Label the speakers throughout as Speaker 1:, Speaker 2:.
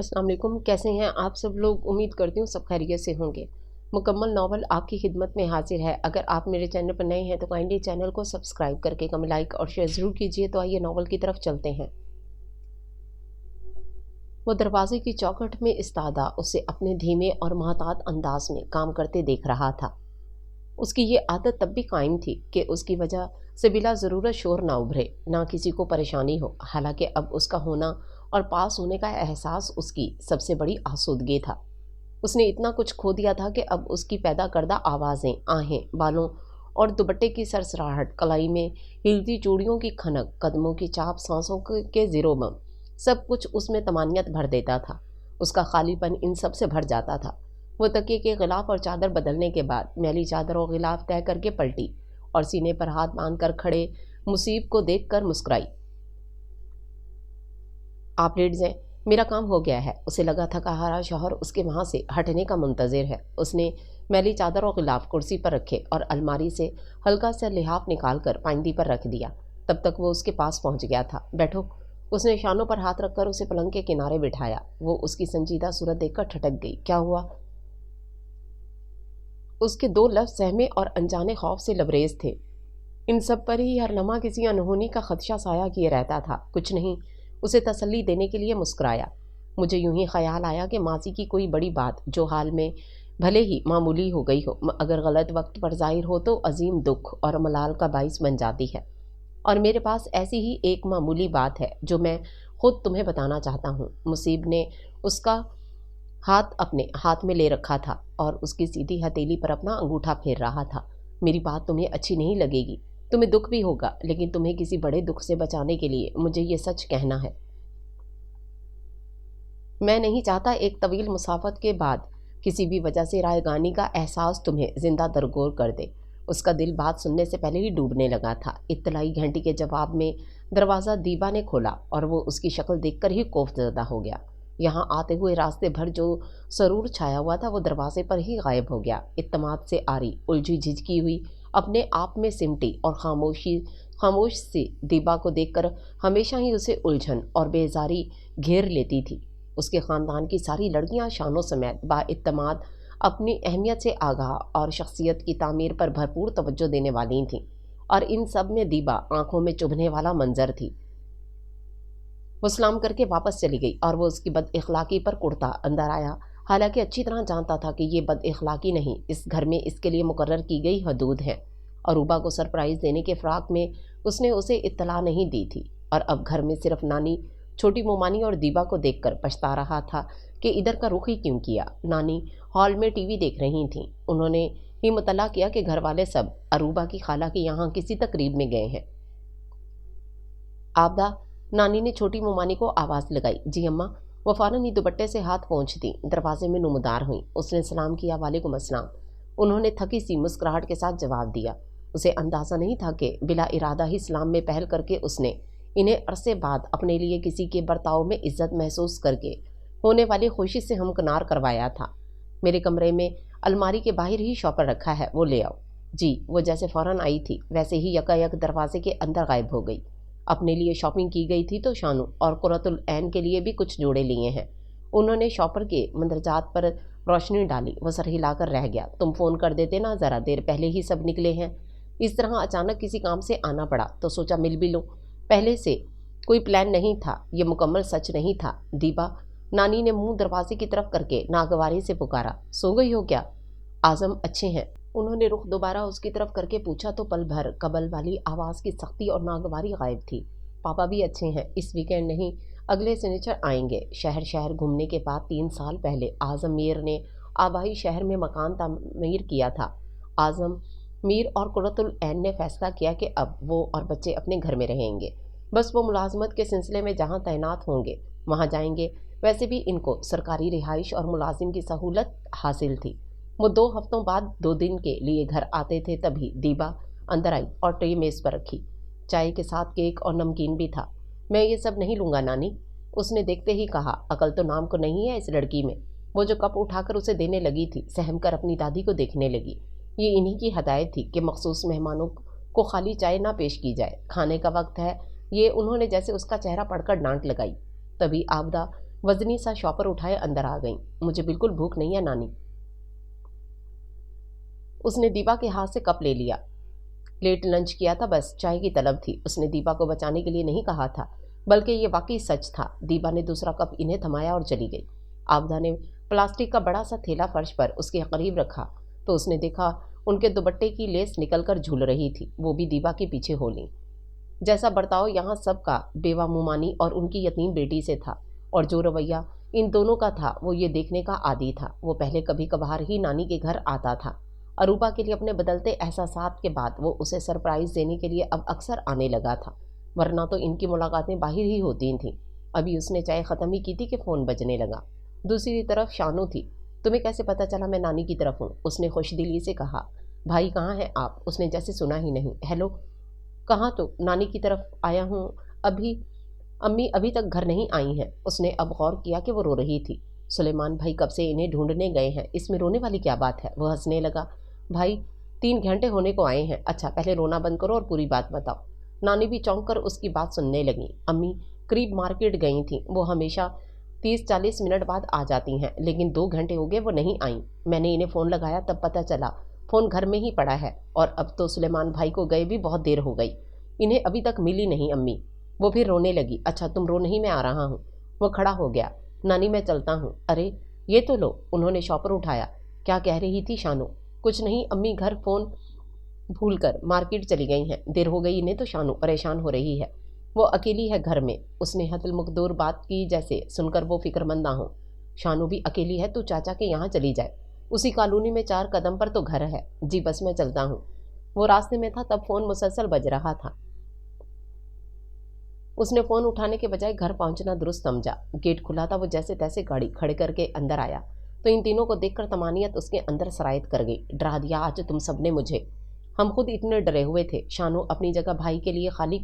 Speaker 1: अस्सलाम वालेकुम। कैसे हैं आप सब लोग? उम्मीद करती हूँ सब खैरियत से होंगे। मुकम्मल नावल आपकी खिदमत में हाजिर है। अगर आप मेरे चैनल पर नए हैं तो काइंडली चैनल को सब्सक्राइब करके कमेंट, लाइक और शेयर ज़रूर कीजिए। तो आइए नावल की तरफ चलते हैं। वो दरवाजे की चौखट में इस्तादा उसे अपने धीमे और महतात अंदाज में काम करते देख रहा था। उसकी ये आदत तब भी कायम थी कि उसकी वजह से बिला ज़रूरत शोर ना उभरे, ना किसी को परेशानी हो। हालांकि अब उसका होना और पास होने का एहसास उसकी सबसे बड़ी आसूदगी था। उसने इतना कुछ खो दिया था कि अब उसकी पैदा करदा आवाज़ें, आहें, बालों और दुपट्टे की सरसराहट, कलाई में हिलती चूड़ियों की खनक, कदमों की चाप, सांसों के ज़िरोबम, सब कुछ उसमें तमानियत भर देता था। उसका खालीपन इन सब से भर जाता था। वो तकिए के गिलाफ और चादर बदलने के बाद मैली चादर और गिलाफ तय करके पलटी और सीने पर हाथ बांध कर खड़े मुसीब को देख कर मुस्कुराई। आप लेट जाएं, मेरा काम हो गया है। उसे लगा था कि हरा शौहर उसके वहाँ से हटने का मुंतज़िर है। उसने मैली चादर और गिलाफ कुर्सी पर रखे और अलमारी से हल्का सा लिहाफ निकाल कर पाइंदी पर रख दिया। तब तक वो उसके पास पहुँच गया था। बैठो। उसने शानों पर हाथ रखकर उसे पलंग के किनारे बिठाया। वो उसकी संजीदा सूरत देखकर ठटक गई। क्या हुआ? उसके दो लफ्ज़ सहमे और अनजाने खौफ से लबरेज थे। इन सब पर ही हर लम्हा किसी अनहोनी का खदशा साया किए रहता था। कुछ नहीं। उसे तसल्ली देने के लिए मुस्कुराया। मुझे यूं ही ख्याल आया कि मासी की कोई बड़ी बात जो हाल में भले ही मामूली हो गई हो, अगर गलत वक्त पर ज़ाहिर हो तो अजीम दुख और मलाल का बाइस बन जाती है। और मेरे पास ऐसी ही एक मामूली बात है जो मैं खुद तुम्हें बताना चाहता हूँ। मुसीब ने उसका हाथ अपने हाथ में ले रखा था और उसकी सीधी हथेली पर अपना अंगूठा फेर रहा था। मेरी बात तुम्हें अच्छी नहीं लगेगी, तुम्हें दुख भी होगा, लेकिन तुम्हें किसी बड़े दुख से बचाने के लिए मुझे ये सच कहना है। मैं नहीं चाहता एक तवील मुसाफत के बाद किसी भी वजह से रायगानी का एहसास तुम्हें जिंदा दरगोर कर दे। उसका दिल बात सुनने से पहले ही डूबने लगा था। इत्तलाई घंटी के जवाब में दरवाज़ा दीबा ने खोला और वो उसकी शक्ल देखकर ही कोफज़दा हो गया। यहाँ आते हुए रास्ते भर जो सरूर छाया हुआ था वो दरवाजे पर ही गायब हो गया। इत्तमाद से आरी, उलझी झिझकी हुई, अपने आप में सिमटी और खामोश सी दीबा को देखकर हमेशा ही उसे उलझन और बेजारी घेर लेती थी। उसके ख़ानदान की सारी लड़कियां शानों समेत बाइत्तमाद, अपनी अहमियत से आगाह और शख्सियत की तामीर पर भरपूर तवज्जो देने वाली थीं, और इन सब में दीबा आंखों में चुभने वाला मंजर थी। वो सलाम करके वापस चली गई और वो उसकी बद इखलाकी पर कुड़ता अंदर आया। हालांकि अच्छी तरह जानता था कि ये बद इखलाकी नहीं, इस घर में इसके लिए मुकर्रर की गई हदूद है। अरूबा को सरप्राइज़ देने के फ़राक में उसने उसे इत्तला नहीं दी थी, और अब घर में सिर्फ नानी, छोटी मोमानी और दीबा को देखकर पछता रहा था कि इधर का रुख ही क्यों किया। नानी हॉल में टीवी देख रही थीं। उन्होंने ही मुतला किया कि घर वाले सब अरूबा की खाला के यहाँ किसी तकरीब में गए हैं। आबदा, नानी ने छोटी मोमानी को आवाज़ लगाई। जी अम्मा। वो फ़ौरन ही दुपट्टे से हाथ पोंछती दरवाजे में नुमदार हुई। उसने सलाम किया। वालेकुम अस्सलाम। उन्होंने थकी सी मुस्कुराहट के साथ जवाब दिया। उसे अंदाज़ा नहीं था कि बिला इरादा ही सलाम में पहल करके उसने इन्हें अरसे बाद अपने लिए किसी के बर्ताव में इज्जत महसूस करके होने वाली खुशी से हमकनार करवाया था। मेरे कमरे में अलमारी के बाहर ही शॉपर रखा है, वो ले आओ। जी। वो जैसे फ़ौरन आई थी वैसे ही यकायक दरवाजे के अंदर गायब हो गई। अपने लिए शॉपिंग की गई थी तो शानू और कुर्रतुल ऐन के लिए भी कुछ जोड़े लिए हैं। उन्होंने शॉपर के मंदरजात पर रोशनी डाली। वो सर हिलाकर रह गया। तुम फ़ोन कर देते ना, ज़रा देर पहले ही सब निकले हैं। इस तरह अचानक किसी काम से आना पड़ा तो सोचा मिल भी लो। पहले से कोई प्लान नहीं था, ये मुकम्मल सच नहीं था। दीबा, नानी ने मुंह दरवाजे की तरफ करके नागवारी से पुकारा। सो गई हो क्या? आज़म अच्छे हैं। उन्होंने रुख दोबारा उसकी तरफ करके पूछा तो पल भर कबल वाली आवाज़ की सख्ती और नागवारी गायब थी। पापा भी अच्छे हैं। इस वीकेंड नहीं, अगले शनिचर आएंगे। शहर शहर घूमने के बाद 3 साल पहले आज़म मीर ने आबाई शहर में मकान तामीर किया था। आज़म मीर और कुर्रतुल ऐन ने फैसला किया कि अब वो और बच्चे अपने घर में रहेंगे। बस वो मुलाजमत के सिलसिले में जहाँ तैनात होंगे वहाँ जाएंगे। वैसे भी इनको सरकारी रिहाइश और मुलाजिम की सहूलत हासिल थी। वो 2 हफ्तों बाद 2 दिन के लिए घर आते थे। तभी दीबा अंदर आई और ट्रे मेज़ पर रखी। चाय के साथ केक और नमकीन भी था। मैं ये सब नहीं लूँगा नानी, उसने देखते ही कहा। अकल तो नाम को नहीं है इस लड़की में। वो जो कप उठाकर उसे देने लगी थी, सहम कर अपनी दादी को देखने लगी। ये इन्हीं की हदायत थी कि मखसूस मेहमानों को खाली चाय ना पेश की जाए, खाने का वक्त है। ये उन्होंने जैसे उसका चेहरा पढ़कर डांट लगाई। तभी आबदा वजनी सा शॉपर उठाए अंदर आ गई। मुझे बिल्कुल भूख नहीं है नानी। उसने दीपा के हाथ से कप ले लिया। लेट लंच किया था, बस चाय की तलब थी। उसने दीपा को बचाने के लिए नहीं कहा था, बल्कि ये वाकई सच था। दीपा ने दूसरा कप इन्हें थमाया और चली गई। आबदा ने प्लास्टिक का बड़ा सा थैला फर्श पर उसके करीब रखा तो उसने देखा उनके दुपट्टे की लेस निकलकर झूल रही थी, वो भी दीपा के पीछे होली। जैसा बर्ताव यहाँ सबका बेवा मुमानी और उनकी यतीम बेटी से था, और जो रवैया इन दोनों का था वो ये देखने का आदी था। वो पहले कभी कभार ही नानी के घर आता था। अरूबा के लिए अपने बदलते एहसासात के बाद वो उसे सरप्राइज देने के लिए अब अक्सर आने लगा था, वरना तो इनकी मुलाकातें बाहर ही होती थीं। अभी उसने चाय ख़त्म ही की थी कि फ़ोन बजने लगा। दूसरी तरफ शानू थी। तुम्हें कैसे पता चला मैं नानी की तरफ हूँ? उसने खुशदिली से कहा। भाई कहाँ हैं आप? उसने जैसे सुना ही नहीं। हेलो, कहाँ? तो नानी की तरफ आया हूँ। अभी अम्मी अभी तक घर नहीं आई हैं। उसने अब गौर किया कि वो रो रही थी। सुलेमान भाई कब से इन्हें ढूंढने गए हैं, इसमें रोने वाली क्या बात है? वह हंसने लगा। भाई 3 घंटे होने को आए हैं। अच्छा पहले रोना बंद करो और पूरी बात बताओ। नानी भी चौंक कर उसकी बात सुनने लगी। अम्मी करीब मार्केट गई थी, वो हमेशा 30-40 मिनट बाद आ जाती हैं, लेकिन 2 घंटे हो गए वो नहीं आई। मैंने इन्हें फ़ोन लगाया तब पता चला फ़ोन घर में ही पड़ा है, और अब तो सुलेमान भाई को गए भी बहुत देर हो गई, इन्हें अभी तक मिली नहीं अम्मी। वो फिर रोने लगी। अच्छा तुम रो नहीं, मैं आ रहा हूँ। वो खड़ा हो गया। नानी मैं चलता हूँ। अरे ये तो लो। उन्होंने शॉपर उठाया। क्या कह रही थी शानू? कुछ नहीं अम्मी, घर फ़ोन भूल कर मार्केट चली गई हैं, देर हो गई इन्हें तो। शानू परेशान हो रही है, वो अकेली है घर में। उसने हतल मुकदूर बात की जैसे सुनकर वो फिक्रमंद ना हो। शानू भी अकेली है, तू चाचा के यहाँ चली जाए, उसी कॉलोनी में 4 कदम पर तो घर है। जी बस मैं चलता हूँ। वो रास्ते में था तब फ़ोन मुसलसल बज रहा था। उसने फ़ोन उठाने के बजाय घर पहुंचना दुरुस्त समझा। गेट खुला था, वो जैसे तैसे गाड़ी खड़े करके अंदर आया तो इन तीनों को देखकर तमानियत उसके अंदर सरायत कर गई। डरा दिया आज तुम सब ने मुझे। हम खुद इतने डरे हुए थे। शानू अपनी जगह भाई के लिए खाली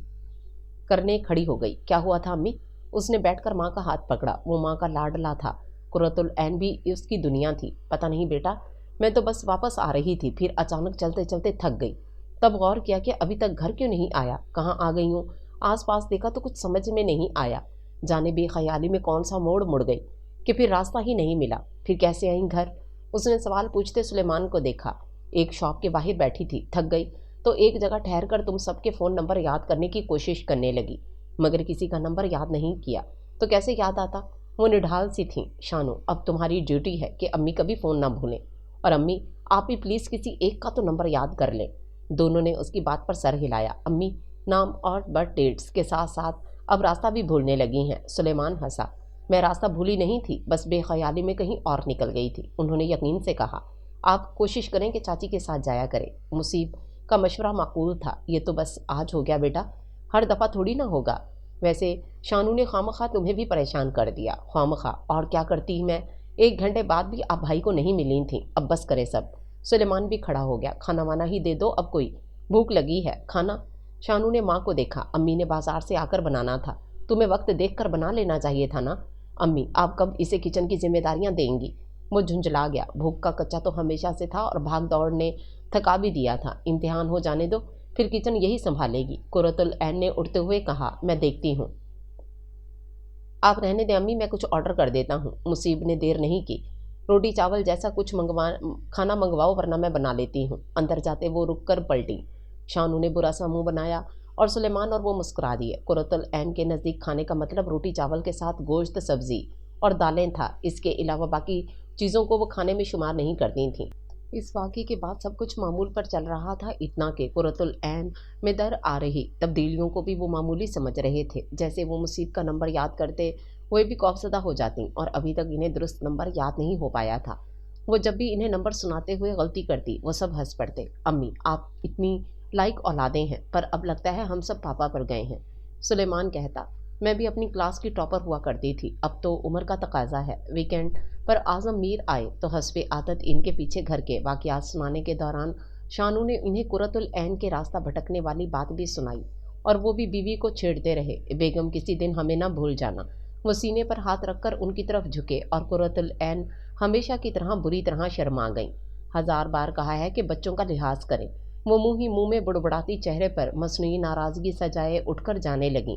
Speaker 1: करने खड़ी हो गई। क्या हुआ था अम्मी? उसने बैठकर माँ का हाथ पकड़ा। वो माँ का लाडला था। कुर्रतुल ऐन भी उसकी दुनिया थी। पता नहीं बेटा, मैं तो बस वापस आ रही थी, फिर अचानक चलते चलते थक गई। तब गौर किया कि अभी तक घर क्यों नहीं आया, कहाँ आ गई हूँ। आस पास देखा तो कुछ समझ में नहीं आया, जाने बेख्याली में कौन सा मोड़ मुड़ गई कि फिर रास्ता ही नहीं मिला। फिर कैसे आई घर? उसने सवाल पूछते सुलेमान को देखा। एक शॉप के बाहर बैठी थी, थक गई तो एक जगह ठहर कर तुम सबके फ़ोन नंबर याद करने की कोशिश करने लगी, मगर किसी का नंबर याद नहीं किया तो कैसे याद आता? वो निढाल सी थी। शानू अब तुम्हारी ड्यूटी है कि अम्मी कभी फ़ोन ना भूलें, और अम्मी आप भी प्लीज़ किसी एक का तो नंबर याद कर लें। दोनों ने उसकी बात पर सर हिलाया। अम्मी नाम और बर्थ डेट्स के साथ साथ अब रास्ता भी भूलने लगी हैं। सुलेमान हंसा। मैं रास्ता भूली नहीं थी, बस बेख्याली में कहीं और निकल गई थी। उन्होंने यकीन से कहा। आप कोशिश करें कि चाची के साथ जाया करें। मुसीब का मशवरा माकूल था। ये तो बस आज हो गया बेटा, हर दफ़ा थोड़ी ना होगा। वैसे शानू ने खामखा तुम्हें भी परेशान कर दिया। खामखा और क्या करती मैं? 1 घंटे बाद भी आप भाई को नहीं मिली थी। अब बस करे सब। सुलेमान भी खड़ा हो गया। खाना वाना ही दे दो अब, कोई भूख लगी है। खाना? शानू ने माँ को देखा। अम्मी ने बाजार से आकर बनाना था, तुम्हें वक्त देख कर बना लेना चाहिए था ना। अम्मी आप कब इसे किचन की जिम्मेदारियाँ देंगी? वो झुंझला गया। भूख का कच्चा तो हमेशा से था और भाग दौड़ ने थका भी दिया था। इम्तिहान हो जाने दो, फिर किचन यही संभालेगी। कुर्रतुल ऐन ने उठते हुए कहा। मैं देखती हूँ। आप रहने दें अम्मी, मैं कुछ ऑर्डर कर देता हूँ। मुसीब ने देर नहीं की। रोटी चावल जैसा कुछ खाना मंगवाओ, वरना मैं बना लेती हूँ। अंदर जाते वो रुक कर पलटी। शानू ने बुरा सा मुंह बनाया और सुलेमान और वो मुस्कुरा दिए। कुर्रतुल ऐन के नज़दीक खाने का मतलब रोटी चावल के साथ गोश्त, सब्जी और दालें था। इसके अलावा बाकी चीज़ों को वो खाने में शुमार नहीं करती थीं। इस वाक़ये के बाद सब कुछ मामूल पर चल रहा था, इतना कि कुर्रतुल ऐन में दर आ रही तब्दीलियों को भी वो मामूली समझ रहे थे। जैसे वो मुसीब का नंबर याद करते वो भी खौफज़दा हो जाती, और अभी तक इन्हें दुरुस्त नंबर याद नहीं हो पाया था। वो जब भी इन्हें नंबर सुनाते हुए गलती करती वो सब हंस पड़ते। अम्मी आप इतनी लाइक औलादें हैं, पर अब लगता है हम सब पापा पर गए हैं। सुलेमान कहता। मैं भी अपनी क्लास की टॉपर हुआ करती थी, अब तो उम्र का तकाजा है। वीकेंड पर आज़म मीर आए तो हस्बे आदत इनके पीछे घर के वाक़यात सुनाने के दौरान शानू ने इन्हें कुर्रतुल ऐन के रास्ता भटकने वाली बात भी सुनाई, और वो भी बीवी को छेड़ते रहे। बेगम किसी दिन हमें ना भूल जाना। वो सीने पर हाथ रखकर उनकी तरफ झुके, और कुर्रतुल ऐन हमेशा की तरह बुरी तरह शर्मा गईं। 1000 बार कहा है कि बच्चों का लिहाज करें। वो मुँह ही मुँह में बुड़बुड़ाती चेहरे पर मसनूई नाराज़गी सजाए उठकर जाने लगीं।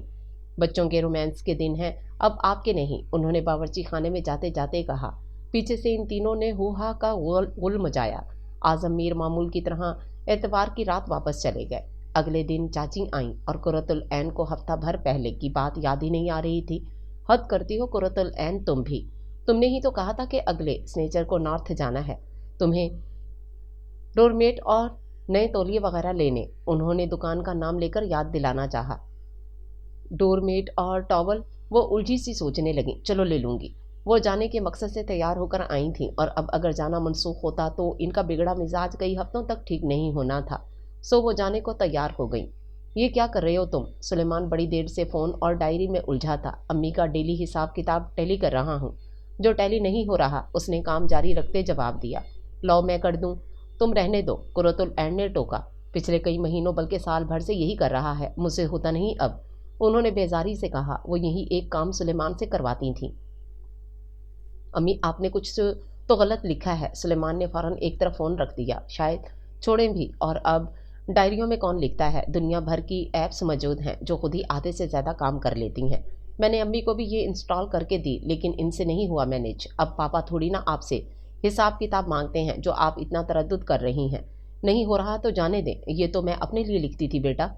Speaker 1: बच्चों के रोमांस के दिन हैं, अब आपके नहीं, उन्होंने बावर्ची खाने में जाते जाते कहा। पीछे से इन तीनों ने हुहा का गुल मचाया। आजम मीर मामूल की तरह एतवार की रात वापस चले गए। अगले दिन चाची आईं और कुर्रतुल ऐन को हफ्ता भर पहले की बात याद ही नहीं आ रही थी। हद करती हो कुर्रतुल ऐन, तुम भी। तुमने ही तो कहा था कि अगले स्नेचर को नॉर्थ जाना है, तुम्हें डोरमेट और नए तौलिए वगैरह लेने। उन्होंने दुकान का नाम लेकर याद दिलाना चाहा। डोरमेट और टॉवल, वो उलझी सी सोचने लगी। चलो ले लूंगी। वो जाने के मकसद से तैयार होकर आई थी और अब अगर जाना मनसूख होता तो इनका बिगड़ा मिजाज कई हफ्तों तक ठीक नहीं होना था। सो वो जाने को तैयार हो गई। ये क्या कर रहे हो तुम? सुलेमान बड़ी देर से फ़ोन और डायरी में उलझा था। अम्मी का डेली हिसाब किताब टैली कर रहा हूँ। जो टैली नहीं हो रहा, उसने काम जारी रखते जवाब दिया। लो मैं कर दूँ, तुम रहने दो, कुर्रतुल ऐन ने टोका। पिछले कई महीनों बल्कि साल भर से यही कर रहा है, मुझसे होता नहीं अब, उन्होंने बेजारी से कहा। वो यही एक काम सुलेमान से करवाती थी। अम्मी आपने कुछ तो गलत लिखा है। सुलेमान ने फ़ौरन एक तरफ फ़ोन रख दिया। शायद छोड़ें भी, और अब डायरियों में कौन लिखता है? दुनिया भर की ऐप्स मौजूद हैं जो खुद ही आधे से ज़्यादा काम कर लेती हैं। मैंने अम्मी को भी ये इंस्टॉल करके दी, लेकिन इनसे नहीं हुआ मैनेज। अब पापा थोड़ी ना आपसे हिसाब किताब मांगते हैं जो आप इतना तरद्दुद कर रही हैं। नहीं हो रहा तो जाने दें, ये तो मैं अपने लिए लिखती थी बेटा।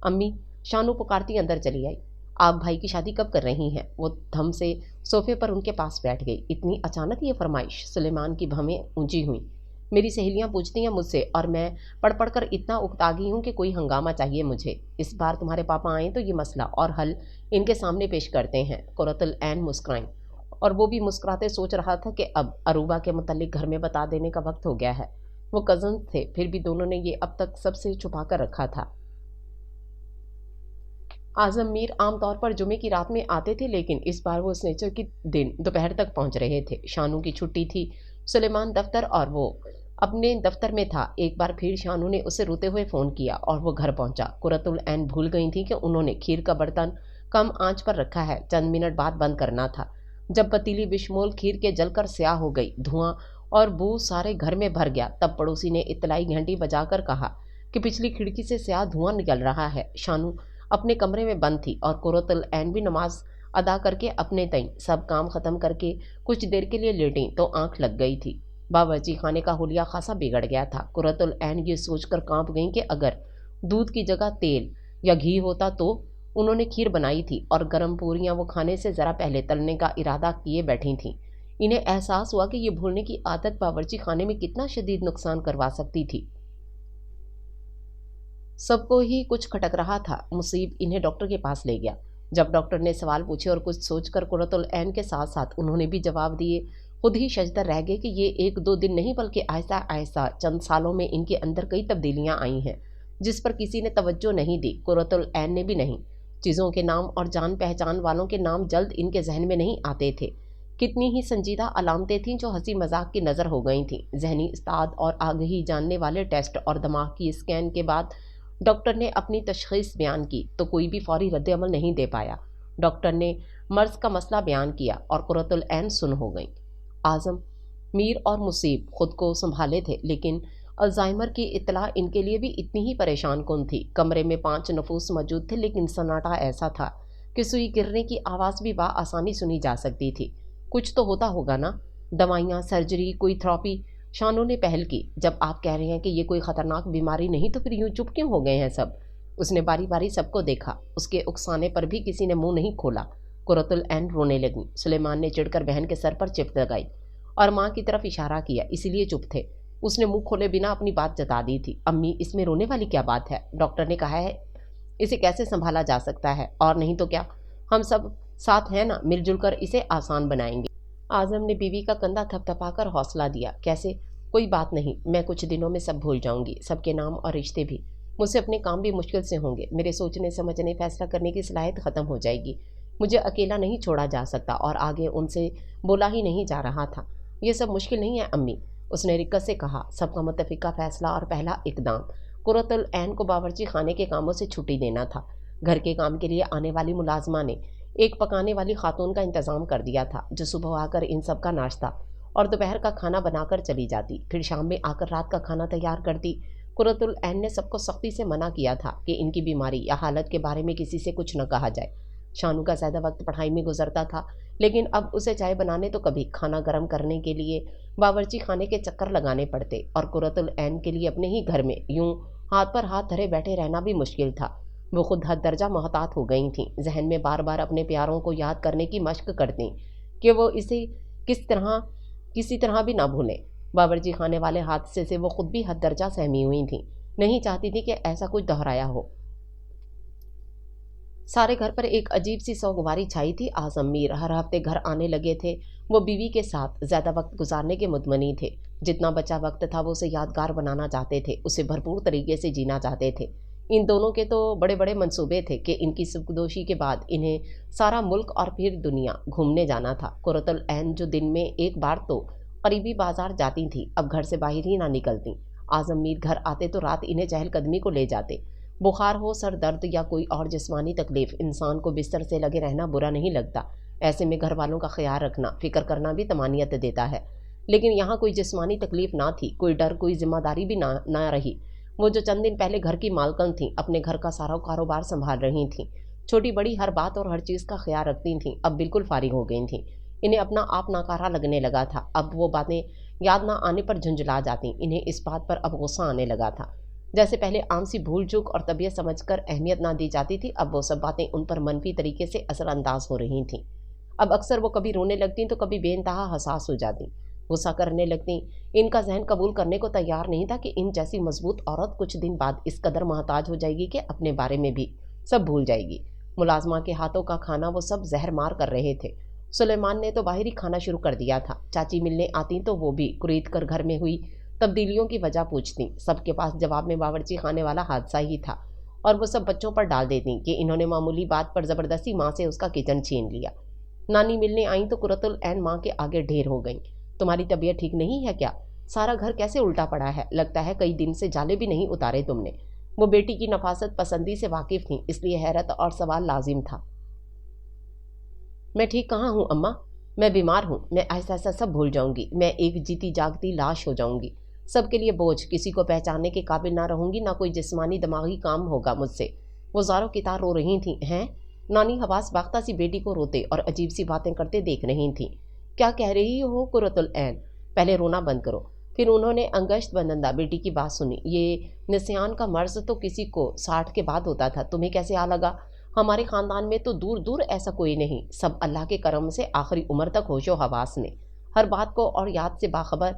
Speaker 1: अम्मी, शानू पुकारती अंदर चली आई। आप भाई की शादी कब कर रही हैं? वो धम से सोफे पर उनके पास बैठ गई। इतनी अचानक ये फरमाइश? सुलेमान की भवें ऊंची हुई। मेरी सहेलियां पूछती हैं मुझसे, और मैं पढ़ पढ़ कर इतना उकता गई हूँ कि कोई हंगामा चाहिए मुझे। इस बार तुम्हारे पापा आए तो ये मसला और हल इनके सामने पेश करते हैं। कुर्रतुल ऐन मुस्कुराई, और वो भी मुस्कुराते सोच रहा था कि अब अरूबा के मुतल्लिक घर में बता देने का वक्त हो गया है। वो कज़न थे, फिर भी दोनों ने ये अब तक सबसे छुपा कर रखा था। आजम मीर आमतौर पर जुमे की रात में आते थे, लेकिन इस बार वो स्नेचर की दिन दोपहर तक पहुंच रहे थे। शानू की छुट्टी थी, सुलेमान दफ्तर और वो अपने दफ्तर में था। एक बार फिर शानू ने उसे रोते हुए फ़ोन किया और वो घर पहुंचा। कुर्रतुल ऐन भूल गई थी कि उन्होंने खीर का बर्तन कम आंच पर रखा है। चंद मिनट बाद बंद करना था। जब पतीली बिशमोल खीर के जलकर स्याह हो गई, धुआं और बू सारे घर में भर गया, तब पड़ोसी ने इत्तलाई घंटी बजाकर कहा कि पिछली खिड़की से स्याह धुआं निकल रहा है। शानू अपने कमरे में बंद थी और कुर्रतुल ऐन भी नमाज अदा करके अपने तई सब काम ख़त्म करके कुछ देर के लिए लेटी तो आंख लग गई थी। बावर्ची खाने का हुलिया खासा बिगड़ गया था। कुर्रतुल ऐन ये सोचकर कांप गई कि अगर दूध की जगह तेल या घी होता तो। उन्होंने खीर बनाई थी और गर्म पूरियां वो खाने से ज़रा पहले तलने का इरादा किए बैठी थीं। इन्हें एहसास हुआ कि ये भूलने की आदत बावर्ची खाने में कितना शदीद नुकसान करवा सकती थी। सबको ही कुछ खटक रहा था। मुसीब इन्हें डॉक्टर के पास ले गया। जब डॉक्टर ने सवाल पूछे और कुछ सोचकर कुर्रतुल ऐन के साथ साथ उन्होंने भी जवाब दिए, खुद ही शजदर रह गए कि ये एक दो दिन नहीं बल्कि आहिस्ता आहिस्ता चंद सालों में इनके अंदर कई तब्दीलियां आई हैं जिस पर किसी ने तवज्जो नहीं दी, कुर्रतुल ऐन ने भी नहीं। चीज़ों के नाम और जान पहचान वालों के नाम जल्द इनके जहन में नहीं आते थे। कितनी ही संजीदा अलामतें थीं जो हंसी मजाक की नज़र हो गई थीं। जहनी इस्ताद और आगही जानने वाले टेस्ट और दिमाग की स्कैन के बाद डॉक्टर ने अपनी तशख़ीस बयान की तो कोई भी फौरी रद्द-ए-अमल नहीं दे पाया। डॉक्टर ने मर्ज़ का मसला बयान किया और कुर्रतुल ऐन सुन हो गई। आज़म मीर और मुसीब खुद को संभाले थे, लेकिन अल्जाइमर की इत्तला इनके लिए भी इतनी ही परेशान कुन थी। कमरे में 5 नफूस मौजूद थे, लेकिन सन्नाटा ऐसा था कि सुई गिरने की आवाज़ भी आसानी सुनी जा सकती थी। कुछ तो होता होगा ना, दवाइयाँ, सर्जरी, कोई थेरेपी। शानू ने पहल की। जब आप कह रहे हैं कि ये कोई ख़तरनाक बीमारी नहीं तो फिर यूं चुप क्यों हो गए हैं सब? उसने बारी बारी सबको देखा। उसके उकसाने पर भी किसी ने मुंह नहीं खोला। कुर्रतुल ऐन रोने लगी। सुलेमान ने चिढ़कर बहन के सर पर चिप लगाई और माँ की तरफ इशारा किया, इसीलिए चुप थे। उसने मुंह खोले बिना अपनी बात जता दी थी। अम्मी, इसमें रोने वाली क्या बात है? डॉक्टर ने कहा है इसे कैसे संभाला जा सकता है, और नहीं तो क्या, हम सब साथ हैं ना, मिलजुल कर इसे आसान बनाएंगे। आज़म ने बीवी का कंधा थपथपाकर हौसला दिया। कैसे? कोई बात नहीं, मैं कुछ दिनों में सब भूल जाऊंगी, सबके नाम और रिश्ते भी। मुझसे अपने काम भी मुश्किल से होंगे। मेरे सोचने समझने फैसला करने की सलाहियत ख़त्म हो जाएगी। मुझे अकेला नहीं छोड़ा जा सकता और आगे उनसे बोला ही नहीं जा रहा था। ये सब मुश्किल नहीं है अम्मी, उसने रिक्कत से कहा। सबका मुत्तफ़िका फैसला और पहला इकदाम कुर्रतुल ऐन को बावर्ची खाने के कामों से छुट्टी देना था। घर के काम के लिए आने वाली मुलाजमा ने एक पकाने वाली खातून का इंतज़ाम कर दिया था जो सुबह आकर इन सब का नाश्ता और दोपहर का खाना बनाकर चली जाती, फिर शाम में आकर रात का खाना तैयार करती। कुर्रतुल ऐन ने सबको सख्ती से मना किया था कि इनकी बीमारी या हालत के बारे में किसी से कुछ न कहा जाए। شانو کا زیادہ وقت پڑھائی میں گزرتا تھا، لیکن اب اسے چائے بنانے تو کبھی کھانا گرم کرنے کے لیے باورچی خانے کے چکر لگانے پڑتے، اور قرۃ العین کے لیے اپنے ہی گھر میں یوں ہاتھ پر ہاتھ دھرے بیٹھے رہنا بھی مشکل تھا۔ وہ خود حد درجہ محتاط ہو گئی تھیں، ذہن میں بار بار اپنے پیاروں کو یاد کرنے کی مشق کرتیں کہ وہ اسے کسی طرح بھی نہ بھولیں۔ باورچی خانے والے حادثے سے وہ خود بھی حد درجہ سہمی ہوئی تھیں، نہیں چاہتی تھی کہ ایسا کچھ دہرایا ہو۔ سارے گھر پر ایک عجیب سی سوگواری چھائی تھی۔ اعظم میر ہر ہفتے گھر آنے لگے تھے۔ وہ بیوی کے ساتھ زیادہ وقت گزارنے کے متمنی تھے۔ جتنا بچا وقت تھا وہ اسے یادگار بنانا چاہتے تھے، اسے بھرپور طریقے سے جینا چاہتے تھے۔ ان دونوں کے تو بڑے بڑے منصوبے تھے کہ ان کی سبکدوشی کے بعد انہیں سارا ملک اور پھر دنیا گھومنے جانا تھا۔ قرۃ العین جو دن میں ایک بار تو قریبی بازار جاتی تھیں، اب گھر سے باہر ہی نہ نکلتی۔ اعظم میر گھر آتے تو رات انہیں چہل قدمی کو لے جاتے۔ بخار ہو، سر درد یا کوئی اور جسمانی تکلیف، انسان کو بستر سے لگے رہنا برا نہیں لگتا۔ ایسے میں گھر والوں کا خیال رکھنا، فکر کرنا بھی طمانینت دیتا ہے۔ لیکن یہاں کوئی جسمانی تکلیف نہ تھی، کوئی ڈر، کوئی ذمہ داری بھی نہ رہی۔ وہ جو چند دن پہلے گھر کی مالکن تھیں، اپنے گھر کا سارا کاروبار سنبھال رہی تھیں، چھوٹی بڑی ہر بات اور ہر چیز کا خیال رکھتی تھیں، اب بالکل فارغ ہو گئی تھیں۔ انہیں اپنا آپ ناکارہ لگنے لگا تھا۔ اب وہ باتیں یاد نہ آنے پر جھنجھلا جاتی۔ انہیں اس بات پر اب غصہ آنے لگا تھا، جیسے پہلے عام سی بھول چوک اور طبیعت سمجھ کر اہمیت نہ دی جاتی تھی، اب وہ سب باتیں ان پر منفی طریقے سے اثر انداز ہو رہی تھیں۔ اب اکثر وہ کبھی رونے لگتیں تو کبھی بے انتہا حساس ہو جاتیں، غصہ کرنے لگتیں۔ ان کا ذہن قبول کرنے کو تیار نہیں تھا کہ ان جیسی مضبوط عورت کچھ دن بعد اس قدر محتاج ہو جائے گی کہ اپنے بارے میں بھی سب بھول جائے گی۔ ملازمہ کے ہاتھوں کا کھانا وہ سب زہر مار کر رہے تھے۔ سلیمان نے تو باہر ہی کھانا شروع کر دیا تھا۔ چاچی ملنے آتی تو وہ بھی قریت کر گھر میں ہوئی تبدیلیوں کی وجہ پوچھتیں۔ سب کے پاس جواب میں باورچی خانے والا حادثہ ہی تھا، اور وہ سب بچوں پر ڈال دیتیں کہ انہوں نے معمولی بات پر زبردستی ماں سے اس کا کچن چھین لیا۔ نانی ملنے آئیں تو قرۃ العین ماں کے آگے ڈھیر ہو گئیں۔ تمہاری طبیعت ٹھیک نہیں ہے کیا؟ سارا گھر کیسے الٹا پڑا ہے؟ لگتا ہے کئی دن سے جالے بھی نہیں اتارے تم نے۔ وہ بیٹی کی نفاست پسندی سے واقف تھیں، اس لیے حیرت اور سوال لازم تھا۔ میں ٹھیک کہاں ہوں اماں؟ میں بیمار ہوں، میں ایسا سب بھول جاؤں گی، میں ایک جیتی جاگتی لاش ہو جاؤں گی، سب کے لیے بوجھ، کسی کو پہچاننے کے قابل نہ رہوں گی، نہ کوئی جسمانی دماغی کام ہوگا مجھ سے۔ وہ زاروں کی طرح رو رہی تھیں۔ ہیں؟ نانی حواس باختہ سی بیٹی کو روتے اور عجیب سی باتیں کرتے دیکھ رہی تھیں۔ کیا کہہ رہی ہو قرۃ العین؟ پہلے رونا بند کرو۔ پھر انہوں نے انگشت بندندہ بیٹی کی بات سنی۔ یہ نسیان کا مرض تو کسی کو 60 کے بعد ہوتا تھا، تمہیں کیسے آ لگا؟ ہمارے خاندان میں تو دور دور ایسا کوئی نہیں، سب اللہ کے کرم سے آخری عمر تک ہوش و حواس میں، ہر بات کو اور یاد سے باخبر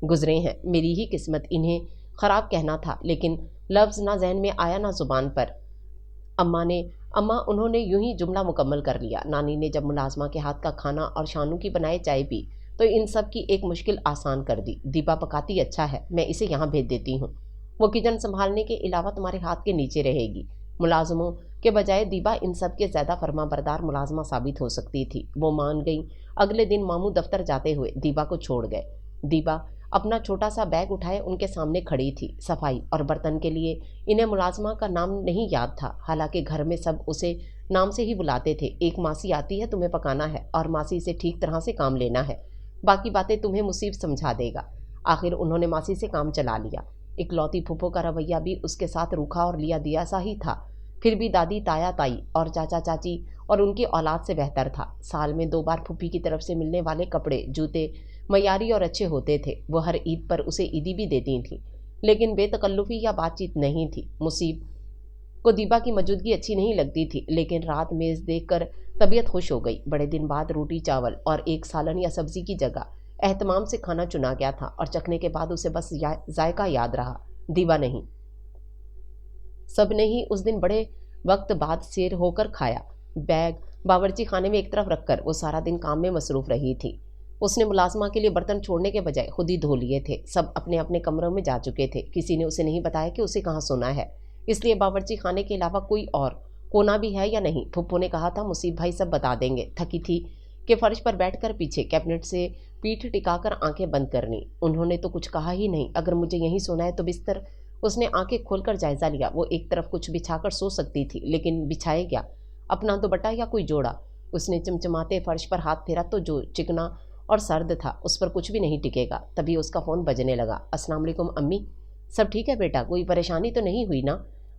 Speaker 1: گزرے ہیں۔ میری ہی قسمت، انہیں خراب کہنا تھا، لیکن لفظ نہ ذہن میں آیا نہ زبان پر۔ اماں انہوں نے یوں ہی جملہ مکمل کر لیا۔ نانی نے جب ملازمہ کے ہاتھ کا کھانا اور شانو کی بنائے چائے پی تو ان سب کی ایک مشکل آسان کر دی۔ دیپا پکاتی اچھا ہے، میں اسے یہاں بھیج دیتی ہوں، وہ کچن سنبھالنے کے علاوہ تمہارے ہاتھ کے نیچے رہے گی۔ ملازموں کے بجائے دیبا ان سب کے زیادہ فرما بردار ملازمہ ثابت ہو سکتی تھی۔ وہ مان گئیں۔ اگلے دن ماموں دفتر جاتے ہوئے دیبا کو چھوڑ گئے۔ دیبا اپنا چھوٹا سا بیگ اٹھائے ان کے سامنے کھڑی تھی۔ صفائی اور برتن کے لیے انہیں ملازمہ کا نام نہیں یاد تھا، حالانکہ گھر میں سب اسے نام سے ہی بلاتے تھے۔ ایک ماسی آتی ہے، تمہیں پکانا ہے، اور ماسی سے ٹھیک طرح سے کام لینا ہے، باقی باتیں تمہیں مصیب سمجھا دے گا۔ آخر انہوں نے ماسی سے کام چلا لیا۔ اکلوتی پھپھو کا رویہ بھی اس کے ساتھ روکھا اور لیا دیا سا ہی تھا، پھر بھی دادی، تایا تائی اور چاچا چاچی اور ان کی اولاد سے بہتر تھا۔ سال میں 2 بار پھوپھی کی طرف سے ملنے والے کپڑے جوتے معیاری اور اچھے ہوتے تھے۔ وہ ہر عید پر اسے عیدی بھی دیتی تھیں، لیکن بے تکلفی یا بات چیت نہیں تھی۔ مصیب کو دیبا کی موجودگی اچھی نہیں لگتی تھی، لیکن رات میز دیکھ کر طبیعت خوش ہو گئی۔ بڑے دن بعد روٹی چاول اور ایک سالن یا سبزی کی جگہ اہتمام سے کھانا چنا گیا تھا، اور چکھنے کے بعد اسے بس ذائقہ یاد رہا، دیبا نہیں۔ سب نے ہی اس دن بڑے وقت بعد سیر ہو کر کھایا۔ بیگ باورچی خانے میں ایک طرف رکھ کر وہ سارا دن کام میں مصروف رہی تھی۔ اس نے ملازمہ کے لیے برتن چھوڑنے کے بجائے خود ہی دھو لیے تھے۔ سب اپنے اپنے کمروں میں جا چکے تھے، کسی نے اسے نہیں بتایا کہ اسے کہاں سونا ہے، اس لیے باورچی خانے کے علاوہ کوئی اور کونا بھی ہے یا نہیں۔ پھپھو نے کہا تھا مصیب بھائی سب بتا دیں گے۔ تھکی تھی کہ فرش پر بیٹھ کر پیچھے کیبنٹ سے پیٹھ ٹکا کر آنکھیں بند کرنی۔ انہوں نے تو کچھ کہا ہی نہیں۔ اگر مجھے یہیں سونا ہے تو بستر۔ اس نے آنکھیں کھول کر جائزہ لیا۔ وہ ایک طرف کچھ بچھا کر سو سکتی تھی، لیکن بچھائے کیا؟ اپنا دوپٹہ یا کوئی جوڑا؟ اس نے چمچماتے فرش پر ہاتھ پھیرا تو جو چکنا اور سرد تھا اس پر کچھ بھی نہیں ٹکے گا۔ تبھی اس کا فون بجنے لگا۔ السلام علیکم امی۔ سب ٹھیک ہے بیٹا، کوئی پریشانی تو نہیں ہوئی نا؟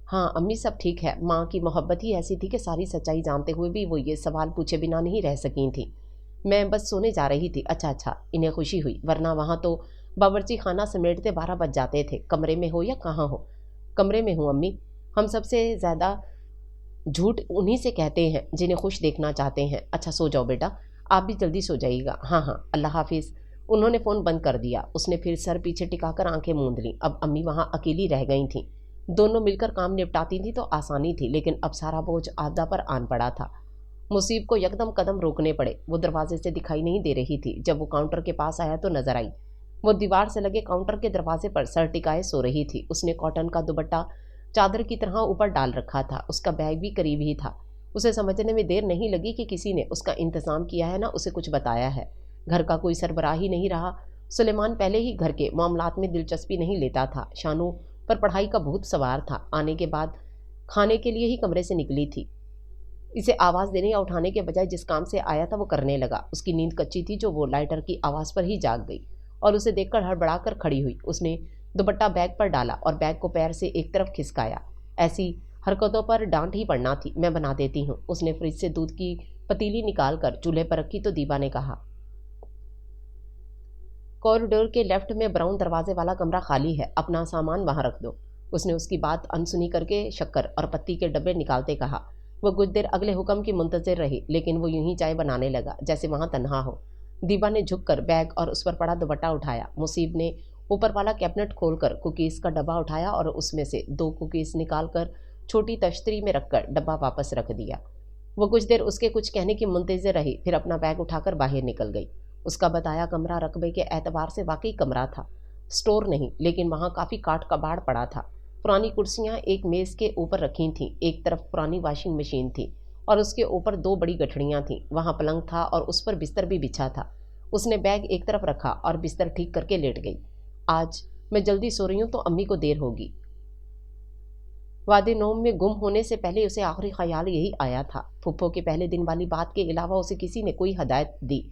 Speaker 1: हाँ अम्मी, सब ठीक है। माँ की मोहब्बत ही ऐसी थी कि सारी सच्चाई जानते हुए भी वो ये सवाल पूछे बिना नहीं रह सकी थी। मैं बस सोने जा रही थी। अच्छा अच्छा, इन्हें खुशी हुई, वरना वहाँ तो बावर्ची खाना समेटते 12 बज जाते थे। कमरे में हो या कहाँ हो? कमरे में हूँ अम्मी। हम सबसे ज़्यादा झूठ उन्हीं से कहते हैं जिन्हें खुश देखना चाहते हैं। अच्छा सो जाओ बेटा, आप भी जल्दी सो जाइएगा। हाँ हाँ, अल्लाह हाफिज़। उन्होंने फ़ोन बंद कर दिया। उसने फिर सर पीछे टिकाकर आंखें मूंद लीं। अब अम्मी वहाँ अकेली रह गई थीं। दोनों मिलकर काम निपटाती थी तो आसानी थी, लेकिन अब सारा बोझ आबदा पर आन पड़ा था। मुसीब को यकदम कदम रोकने पड़े। वो दरवाजे से दिखाई नहीं दे रही थी। जब वो काउंटर के पास आया तो नजर आई। वो दीवार से लगे काउंटर के दरवाजे पर सर टिकाए सो रही थी। उसने कॉटन का दुपट्टा चादर की तरह ऊपर डाल रखा था। उसका बैग भी करीब ही था। उसे समझने में देर नहीं लगी कि किसी ने उसका इंतजाम किया है ना उसे कुछ बताया है। घर का कोई सरबराह ही नहीं रहा। सुलेमान पहले ही घर के मामलात में दिलचस्पी नहीं लेता था। शानू पर पढ़ाई का भूत सवार था। आने के बाद खाने के लिए ही कमरे से निकली थी। इसे आवाज़ देने या उठाने के बजाय जिस काम से आया था वो करने लगा। उसकी नींद कच्ची थी जो वो लाइटर की आवाज़ पर ही जाग गई और उसे देखकर हड़बड़ाकर खड़ी हुई। उसने दुपट्टा बैग पर डाला और बैग को पैर से एक तरफ खिसकाया। ऐसी हरकतों पर डांट ही पड़ना थी। मैं बना देती हूँ। उसने फ्रिज से दूध की पतीली निकाल कर चूल्हे पर रखी तो दीपा ने कहा, कॉरिडोर के लेफ्ट में ब्राउन दरवाजे वाला कमरा खाली है, अपना सामान वहां रख दो। उसने उसकी बात अनसुनी करके शक्कर और पत्ती के डब्बे निकालते कहा। वो कुछ देर अगले हुक्म की मुंतजिर रही, लेकिन वो यूं ही चाय बनाने लगा जैसे वहां तन्हा हो। दीपा ने झुककर बैग और उस पर पड़ा दुपट्टा उठाया। मुसीब ने ऊपर वाला कैबिनेट खोलकर कुकीज़ का डब्बा उठाया और उसमें से 2 कुकीज़ निकालकर छोटी तश्तरी में रखकर डब्बा वापस रख दिया। वो कुछ देर उसके कुछ कहने की मुंतजिर रही, फिर अपना बैग उठाकर बाहर निकल गई। उसका बताया कमरा रकबे के एतबार से वाकई कमरा था। स्टोर नहीं, लेकिन वहाँ काफ़ी काट कबाड़ पड़ा था। पुरानी कुर्सियाँ एक मेज़ के ऊपर रखी थीं। एक तरफ पुरानी वॉशिंग मशीन थी और उसके ऊपर 2 बड़ी गठड़ियाँ थीं। वहाँ पलंग था और उस पर बिस्तर भी बिछा था। उसने बैग एक तरफ रखा और बिस्तर ठीक करके लेट गई। आज मैं जल्दी सो रही हूँ तो अम्मी को देर होगी। वादे नोम में गुम होने से पहले उसे आखिरी ख्याल यही आया था। फुफ्फो के पहले दिन वाली बात के अलावा उसे किसी ने कोई हदायत दी,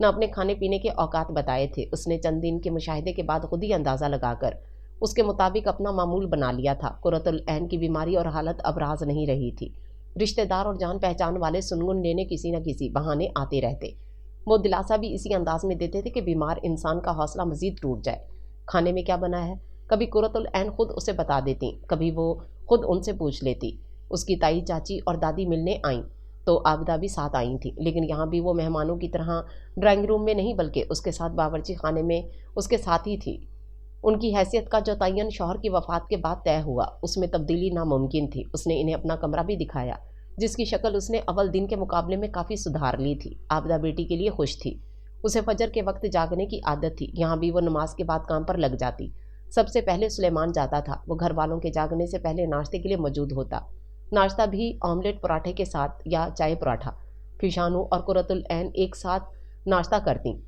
Speaker 1: न अपने खाने पीने के औकात बताए थे। उसने चंद दिन के मुशाहिदे के बाद खुद ही अंदाज़ा लगाकर उसके मुताबिक अपना मामूल बना लिया था। कुर्रतुल ऐन की बीमारी और हालत अब राज नहीं रही थी। रिश्तेदार और जान पहचान वाले सुनगुन लेने किसी न किसी बहाने आते रहते। वो दिलासा भी इसी अंदाज में देते थे कि बीमार इंसान का हौसला मजीद टूट जाए। खाने में क्या बना है कभी कुर्रतुल ऐन खुद उसे बता देती, कभी वो खुद उनसे पूछ लेती। उसकी ताई चाची और दादी मिलने आईं तो आबदा भी साथ आई थी, लेकिन यहाँ भी वो मेहमानों की तरह ड्राइंग रूम में नहीं बल्कि उसके साथ बावर्ची खाने में उसके साथ ही थी। उनकी हैसियत का जो तयन शौहर की वफ़ात के बाद तय हुआ उसमें तब्दीली नामुमकिन थी। उसने इन्हें अपना कमरा भी दिखाया जिसकी शक्ल उसने अव्वल दिन के मुकाबले में काफ़ी सुधार ली थी। आबदा बेटी के लिए खुश थी। उसे फजर के वक्त जागने की आदत थी। यहाँ भी वो नमाज के बाद काम पर लग जाती। सबसे पहले सुलेमान जाता था। वो घर वालों के जागने से पहले नाश्ते के लिए मौजूद होता। नाश्ता भी ऑमलेट पराठे के साथ या चाय पराठा। फिर शानू और कुर्रतुल ऐन एक साथ नाश्ता करती।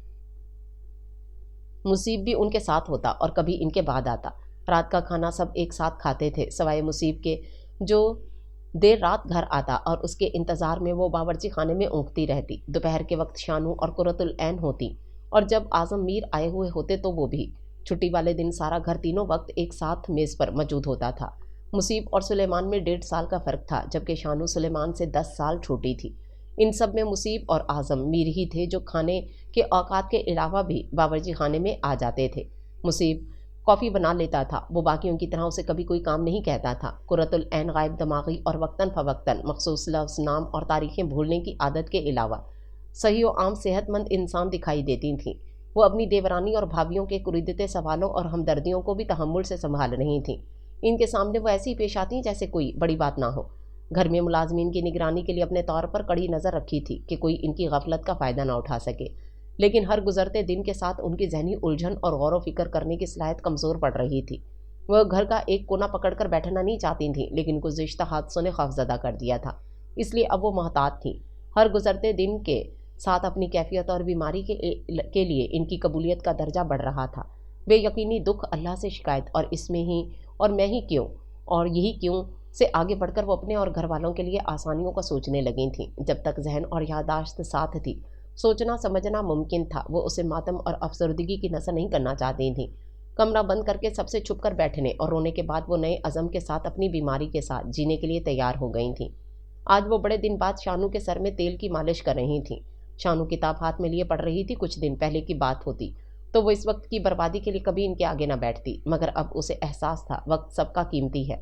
Speaker 1: मुसीब भी उनके साथ होता और कभी इनके बाद आता। रात का खाना सब एक साथ खाते थे सवाए मुसीब के, जो देर रात घर आता और उसके इंतज़ार में वो बावर्ची खाने में ऊँघती रहती। दोपहर के वक्त शानू और कुर्रतुल ऐन होती और जब आज़म मीर आए हुए होते तो वो भी। छुट्टी वाले दिन सारा घर तीनों वक्त एक साथ मेज़ पर मौजूद होता था। मुसीब और सुलेमान में 1.5 साल का फ़र्क था, जबकि शानू सुलेमान से 10 साल छोटी थी। इन सब में मुसीब और आज़म मीर ही थे जो खाने के औकात के अलावा भी बावर्ची खाने में आ जाते थे। मुसीब कॉफ़ी बना लेता था। वो बाकियों की तरह उसे कभी कोई काम नहीं कहता था। कुर्रतुल ऐन गायब दमागी और वक्तन फ़वक्तन मखसूस लफ्ज़, नाम और तारीखें भूलने की आदत के अलावा सही और आम सेहतमंद इंसान दिखाई देती थीं। वो अपनी देवरानी और भाभियों के कुरीदते सवालों और हमदर्दियों को भी तहम्मुल से संभाल रही थीं। इनके सामने वो ऐसी पेश आती जैसे कोई बड़ी बात ना हो। घर में मुलाजमीन की निगरानी के लिए अपने तौर पर कड़ी नज़र रखी थी कि कोई इनकी गफलत का फ़ायदा ना उठा सके, लेकिन हर गुजरते दिन के साथ उनकी जहनी उलझन और गौर व फिक्र करने की सलाहियत कमज़ोर पड़ रही थी। वह घर का एक कोना पकड़कर बैठना नहीं चाहती थीं, लेकिन गुज़िश्ता हादसों ने खौफज़दा कर दिया था, इसलिए अब वो मोहतात थीं। हर गुजरते दिन के साथ अपनी कैफियत और बीमारी के लिए इनकी कबूलियत का दर्जा बढ़ रहा था। वे यकीनी दुख, अल्लाह से शिकायत और इसमें ही और मैं ही क्यों और यही क्यों से आगे बढ़कर वो अपने और घर वालों के लिए आसानियों का सोचने लगी थीं। जब तक जहन और यादाश्त साथ थी सोचना समझना मुमकिन था। वो उसे मातम और अफसरदगी की नज़र नहीं करना चाहती थीं। कमरा बंद करके सबसे छुप कर बैठने और रोने के बाद वो नए अज़म के साथ अपनी बीमारी के साथ जीने के लिए तैयार हो गई थीं। आज वो बड़े दिन बाद शानू के सर में तेल की मालिश कर रही थीं। शानू किताब हाथ में लिए पढ़ रही थी। कुछ दिन पहले की बात होती तो वो इस वक्त की बर्बादी के लिए कभी इनके आगे न बैठती, मगर अब उसे एहसास था वक्त सबका कीमती है।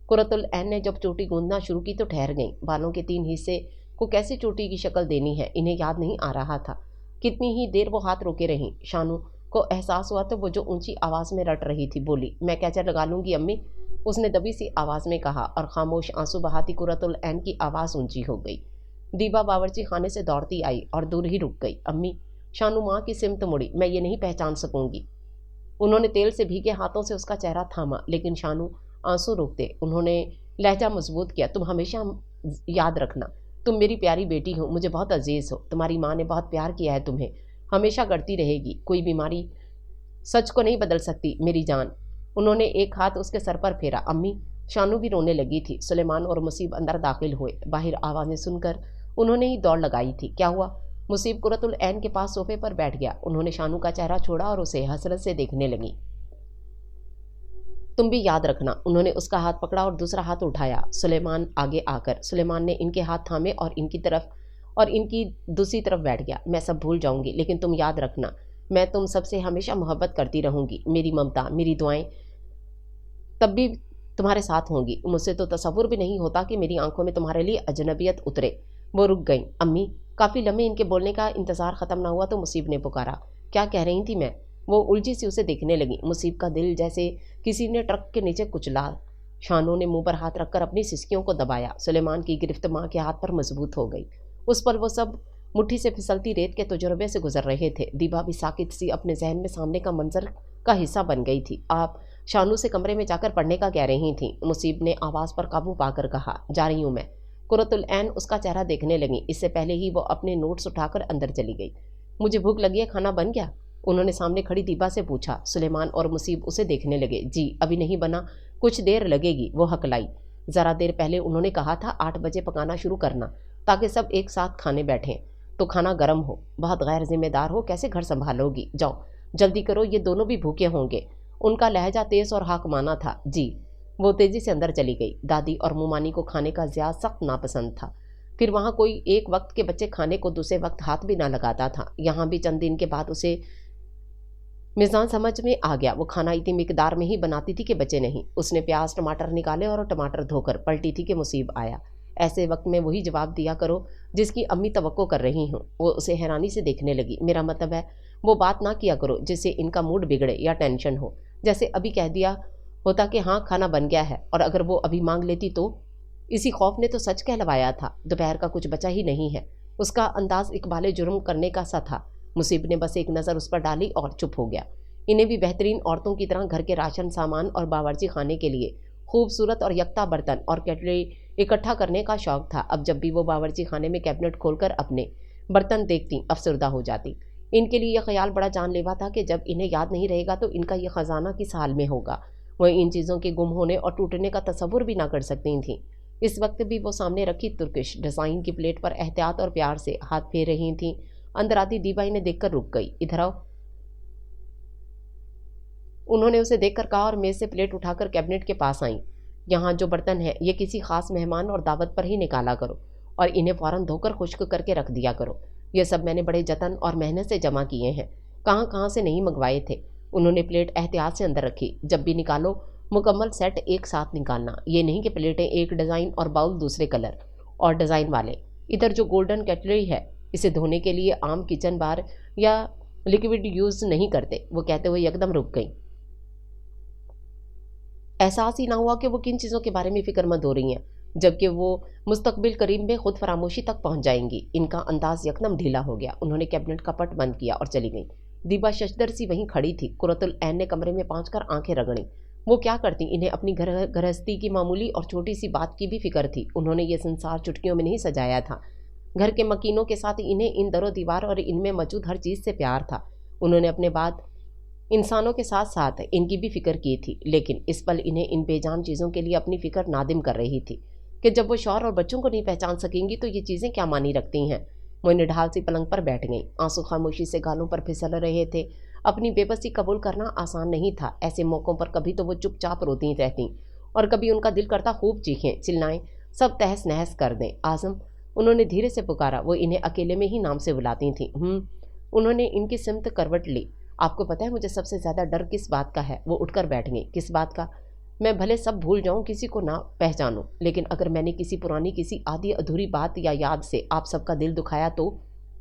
Speaker 1: कुरतुल ऐन ने जब चोटी गूंदना शुरू की तो ठहर गई। बालों के 3 हिस्से को कैसे चोटी की शक्ल देनी है इन्हें याद नहीं आ रहा था। कितनी ही देर वो हाथ रोके रहीं। शानू को एहसास हुआ तो वो जो ऊंची आवाज़ में रट रही थी बोली, मैं कैचर लगा लूँगी अम्मी, उसने दबी सी आवाज़ में कहा, और खामोश आंसू बहाती कुरतुल ऐन की आवाज़ ऊंची हो गई। दीबा बावर्ची खाने से दौड़ती आई और दूर ही रुक गई। अम्मी, शानू माँ की सिमत मुड़ी, मैं ये नहीं पहचान सकूंगी। उन्होंने तेल से भीगे हाथों से उसका चेहरा थामा, लेकिन शानू आंसू रोकते उन्होंने लहजा मजबूत किया, तुम हमेशा याद रखना, तुम मेरी प्यारी बेटी हो, मुझे बहुत अजीज हो, तुम्हारी माँ ने बहुत प्यार किया है तुम्हें, हमेशा करती रहेगी, कोई बीमारी सच को नहीं बदल सकती मेरी जान। उन्होंने एक हाथ उसके सर पर फेरा। अम्मी, शानू भी रोने लगी थी। सुलेमान और मुसीब अंदर दाखिल हुए। बाहर आवाज़ें सुनकर उन्होंने ही दौड़ लगाई थी। क्या हुआ? मुसीब कुरतुल ऐन के पास सोफे पर बैठ गया। उन्होंने शानू का चेहरा छोड़ा और उसे हसरत से देखने लगी। तुम भी याद रखना। उन्होंने उसका हाथ पकड़ा और दूसरा हाथ उठाया। सुलेमान आगे आकर सुलेमान ने इनके हाथ थामे और इनकी दूसरी तरफ बैठ गया। मैं सब भूल जाऊंगी, लेकिन तुम याद रखना, मैं तुम सबसे हमेशा मोहब्बत करती रहूंगी। मेरी ममता, मेरी दुआएं तब भी तुम्हारे साथ होंगी। मुझसे तो तसव्वुर भी नहीं होता कि मेरी आंखों में तुम्हारे लिए अजनबियत उतरे। वो रुक गई। अम्मी, काफ़ी लम्हे इनके बोलने का इंतज़ार ख़त्म ना हुआ तो मुसीब ने पुकारा, क्या कह रही थी मैं? वो उलझी सी उसे देखने लगी। मुसीब का दिल जैसे किसी ने ट्रक के नीचे कुचला। शानू ने मुंह पर हाथ रखकर अपनी सिसकियों को दबाया। सुलेमान की गिरफ्त माँ के हाथ पर मजबूत हो गई। उस पल वो सब मुट्ठी से फिसलती रेत के तजुर्बे से गुजर रहे थे। दीबा भी साकित सी अपने जहन में सामने का मंजर का हिस्सा बन गई थी। आप शानू से कमरे में जाकर पढ़ने का कह रही थी। मुसीब ने आवाज़ पर काबू पाकर कहा, जा रही हूँ मैं। कुरतुल ऐन उसका चेहरा देखने लगी। इससे पहले ही वो अपने नोट्स उठाकर अंदर चली गई। मुझे भूख लगी है, खाना बन गया? उन्होंने सामने खड़ी दीबा से पूछा। सुलेमान और मुसीब उसे देखने लगे। जी अभी नहीं बना, कुछ देर लगेगी, वो हकलाई। ज़रा देर पहले उन्होंने कहा था 8 बजे पकाना शुरू करना, ताकि सब एक साथ खाने बैठें, तो खाना गर्म हो। बहुत गैर जिम्मेदार हो, कैसे घर संभालोगी? जाओ जल्दी करो, ये दोनों भी भूखे होंगे। उनका लहजा तेज और हाकमाना था। जी। वो तेजी से अंदर चली गई। दादी और मुमानी को खाने का ज़्यादा सख्त नापसंद था। फिर वहाँ कोई एक वक्त के बच्चे खाने को दूसरे वक्त हाथ भी ना लगाता था। यहाँ भी चंद दिन के बाद उसे मिजान समझ में आ गया। वो खाना इतनी मिकदार में ही बनाती थी कि बचे नहीं। उसने प्याज टमाटर निकाले और टमाटर धोकर पलटी थी कि मुसीब आया। ऐसे वक्त में वही जवाब दिया करो जिसकी अम्मी तवक्को कर रही हूँ। वो उसे हैरानी से देखने लगी। मेरा मतलब है वो बात ना किया करो जिससे इनका मूड बिगड़े या टेंशन हो। जैसे अभी कह दिया होता कि हाँ खाना बन गया है, और अगर वो अभी मांग लेती तो? इसी खौफ ने तो सच कहलवाया था। दोपहर का कुछ बचा ही नहीं है। उसका अंदाज इकबाले जुर्म करने का सा था। मुसीब ने बस एक नज़र उस पर डाली और चुप हो गया। इन्हें भी बेहतरीन औरतों की तरह घर के राशन सामान और बावर्ची खाने के लिए खूबसूरत और यकता बर्तन और कैटरी इकट्ठा करने का शौक था। अब जब भी वो बावर्ची खाने में कैबिनेट खोलकर अपने बर्तन देखती अफसरदा हो जाती। इनके लिए यह ख्याल बड़ा जानलेवा था कि जब इन्हें याद नहीं रहेगा तो इनका यह खजाना किस हाल में होगा। वह इन चीज़ों के गुम होने और टूटने का तसव्वुर भी ना कर सकती थीं। इस वक्त भी वो सामने रखी तुर्किश डिज़ाइन की प्लेट पर एहतियात और प्यार से हाथ फेर रही थीं। अंदर आती दीबा इन्हें देखकर रुक गई। इधर आओ, उन्होंने उसे देखकर कहा और मेज़ से प्लेट उठाकर कैबिनेट के पास आईं। यहाँ जो बर्तन है ये किसी खास मेहमान और दावत पर ही निकाला करो और इन्हें फ़ौरन धोकर खुश्क करके रख दिया करो। ये सब मैंने बड़े जतन और मेहनत से जमा किए हैं, कहाँ कहाँ से नहीं मंगवाए थे। उन्होंने प्लेट एहतियात से अंदर रखी। जब भी निकालो मुकम्मल सेट एक साथ निकालना, ये नहीं कि प्लेटें एक डिज़ाइन और बाउल दूसरे कलर और डिज़ाइन वाले। इधर जो गोल्डन कैटलरी है इसे धोने के लिए आम किचन बार या लिक्विड यूज़ नहीं करते। वो कहते हुए एकदम रुक गई। एहसास ही ना हुआ कि वो किन चीज़ों के बारे में फ़िक्रमंद हो रही हैं, जबकि वो मुस्तकबिल करीब में खुद फरामोशी तक पहुंच जाएंगी। इनका अंदाज यकदम ढीला हो गया। उन्होंने कैबिनेट का पट बंद किया और चली गई। दीबा शशदर सी वहीं खड़ी थी। कुरतुल ऐन ने कमरे में पहुंचकर आंखें रगड़ी। वो क्या करती, इन्हें अपनी गृहस्थी की मामूली और छोटी सी बात की भी फिक्र थी। उन्होंने ये संसार चुटकियों में नहीं सजाया था। घर के मकीनों के साथ इन्हें इन दरो दीवार और इनमें मौजूद हर चीज़ से प्यार था। उन्होंने अपने बाद इंसानों के साथ साथ इनकी भी फिक्र की थी, लेकिन इस पल इन्हें इन बेजान चीज़ों के लिए अपनी फिक्र नादिम कर रही थी कि जब वो शौहर और बच्चों को नहीं पहचान सकेंगी तो ये चीज़ें क्या मानी रखती हैं। वो निढाल सी पलंग पर बैठ गईं। आंसू खामोशी से गालों पर फिसल रहे थे। अपनी बेबसी कबूल करना आसान नहीं था। ऐसे मौक़ों पर कभी तो वो चुपचाप रोती रहतीं और कभी उनका दिल करता खूब चीखें, चिल्लाएं, सब तहस नहस कर दें। आज़म, उन्होंने धीरे से पुकारा। वो इन्हें अकेले में ही नाम से बुलाती थीं। उन्होंने इनकी सिमत करवट ली। आपको पता है मुझे सबसे ज़्यादा डर किस बात का है? वो उठकर बैठ गई। किस बात का? मैं भले सब भूल जाऊं, किसी को ना पहचानूं, लेकिन अगर मैंने किसी आधी अधूरी बात या याद से आप सबका दिल दुखाया तो?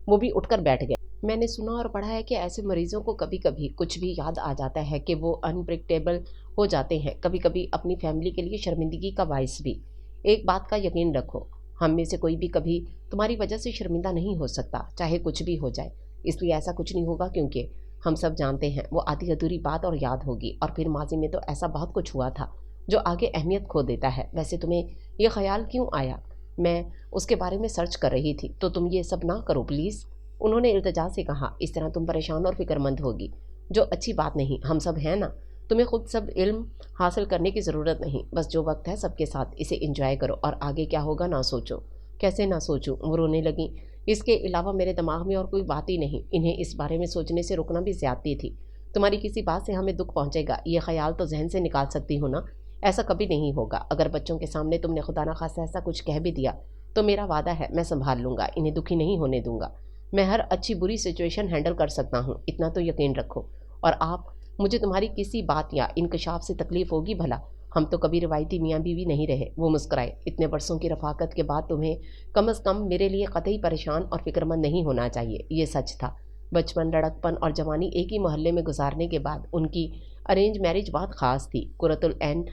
Speaker 1: वो भी उठकर बैठ गए। मैंने सुना और पढ़ा है कि ऐसे मरीजों को कभी कभी कुछ भी याद आ जाता है कि वो अनप्रेडिक्टेबल हो जाते हैं, कभी कभी अपनी फैमिली के लिए शर्मिंदगी का बायस भी। एक बात का यकीन रखो, हम में से कोई भी कभी तुम्हारी वजह से शर्मिंदा नहीं हो सकता, चाहे कुछ भी हो जाए। इसलिए ऐसा कुछ नहीं होगा, क्योंकि हम सब जानते हैं वो आधी अधूरी बात और याद होगी, और फिर माजी में तो ऐसा बहुत कुछ हुआ था जो आगे अहमियत खो देता है। वैसे तुम्हें ये ख्याल क्यों आया? मैं उसके बारे में सर्च कर रही थी। तो तुम ये सब ना करो प्लीज़, उन्होंने इल्तिजा से कहा। इस तरह तुम परेशान और फिक्रमंद होगी, जो अच्छी बात नहीं। हम सब हैं ना, तुम्हें खुद सब इल्म हासिल करने की ज़रूरत नहीं। बस जो वक्त है सबके साथ इसे एंजॉय करो, और आगे क्या होगा ना सोचो। कैसे ना सोचूं? वो रोने लगी। इसके अलावा मेरे दिमाग में और कोई बात ही नहीं। इन्हें इस बारे में सोचने से रुकना भी ज़्यादती थी। तुम्हारी किसी बात से हमें दुख पहुंचेगा, ये ख्याल तो जहन से निकाल सकती हो ना। ऐसा कभी नहीं होगा। अगर बच्चों के सामने तुमने खुदा न खासा ऐसा कुछ कह भी दिया तो मेरा वादा है मैं संभाल लूँगा, इन्हें दुखी नहीं होने दूंगा। मैं हर अच्छी बुरी सिचुएशन हैंडल कर सकता हूँ, इतना तो यकीन रखो। और आप, मुझे तुम्हारी किसी बात या इंकशाफ से तकलीफ़ होगी भला? हम तो कभी रिवायती मियाँ बीवी नहीं रहे। वो मुस्कुराए। इतने बरसों की रफाकत के बाद तुम्हें कम अज़ कम मेरे लिए कतई परेशान और फिक्रमंद नहीं होना चाहिए। ये सच था। बचपन, लड़कपन और जवानी एक ही मोहल्ले में गुजारने के बाद उनकी अरेंज मैरिज बहुत ख़ास थी। कुरतुल ऐन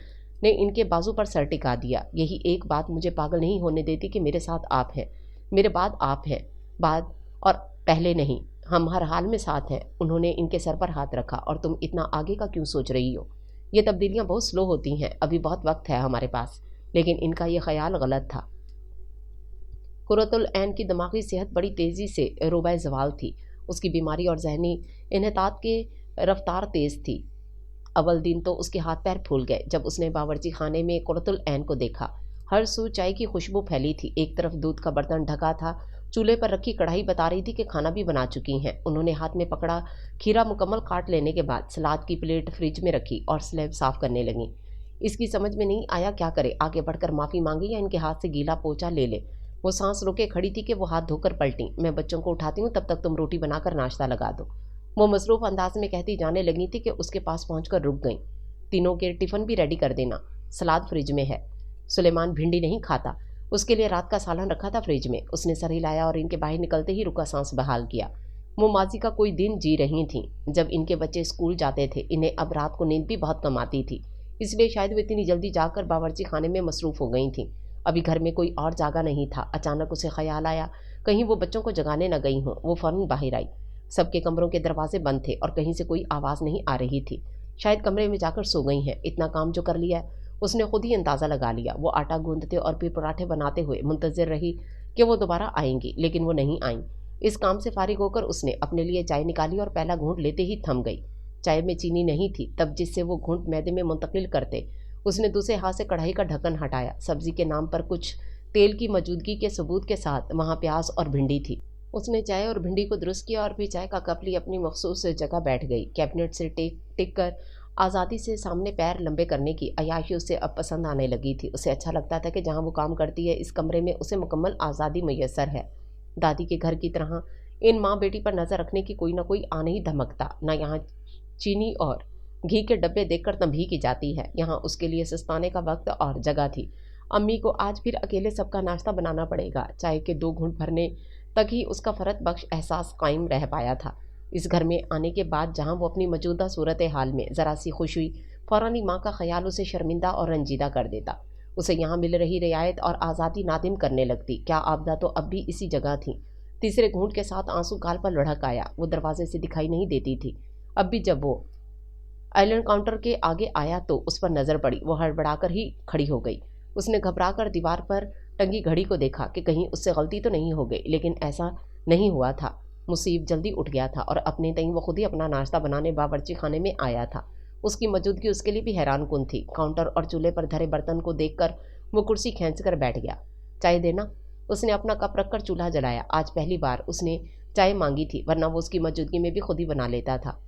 Speaker 1: ने इनके बाजू पर सर टिका दिया। यही एक बात मुझे पागल नहीं होने देती कि मेरे साथ आप हैं, मेरे बाद आप हैं, बाद और पहले नहीं, हम हर हाल में साथ हैं। उन्होंने इनके सर पर हाथ रखा। और तुम इतना आगे का क्यों सोच रही हो? ये तब्दीलियाँ बहुत स्लो होती हैं, अभी बहुत वक्त है हमारे पास। लेकिन इनका ये ख्याल गलत था। कुरतुल ऐन की दिमागी सेहत बड़ी तेज़ी से रोबाए ज़वाल थी। उसकी बीमारी और जहनी इन्हतात की रफ्तार तेज़ थी। अव्वल दिन तो उसके हाथ पैर फूल गए जब उसने बावर्ची खाने में कुरतुल ऐन को देखा। हर सू चाय की खुशबू फैली थी। एक तरफ दूध का बर्तन ढका था, चूल्हे पर रखी कढ़ाई बता रही थी कि खाना भी बना चुकी हैं। उन्होंने हाथ में पकड़ा खीरा मुकम्मल काट लेने के बाद सलाद की प्लेट फ्रिज में रखी और स्लैब साफ करने लगी। इसकी समझ में नहीं आया क्या करे, आगे बढ़कर माफ़ी मांगी या इनके हाथ से गीला पोंछा ले ले। वो सांस रोके खड़ी थी कि वो हाथ धोकर पलटी। मैं बच्चों को उठाती हूँ, तब तक तुम रोटी बनाकर नाश्ता लगा दो, वो मसरूफ़ अंदाज में कहती जाने लगी थी कि उसके पास पहुंचकर रुक गई। तीनों के टिफ़िन भी रेडी कर देना, सलाद फ्रिज में है। सुलेमान भिंडी नहीं खाता, उसके लिए रात का सालन रखा था फ्रिज में। उसने सर हिलाया और इनके बाहर निकलते ही रुका सांस बहाल किया। वो माजी का कोई दिन जी रही थी जब इनके बच्चे स्कूल जाते थे। इन्हें अब रात को नींद भी बहुत कम आती थी, इसलिए शायद वो इतनी जल्दी जाकर बावर्ची खाने में मसरूफ़ हो गई थी। अभी घर में कोई और जागा नहीं था। अचानक उसे ख्याल आया कहीं वो बच्चों को जगाने न गई हों। वो फ़ौरन बाहर आई। सबके कमरों के दरवाजे बंद थे और कहीं से कोई आवाज़ नहीं आ रही थी। शायद कमरे में जाकर सो गई हैं। इतना काम जो कर लिया है उसने खुद ही अंदाज़ा लगा लिया। वो आटा गूंदते और फिर पराठे बनाते हुए मुंतज़िर रही कि वो दोबारा आएंगी, लेकिन वो नहीं आईं। इस काम से फारिग होकर उसने अपने लिए चाय निकाली और पहला घूंट लेते ही थम गई। चाय में चीनी नहीं थी, तब जिससे वो घूंट मैदे में मुंतकिल करते। उसने दूसरे हाथ से कढ़ाई का ढक्कन हटाया। सब्जी के नाम पर कुछ तेल की मौजूदगी के सबूत के साथ वहाँ प्याज और भिंडी थी। उसने चाय और भिंडी को दुरुस्त किया और फिर चाय का कप ली अपनी मखसूस जगह बैठ गई। कैबिनेट से टिक कर आज़ादी से सामने पैर लंबे करने की अय्याशी उसे अब पसंद आने लगी थी। उसे अच्छा लगता था कि जहाँ वो काम करती है इस कमरे में उसे मुकम्मल आज़ादी मैसर है। दादी के घर की तरह इन माँ बेटी पर नज़र रखने की कोई ना कोई आ नहीं धमकता। ना यहाँ चीनी और घी के डब्बे देखकर तंबी की जाती है। यहाँ उसके लिए सस्ताने का वक्त और जगह थी। अम्मी को आज फिर अकेले सबका नाश्ता बनाना पड़ेगा। चाय के 2 घूंट भरने तक ही उसका फ़रत बख्श एहसास कायम रह पाया था। इस घर में आने के बाद जहाँ वो अपनी मौजूदा सूरत हाल में ज़रा सी खुश हुई, फ़ौरन ही माँ का ख्याल उसे शर्मिंदा और रंजीदा कर देता। उसे यहाँ मिल रही रियायत और आज़ादी नादिम करने लगती। क्या आबदा तो अब भी इसी जगह थी। तीसरे घूंट के साथ आंसू गाल पर लुढ़क आया। वो दरवाजे से दिखाई नहीं देती थी। अब भी जब वो आइलैंड काउंटर के आगे आया तो उस पर नज़र पड़ी। वो हड़बड़ाकर ही खड़ी हो गई। उसने घबराकर दीवार पर टंगी घड़ी को देखा कि कहीं उससे गलती तो नहीं हो गई, लेकिन ऐसा नहीं हुआ था। मुसीब जल्दी उठ गया था और अपने तईं वो खुद ही अपना नाश्ता बनाने बावर्ची खाने में आया था। उसकी मौजूदगी उसके लिए भी हैरान कुन थी। काउंटर और चूल्हे पर धरे बर्तन को देखकर वो कुर्सी खींच कर बैठ गया। चाय देना? उसने अपना कप रखकर चूल्हा जलाया। आज पहली बार उसने चाय मांगी थी, वरना वो उसकी मौजूदगी में भी खुद ही बना लेता था।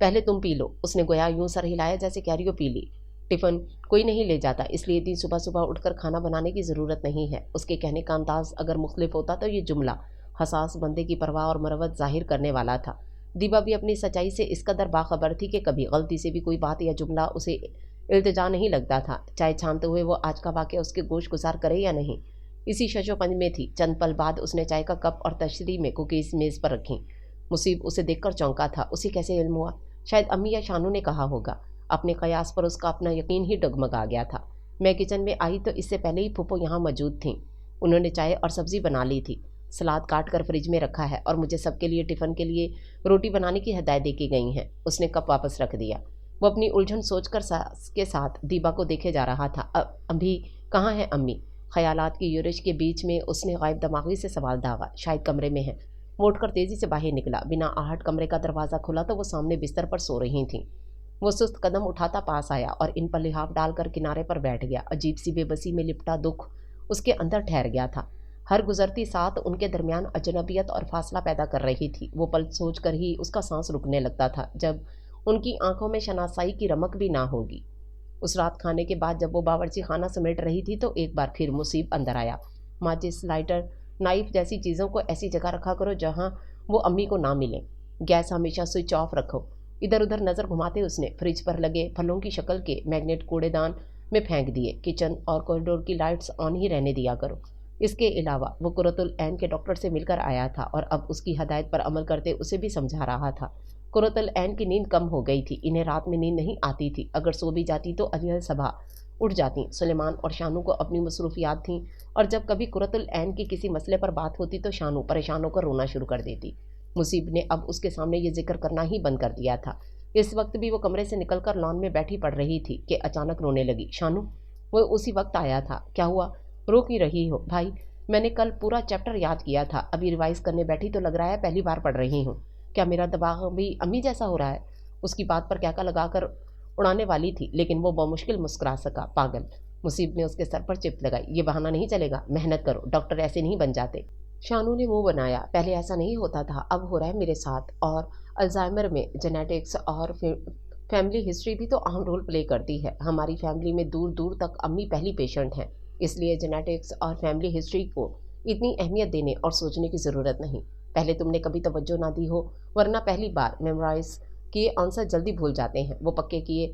Speaker 1: पहले तुम पी लो। उसने गोया यूं सर हिलाया जैसे कह रही हो पी ली। टिफिन कोई नहीं ले जाता, इसलिए इतनी सुबह सुबह उठकर खाना बनाने की ज़रूरत नहीं है। उसके कहने का अंदाज अगर मुख्तलिफ होता तो ये जुमला हसास बंदे की परवाह और मरवत जाहिर करने वाला था। दीबा भी अपनी सच्चाई से इस कदर बाखबर थी कि कभी गलती से भी कोई बात या जुमला उसे इल्तिजा नहीं लगता था। चाय छानते हुए वो आज का वाक़या उसके गोश गुजार करे या नहीं, इसी शशोपंज में थी। चंद पल बाद उसने चाय का कप और तशरी में कुकीज़ मेज़ पर रखी। मुसीब उसे देखकर चौंका था। उसे कैसे इल्म हुआ? शायद अम्मी या शानू ने कहा होगा। अपने कयास पर उसका अपना यकीन ही डगमगा गया था। मैं किचन में आई तो इससे पहले ही फूफो यहाँ मौजूद थीं। उन्होंने चाय और सब्ज़ी बना ली थी। सलाद काट कर फ्रिज में रखा है और मुझे सबके लिए टिफ़िन के लिए रोटी बनाने की हदायत दे की गई हैं। उसने कप वापस रख दिया। वो अपनी उलझन सोचकर सास के साथ दीबा को देखे जा रहा था। अभी कहाँ है अम्मी? ख्यालात की यूरिश के बीच में उसने गायब दिमागी से सवाल दागा। शायद कमरे में है। वो उठकर तेज़ी से बाहर निकला। बिना आहट कमरे का दरवाज़ा खुला तो वो सामने बिस्तर पर सो रही थीं। वो सुस्त कदम उठाता पास आया और इन पर लिहाफ डालकर किनारे पर बैठ गया। अजीब सी बेबसी में लिपटा दुख उसके अंदर ठहर गया था। हर गुजरती साथ उनके दरमियान अजनबियत और फासला पैदा कर रही थी। वो पल सोच कर ही उसका सांस रुकने लगता था जब उनकी आंखों में शनासाई की रमक भी ना होगी। उस रात खाने के बाद जब वो बावर्ची खाना समेट रही थी तो एक बार फिर मुसीब अंदर आया। माचिस, लाइटर, नाइफ जैसी चीज़ों को ऐसी जगह रखा करो जहाँ वो अम्मी को ना मिले। गैस हमेशा स्विच ऑफ रखो। इधर उधर नज़र घुमाते उसने फ्रिज पर लगे फलों की शक्ल के मैग्नेट कूड़ेदान में फेंक दिए। किचन और कॉरिडोर की लाइट्स ऑन ही रहने दिया करो। इसके अलावा वो कुरतुल ऐन के डॉक्टर से मिलकर आया था और अब उसकी हदायत पर अमल करते उसे भी समझा रहा था। कुरतुल ऐन की नींद कम हो गई थी। इन्हें रात में नींद नहीं आती थी। अगर सो भी जाती तो अलियल सबा उठ जाती। सुलेमान और शानू को अपनी मसरूफियात थीं और जब कभी कुरतुल ऐन की किसी मसले पर बात होती तो शानू परेशान होकर रोना शुरू कर देती। मुसीब ने अब उसके सामने ये जिक्र करना ही बंद कर दिया था। इस वक्त भी वो कमरे से निकलकर लॉन में बैठी पड़ रही थी कि अचानक रोने लगी। शानू, वो उसी वक्त आया था। क्या हुआ? रो क्यों रही हो? भाई, मैंने कल पूरा चैप्टर याद किया था। अभी रिवाइज करने बैठी तो लग रहा है पहली बार पढ़ रही हूँ। क्या मेरा दिमाग भी अम्मी जैसा हो रहा है? उसकी बात पर क्या लगाकर उड़ाने वाली थी लेकिन वो बमुश्किल मुस्कुरा सका। पागल। मुसीब ने उसके सर पर चिप्स लगाई। ये बहाना नहीं चलेगा। मेहनत करो, डॉक्टर ऐसे नहीं बन जाते। शानू ने मुंह बनाया। पहले ऐसा नहीं होता था, अब हो रहा है मेरे साथ। और अल्जाइमर में जेनेटिक्स और फैमिली हिस्ट्री भी तो अहम रोल प्ले करती है। हमारी फैमिली में दूर दूर तक अम्मी पहली पेशेंट हैं, इसलिए जेनेटिक्स और फैमिली हिस्ट्री को इतनी अहमियत देने और सोचने की ज़रूरत नहीं। पहले तुमने कभी तवज्जो ना दी हो, वरना पहली बार मेमोराइज किए आंसर जल्दी भूल जाते हैं। वो पक्के किए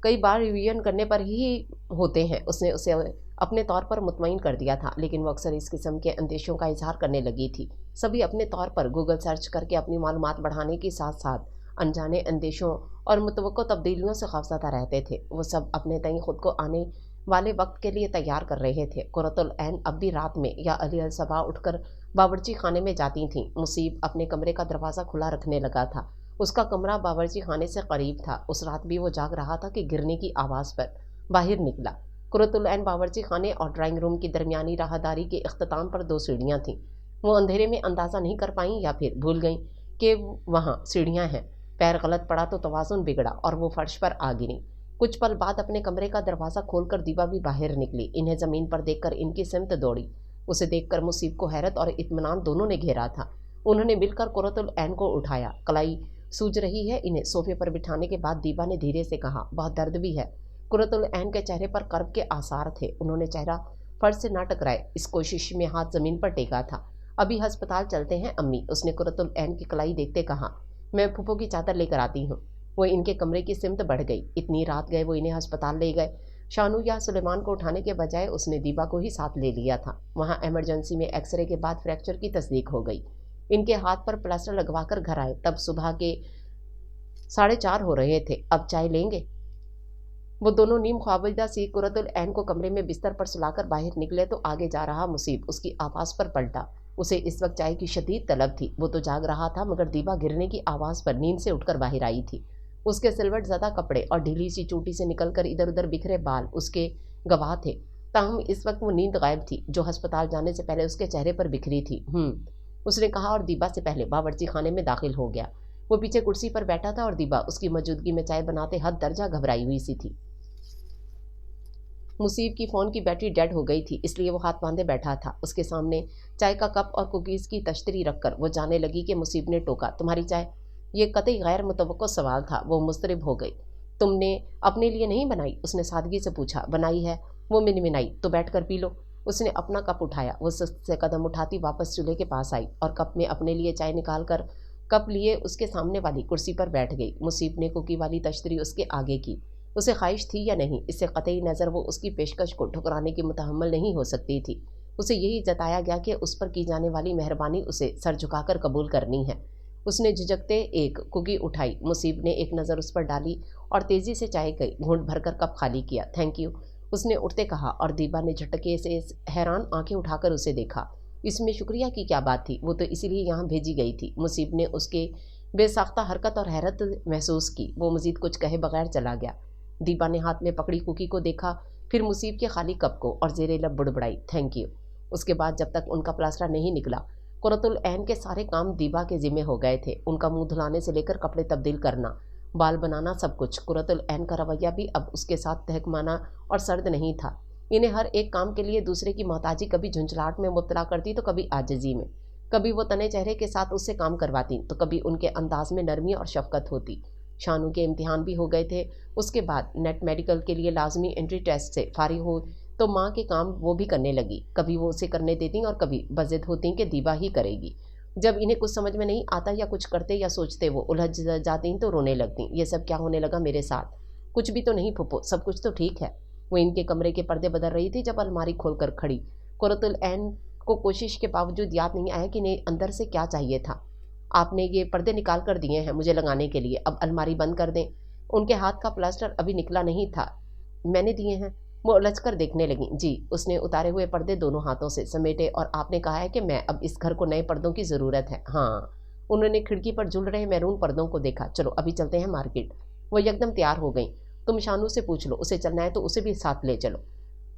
Speaker 1: कई बार रिवीजन करने पर ही होते हैं। उसने उसे अपने तौर पर मुतमईन कर दिया था, लेकिन वो अक्सर इस किस्म के अंदेशों का इजहार करने लगी थी। सभी अपने तौर पर गूगल सर्च करके अपनी मालूमात बढ़ाने के साथ साथ अनजाने अंदेशों और मुतवक्को तब्दीलियों से खौफज़दा रहते थे। वो सब अपने तय खुद को आने वाले वक्त के लिए तैयार कर रहे थे। कुरतुल ऐन अब भी रात में या अली सबा उठकर बावर्ची खाने में जाती थीं। मुसीब अपने कमरे का दरवाज़ा खुला रखने लगा था। उसका कमरा बावर्ची खाने से करीब था। उस रात भी वो जाग रहा था कि गिरने की आवाज़ पर बाहर निकला। कुरतुल ऐन बावर्ची खाने और ड्राइंग रूम की दरमियानी राहदारी के इख्तिताम पर 2 सीढ़ियाँ थीं। वो अंधेरे में अंदाज़ा नहीं कर पाईं या फिर भूल गईं कि वहाँ सीढ़ियाँ हैं। पैर गलत पड़ा तो तवाज़ुन बिगड़ा और वो फर्श पर आ गिरी। कुछ पल बाद अपने कमरे का दरवाज़ा खोलकर दीबा भी बाहर निकली। इन्हें ज़मीन पर देखकर इनकी सिमत दौड़ी। उसे देखकर मुसीब को हैरत और इत्मीनान दोनों ने घेरा था। उन्होंने मिलकर कुरतुल ऐन को उठाया। कलाई सूज रही है। इन्हें सोफे पर बिठाने के बाद दीबा ने धीरे से कहा, बहुत दर्द भी है। कुरतुल ऐन के चेहरे पर कर्ब के आसार थे। उन्होंने चेहरा फर्श से ना टकराए इस कोशिश में हाथ ज़मीन पर टेका था। अभी अस्पताल चलते हैं अम्मी, उसने कुरतुल ऐन की कलाई देखते कहा। मैं फूफो की चादर लेकर आती हूँ। वो इनके कमरे की सिमत बढ़ गई। इतनी रात गए वो इन्हें अस्पताल ले गए। शानू या सुलेमान को उठाने के बजाय उसने दीबा को ही साथ ले लिया था। वहाँ इमरजेंसी में एक्सरे के बाद फ्रैक्चर की तस्दीक हो गई। इनके हाथ पर प्लास्टर लगवाकर घर आए तब सुबह के 4:30 हो रहे थे। अब चाय लेंगे? वो दोनों नीम ख्वाबीदा सी कुरतुल ऐन को कमरे में बिस्तर पर सुलाकर बाहर निकले तो आगे जा रहा मुसीब उसकी आवाज़ पर पलटा। उसे इस वक्त चाय की शदीद तलब थी। वो तो जाग रहा था मगर दीबा गिरने की आवाज़ पर नींद से उठकर बाहर आई थी। उसके सिलवट ज़्यादा कपड़े और ढीली सी चोटी से निकलकर इधर उधर बिखरे बाल उसके गवाह थे। ताहम इस वक्त वो नींद गायब थी जो अस्पताल जाने से पहले उसके चेहरे पर बिखरी थी। उसने कहा और दीबा से पहले बावर्ची खाने में दाखिल हो गया। वो पीछे कुर्सी पर बैठा था और दीबा उसकी मौजूदगी में चाय बनाते हद दर्जा घबराई हुई सी थी। मुसीब की फ़ोन की बैटरी डेड हो गई थी, इसलिए वो हाथ बांधे बैठा था। उसके सामने चाय का कप और कुकीज़ की तश्तरी रखकर वो जाने लगी कि मुसीब ने टोका, तुम्हारी चाय? ये कतई गैर मुतवक्को सवाल था। वो मुस्तरिब हो गई। तुमने अपने लिए नहीं बनाई? उसने सादगी से पूछा। बनाई है। वो मिनमिनाई। तो बैठ कर पी लो। उसने अपना कप उठाया। वो सुस्त से कदम उठाती वापस चूल्हे के पास आई और कप में अपने लिए चाय निकाल कर कप लिए उसके सामने वाली कुर्सी पर बैठ गई। मुसीब ने कुकी वाली तश्तरी उसके आगे की। उसे ख्वाहिश थी या नहीं, इससे कतई नज़र वो उसकी पेशकश को ठुकराने की मुतहम्मल नहीं हो सकती थी। उसे यही जताया गया कि उस पर की जाने वाली मेहरबानी उसे सर झुकाकर कबूल करनी है। उसने झिझकते एक कुकी उठाई। मुसीब ने एक नज़र उस पर डाली और तेज़ी से चाय गई घूंट भरकर कप खाली किया। थैंक यू, उसने उठते कहा और दीबा ने झटके से हैरान आंखें उठाकर उसे देखा। इसमें शुक्रिया की क्या बात थी? वो तो इसीलिए यहाँ भेजी गई थी। मुसीब ने उसके बेसाख्ता हरकत और हैरत महसूस की। वो मजीद कुछ कहे बगैर चला गया। दीबा ने हाथ में पकड़ी कुकी को देखा, फिर मुसीब के खाली कप को, और जेरे लब बुड़बड़ाई, थैंक यू। उसके बाद जब तक उनका प्लास्टर नहीं निकला, कुरतुल ऐन के सारे काम दीबा के जिम्मे हो गए थे। उनका मुंह धुलाने से लेकर कपड़े तब्दील करना, बाल बनाना, सब कुछ। कुरतुल ऐन का रवैया भी अब उसके साथ तहकमाना और सर्द नहीं था। इन्हें हर एक काम के लिए दूसरे की मोहताजी कभी झुंझलाहट में मुब्तला करती तो कभी आजिज़ी में। कभी वो तने चेहरे के साथ उससे काम करवाती तो कभी उनके अंदाज में नरमी और शफकत होती। शानू के इम्तिहान भी हो गए थे। उसके बाद नेट मेडिकल के लिए लाजमी एंट्री टेस्ट से फारिग हो तो माँ के काम वो भी करने लगी। कभी वो उसे करने देती और कभी बज़िद होती कि दीबा ही करेगी। जब इन्हें कुछ समझ में नहीं आता या कुछ करते या सोचते वो उलझ जाती तो रोने लगती। ये सब क्या होने लगा मेरे साथ? कुछ भी तो नहीं फुप्पो, सब कुछ तो ठीक है। वो इनके कमरे के पर्दे बदल रही थी जब अलमारी खोलकर खड़ी। कुरतुल ऐन को कोशिश के बावजूद याद नहीं आया कि इन्हें अंदर से क्या चाहिए था। आपने ये पर्दे निकाल कर दिए हैं मुझे लगाने के लिए, अब अलमारी बंद कर दें। उनके हाथ का प्लास्टर अभी निकला नहीं था। मैंने दिए हैं। वो उलझ कर देखने लगी। जी। उसने उतारे हुए पर्दे दोनों हाथों से समेटे और आपने कहा है कि मैं अब इस घर को नए पर्दों की ज़रूरत है। हाँ। उन्होंने खिड़की पर झूल रहे मैरून पर्दों को देखा। चलो अभी चलते हैं मार्केट। वो एकदम तैयार हो गई। तुम शानू से पूछ लो, उसे चलना है तो उसे भी साथ ले चलो।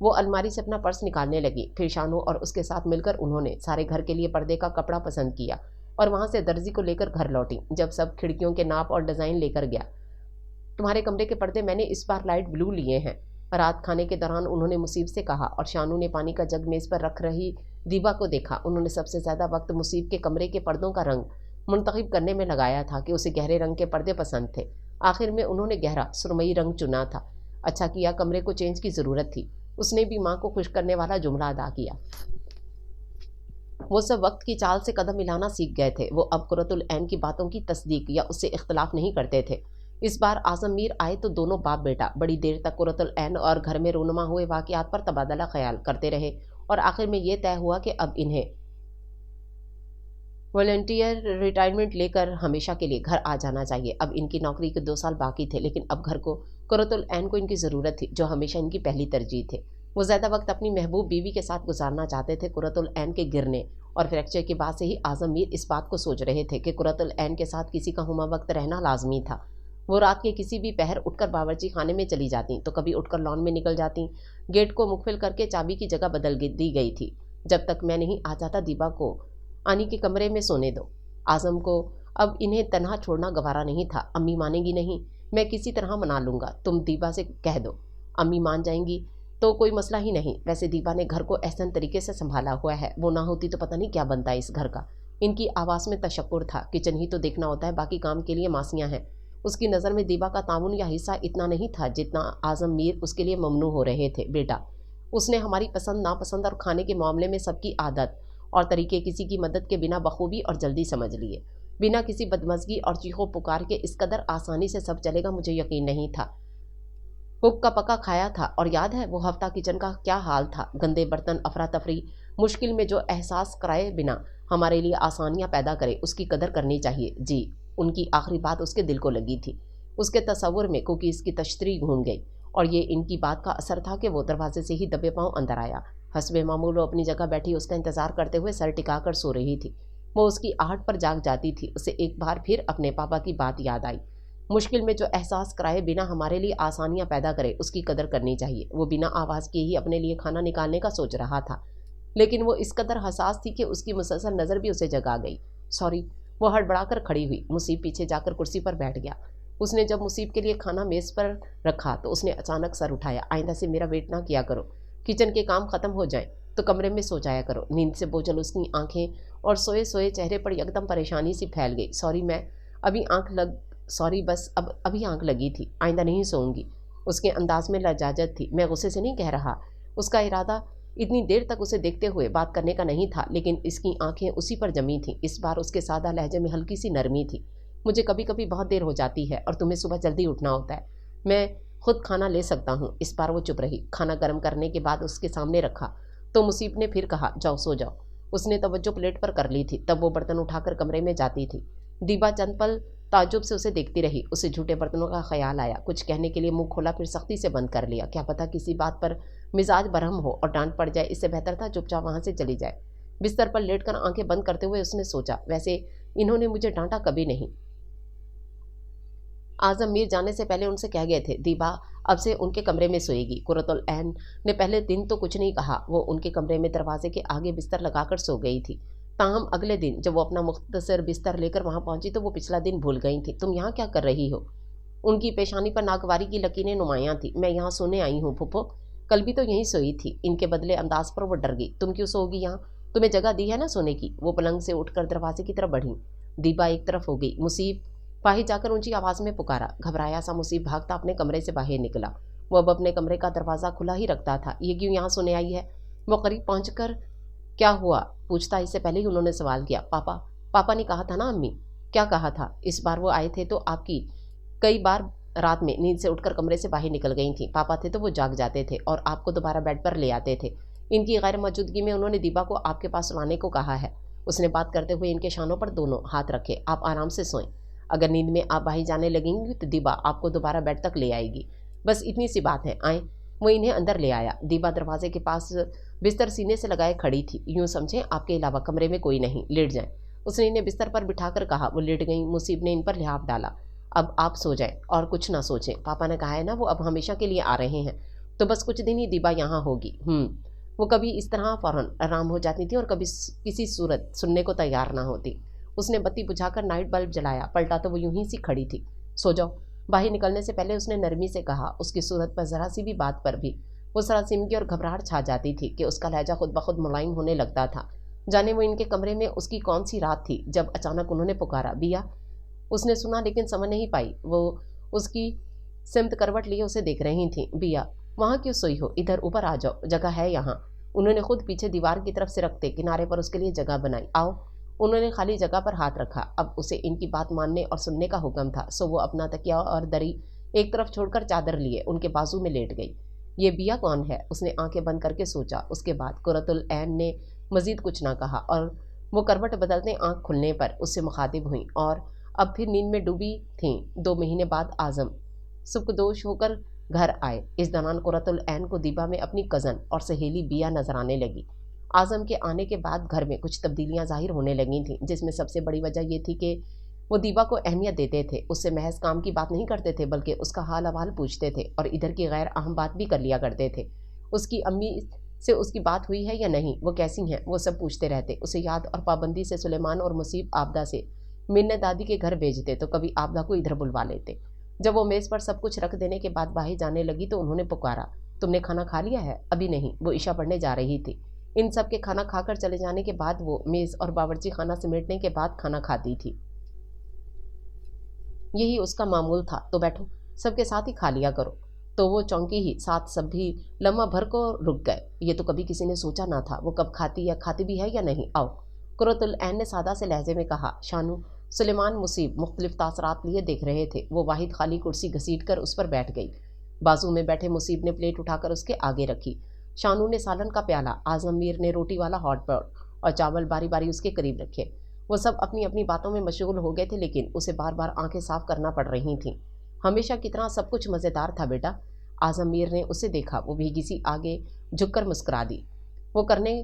Speaker 1: वो अलमारी से अपना पर्स निकालने लगी। फिर शानू और उसके साथ मिलकर उन्होंने सारे घर के लिए पर्दे का कपड़ा पसंद किया और वहाँ से दर्जी को लेकर घर लौटी। जब सब खिड़कियों के नाप और डिज़ाइन लेकर गया। तुम्हारे कमरे के पर्दे मैंने इस बार लाइट ब्लू लिए हैं, रात खाने के दौरान उन्होंने मुसीब से कहा और शानू ने पानी का जग मेज़ पर रख रही दीबा को देखा। उन्होंने सबसे ज़्यादा वक्त मुसीब के कमरे के पर्दों का रंग मुंतखब करने में लगाया था कि उसे गहरे रंग के पर्दे पसंद थे। आखिर में उन्होंने गहरा सुरमई रंग चुना था। अच्छा किया, कमरे को चेंज की ज़रूरत थी। उसने भी माँ को खुश करने वाला जुमला अदा किया। वो सब वक्त की चाल से कदम मिलाना सीख गए थे। वो अब कुरतुल ऐन की बातों की तस्दीक या उससे इख्तलाफ नहीं करते थे। इस बार आज़म मीर आए तो दोनों बाप बेटा बड़ी देर तक कुरतुल ऐन और घर में रूनुमा हुए वाक़यात पर तबादला ख्याल करते रहे और आखिर में ये तय हुआ कि अब इन्हें वॉलंटियर रिटायरमेंट लेकर हमेशा के लिए घर आ जाना चाहिए। अब इनकी नौकरी के 2 साल बाकी थे, लेकिन अब घर को कुरतुल ऐन को इनकी ज़रूरत थी, जो हमेशा इनकी पहली तरजीह थे। वो ज़्यादा वक्त अपनी महबूब बीवी के साथ गुजारना चाहते थे। कुरतुल ऐन के गिरने और फ्रैक्चर के बाद से ही आज़म मीर इस बात को सोच रहे थे कि कुरतुल ऐन के साथ किसी का हुमा वक्त रहना लाजमी था। वो रात के किसी भी पहर उठकर बावर्ची खाने में चली जाती तो कभी उठकर लॉन में निकल जाती। गेट को मुखफिल करके चाबी की जगह बदल दी गई थी। जब तक मैं नहीं आ जाता दीबा को आनी के कमरे में सोने दो। आज़म को अब इन्हें तनहा छोड़ना गवारा नहीं था। अम्मी मानेगी नहीं, मैं किसी तरह मना लूँगा, तुम दीबा से कह दो। अम्मी मान जाएंगी तो कोई मसला ही नहीं। वैसे दीबा ने घर को एहसन तरीके से संभाला हुआ है, वो ना होती तो पता नहीं क्या बनता है इस घर का। इनकी आवाज़ में तशक्कुर था। किचन ही तो देखना होता है, बाकी काम के लिए मासियाँ हैं। उसकी नज़र में दीबा का ताउन या हिस्सा इतना नहीं था जितना आज़म मीर उसके लिए ममनू हो रहे थे। बेटा, उसने हमारी पसंद नापसंद और खाने के मामले में सबकी आदत और तरीके किसी की मदद के बिना बखूबी और जल्दी समझ लिए। बिना किसी बदमज़गी और चीखो पुकार के इस कदर आसानी से सब चलेगा मुझे यकीन नहीं था। हुक का पका खाया था और याद है वो हफ्ता किचन का क्या हाल था। गंदे बर्तन, अफरा तफरी, मुश्किल में जो एहसास कराए बिना हमारे लिए आसानियाँ पैदा करे उसकी कदर करनी चाहिए। जी। उनकी आखिरी बात उसके दिल को लगी थी। उसके तसव्वुर में कुकीज़ की तश्तरी घूम गई और ये इनकी बात का असर था कि वो दरवाजे से ही दबे पाँव अंदर आया। हस्बे मामूल वो अपनी जगह बैठी उसका इंतज़ार करते हुए सर टिकाकर सो रही थी। वो उसकी आहट पर जाग जाती थी। उसे एक बार फिर अपने पापा की बात याद आई। मुश्किल में जो एहसास कराए बिना हमारे लिए आसानियाँ पैदा करे उसकी कदर करनी चाहिए। वो बिना आवाज़ किए ही अपने लिए खाना निकालने का सोच रहा था, लेकिन वो इस कदर हसास थी कि उसकी मुसलसल नज़र भी उसे जगा गई। सॉरी। वो हड़बड़ाकर खड़ी हुई। मुसीब पीछे जाकर कुर्सी पर बैठ गया। उसने जब मुसीब के लिए खाना मेज़ पर रखा तो उसने अचानक सर उठाया। आइंदा से मेरा वेट ना किया करो। किचन के काम ख़त्म हो जाए तो कमरे में सो जाया करो। नींद से बोझल उसकी आंखें और सोए सोए चेहरे पर एकदम परेशानी सी फैल गई। सॉरी, मैं अभी आंख लग सॉरी बस अब अभी आंख लगी थी, आइंदा नहीं सोऊंगी। उसके अंदाज में लजाजत थी। मैं गुस्से से नहीं कह रहा। उसका इरादा इतनी देर तक उसे देखते हुए बात करने का नहीं था, लेकिन इसकी आंखें उसी पर जमी थीं। इस बार उसके सादा लहजे में हल्की सी नरमी थी। मुझे कभी कभी बहुत देर हो जाती है और तुम्हें सुबह जल्दी उठना होता है। मैं खुद खाना ले सकता हूँ। इस बार वो चुप रही। खाना गर्म करने के बाद उसके सामने रखा तो मुसीब ने फिर कहा, जाओ सो जाओ। उसने तवज्जो प्लेट पर कर ली थी। तब वो बर्तन उठाकर कमरे में जाती थी। दीबा चंद पल ताज्जुब से उसे देखती रही। उसे झूठे बर्तनों का ख्याल आया। कुछ कहने के लिए मुंह खोला, फिर सख्ती से बंद कर लिया। क्या पता किसी बात पर मिजाज बरहम हो और डांट पड़ जाए। इससे बेहतर था चुपचाप वहां से चली जाए। बिस्तर पर लेटकर आंखें बंद करते हुए उसने सोचा, वैसे इन्होंने मुझे डांटा कभी नहीं। आजम मीर जाने से पहले उनसे कह गए थे दीबा अब से उनके कमरे में सोएगी। कुरतुल ऐन ने पहले दिन तो कुछ नहीं कहा। वो उनके कमरे में दरवाजे के आगे बिस्तर लगाकर सो गई थी। ताहम अगले दिन जब वो अपना मुख्तसर बिस्तर लेकर वहां पहुंची तो वो पिछला दिन भूल गई थी। तुम यहाँ क्या कर रही हो? उनकी पेशानी पर नागवारी की लकीरें नुमायां थी। मैं यहाँ सोने आई हूँ फुफो, कल भी तो यहीं सोई थी। इनके बदले अंदाज पर वो डर गई। तुम क्यों सोगी यहाँ? तुम्हें जगह दी है ना सोने की। वो पलंग से उठकर दरवाजे की तरफ बढ़ी। दीबा एक तरफ हो गई। मुसीब बाहिर जाकर ऊंची आवाज में पुकारा। घबराया सा मुसीब भागता अपने कमरे से बाहर निकला। वो अब अपने कमरे का दरवाजा खुला ही रखता था। ये क्यों यहाँ सोने आई है? वो करीब पहुंचकर क्या हुआ पूछता इससे पहले ही उन्होंने सवाल किया। पापा पापा ने कहा था ना अम्मी। क्या कहा था? इस बार वो आए थे तो आपकी कई बार रात में नींद से उठकर कमरे से बाहर निकल गई थी। पापा थे तो वो जाग जाते थे और आपको दोबारा बेड पर ले आते थे। इनकी गैर मौजूदगी में उन्होंने दीबा को आपके पास सुलाने को कहा है। उसने बात करते हुए इनके शानों पर दोनों हाथ रखे। आप आराम से सोएं। अगर नींद में आप बाहर जाने लगेंगी तो दीबा आपको दोबारा बेड तक ले आएगी। बस इतनी सी बात है, आए। वो इन्हें अंदर ले आया। दीबा दरवाजे के पास बिस्तर सीने से लगाए खड़ी थी। यूं समझें आपके अलावा कमरे में कोई नहीं, लेट जाएं। उसने इन्हें बिस्तर पर बिठाकर कहा। वो लेट गई। मुसीब ने इन पर लिहाफ डाला। अब आप सो जाएं और कुछ ना सोचें। पापा ने कहा है ना वो अब हमेशा के लिए आ रहे हैं, तो बस कुछ दिन ही दीबा यहाँ होगी। वो कभी इस तरह फौरन आराम हो जाती थी और कभी किसी सूरत सुनने को तैयार ना होती। उसने बत्ती बुझाकर नाइट बल्ब जलाया। पलटा तो वो यूं ही सी खड़ी थी। सो जाओ। बाहर निकलने से पहले उसने नरमी से कहा। उसकी सूरत पर जरा सी भी बात पर भी वो सरा सिमकी और घबराहट छा जाती थी कि उसका लहजा खुद ब खुद मुलायम होने लगता था। जाने वो इनके कमरे में उसकी कौन सी रात थी जब अचानक उन्होंने पुकारा, बिया। उसने सुना लेकिन समझ नहीं पाई। वो उसकी सिमत करवट लिए उसे देख रही थी। बिया वहाँ क्यों सोई हो? इधर ऊपर आ जाओ, जगह है यहाँ। उन्होंने खुद पीछे दीवार की तरफ से रखते किनारे पर उसके लिए जगह बनाई। आओ। उन्होंने खाली जगह पर हाथ रखा। अब उसे इनकी बात मानने और सुनने का हुक्म था। सो वो अपना तकिया और दरी एक तरफ छोड़कर चादर लिए उनके बाजू में लेट गई। ये बिया कौन है? उसने आंखें बंद करके सोचा। उसके बाद कुरतुल ऐन ने मजीद कुछ ना कहा और वो करवट बदलते आंख खुलने पर उससे मुखातिब हुई और अब फिर नींद में डूबी थीं। 2 महीने बाद आजम सुखदोश होकर घर आए। इस दौरान कुरतुल ऐन को दीबा में अपनी कज़न और सहेली बिया नजर आने लगी। आजम के आने के बाद घर में कुछ तब्दीलियां जाहिर होने लगी थीं, जिसमें सबसे बड़ी वजह यह थी कि वो दीबा को अहमियत देते थे। उससे महज काम की बात नहीं करते थे, बल्कि उसका हाल अहवाल पूछते थे और इधर की गैर अहम बात भी कर लिया करते थे। उसकी अम्मी से उसकी बात हुई है या नहीं, वो कैसी हैं, वो सब पूछते रहते। उसे याद और पाबंदी से सुलेमान और मुसीब आपदा से मिन्नत दादी के घर भेजते तो कभी आपदा को इधर बुलवा लेते। जब वो मेज़ पर सब कुछ रख देने के बाद बाहर जाने लगी तो उन्होंने पुकारा, तुमने खाना खा लिया है? अभी नहीं। वो ईशा पढ़ने जा रही थी। इन सब के खाना खाकर चले जाने के बाद वो मेज़ और बावर्ची खाना समेटने के बाद खाना खाती थी। यही उसका मामूल था। तो बैठो, सबके साथ ही खा लिया करो। तो वो चौंकी ही साथ सब भी लम्हा भर को रुक गए। ये तो कभी किसी ने सोचा ना था वो कब खाती या खाती भी है या नहीं। आओ। कुरतुल ऐन ने सादा से लहजे में कहा। शानू सुलेमान मुसीब मुख्तलिफ तासरात लिए देख रहे थे। वो वाहिद खाली कुर्सी घसीट कर उस पर बैठ गई। बाजू में बैठे मुसीब ने प्लेट उठाकर उसके आगे रखी। शानू ने सालन का प्याला, आजम मीर ने रोटी वाला हॉट पॉट और चावल बारी बारी उसके करीब रखे। वो सब अपनी अपनी बातों में मशगूल हो गए थे, लेकिन उसे बार बार आंखें साफ करना पड़ रही थीं। हमेशा की तरह सब कुछ मज़ेदार था बेटा। आजम मीर ने उसे देखा। वो भीगी सी आगे झुककर मुस्कुरा दी। वो करने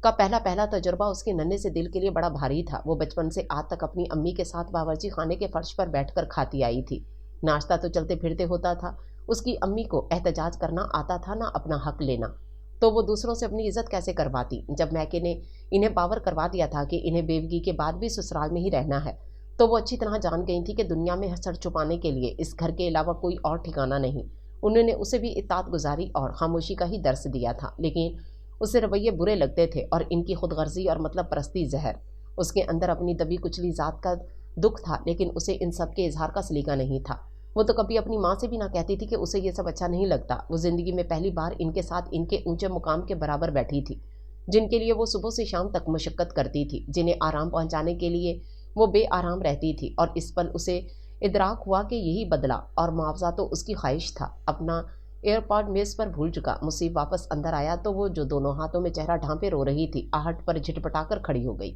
Speaker 1: का पहला पहला तजुर्बा उसके नन्हे से दिल के लिए बड़ा भारी था। वो बचपन से आज तक अपनी अम्मी के साथ बावर्ची खाने के फर्श पर बैठकर खाती आई थी। नाश्ता तो चलते फिरते होता था। उसकी अम्मी को एहतजाज करना आता था, ना अपना हक लेना। तो वो दूसरों से अपनी इज्जत कैसे करवाती? जब मैके ने इन्हें बावर करवा दिया था कि इन्हें बेवगी के बाद भी ससुराल में ही रहना है, तो वो अच्छी तरह जान गई थी कि दुनिया में सर छुपाने के लिए इस घर के अलावा कोई और ठिकाना नहीं। उन्होंने उसे भी इत्तात गुजारी और खामोशी का ही दर्स दिया था, लेकिन उसे रवैये बुरे लगते थे और इनकी खुदगर्जी और मतलब परस्ती जहर। उसके अंदर अपनी दबी कुचली ज़ात का दुख था, लेकिन उसे इन सब के इजहार का सलीका नहीं था। वो तो कभी अपनी माँ से भी ना कहती थी कि उसे ये सब अच्छा नहीं लगता। वो जिंदगी में पहली बार इनके साथ इनके ऊंचे मुकाम के बराबर बैठी थी, जिनके लिए वो सुबह से शाम तक मशक्कत करती थी, जिन्हें आराम पहुंचाने के लिए वो बेआराम रहती थी। और इस पल उसे इदराक हुआ कि यही बदला और मुआवजा तो उसकी ख्वाहिश था। अपना एयरपॉड मेज पर भूल चुका मुसीब वापस अंदर आया तो वो जो दोनों हाथों में चेहरा ढांपे रो रही थी, आहट पर झटपटाकर खड़ी हो गई।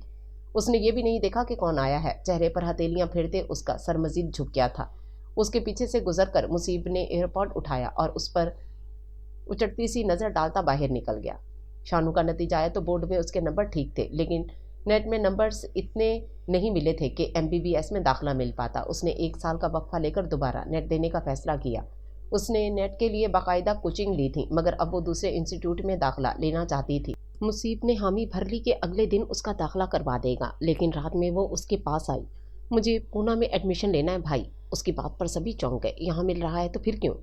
Speaker 1: उसने ये भी नहीं देखा कि कौन आया है। चेहरे पर हथेलियां फेरते उसका सर मजीद झुक गया था। उसके पीछे से गुजरकर मुसीब ने एयरपॉड उठाया और उस पर उचटती सी नजर डालता बाहर निकल गया। शानू का नतीजा आया तो बोर्ड में उसके नंबर ठीक थे, लेकिन नेट में नंबर्स इतने नहीं मिले थे कि MBBS में दाखिला मिल पाता। उसने 1 साल का वक्फा लेकर दोबारा नेट देने का फैसला किया। उसने नेट के लिए बाकायदा कोचिंग ली थी, मगर अब वो दूसरे इंस्टीट्यूट में दाखिला लेना चाहती थी। मुसीब ने हामी भर ली कि अगले दिन उसका दाखिला करवा देगा, लेकिन रात में वो उसके पास आई। मुझे पूना में एडमिशन लेना है भाई। उसकी बात पर सभी चौंक गए। यहाँ मिल रहा है तो फिर क्यों?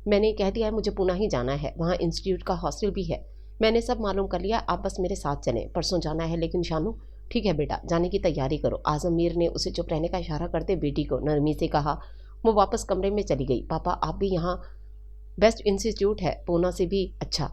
Speaker 1: मैंने कह दिया है मुझे पूना ही जाना है, वहाँ इंस्टीट्यूट का हॉस्टल भी है। मैंने सब मालूम कर लिया, आप बस मेरे साथ चलें। परसों जाना है। लेकिन शानू, ठीक है बेटा, जाने की तैयारी करो। आजम मीर ने उसे चुप रहने का इशारा करते बेटी को नरमी से कहा। वो वापस कमरे में चली गई। पापा, आप भी यहाँ बेस्ट इंस्टीट्यूट है, पूना से भी अच्छा।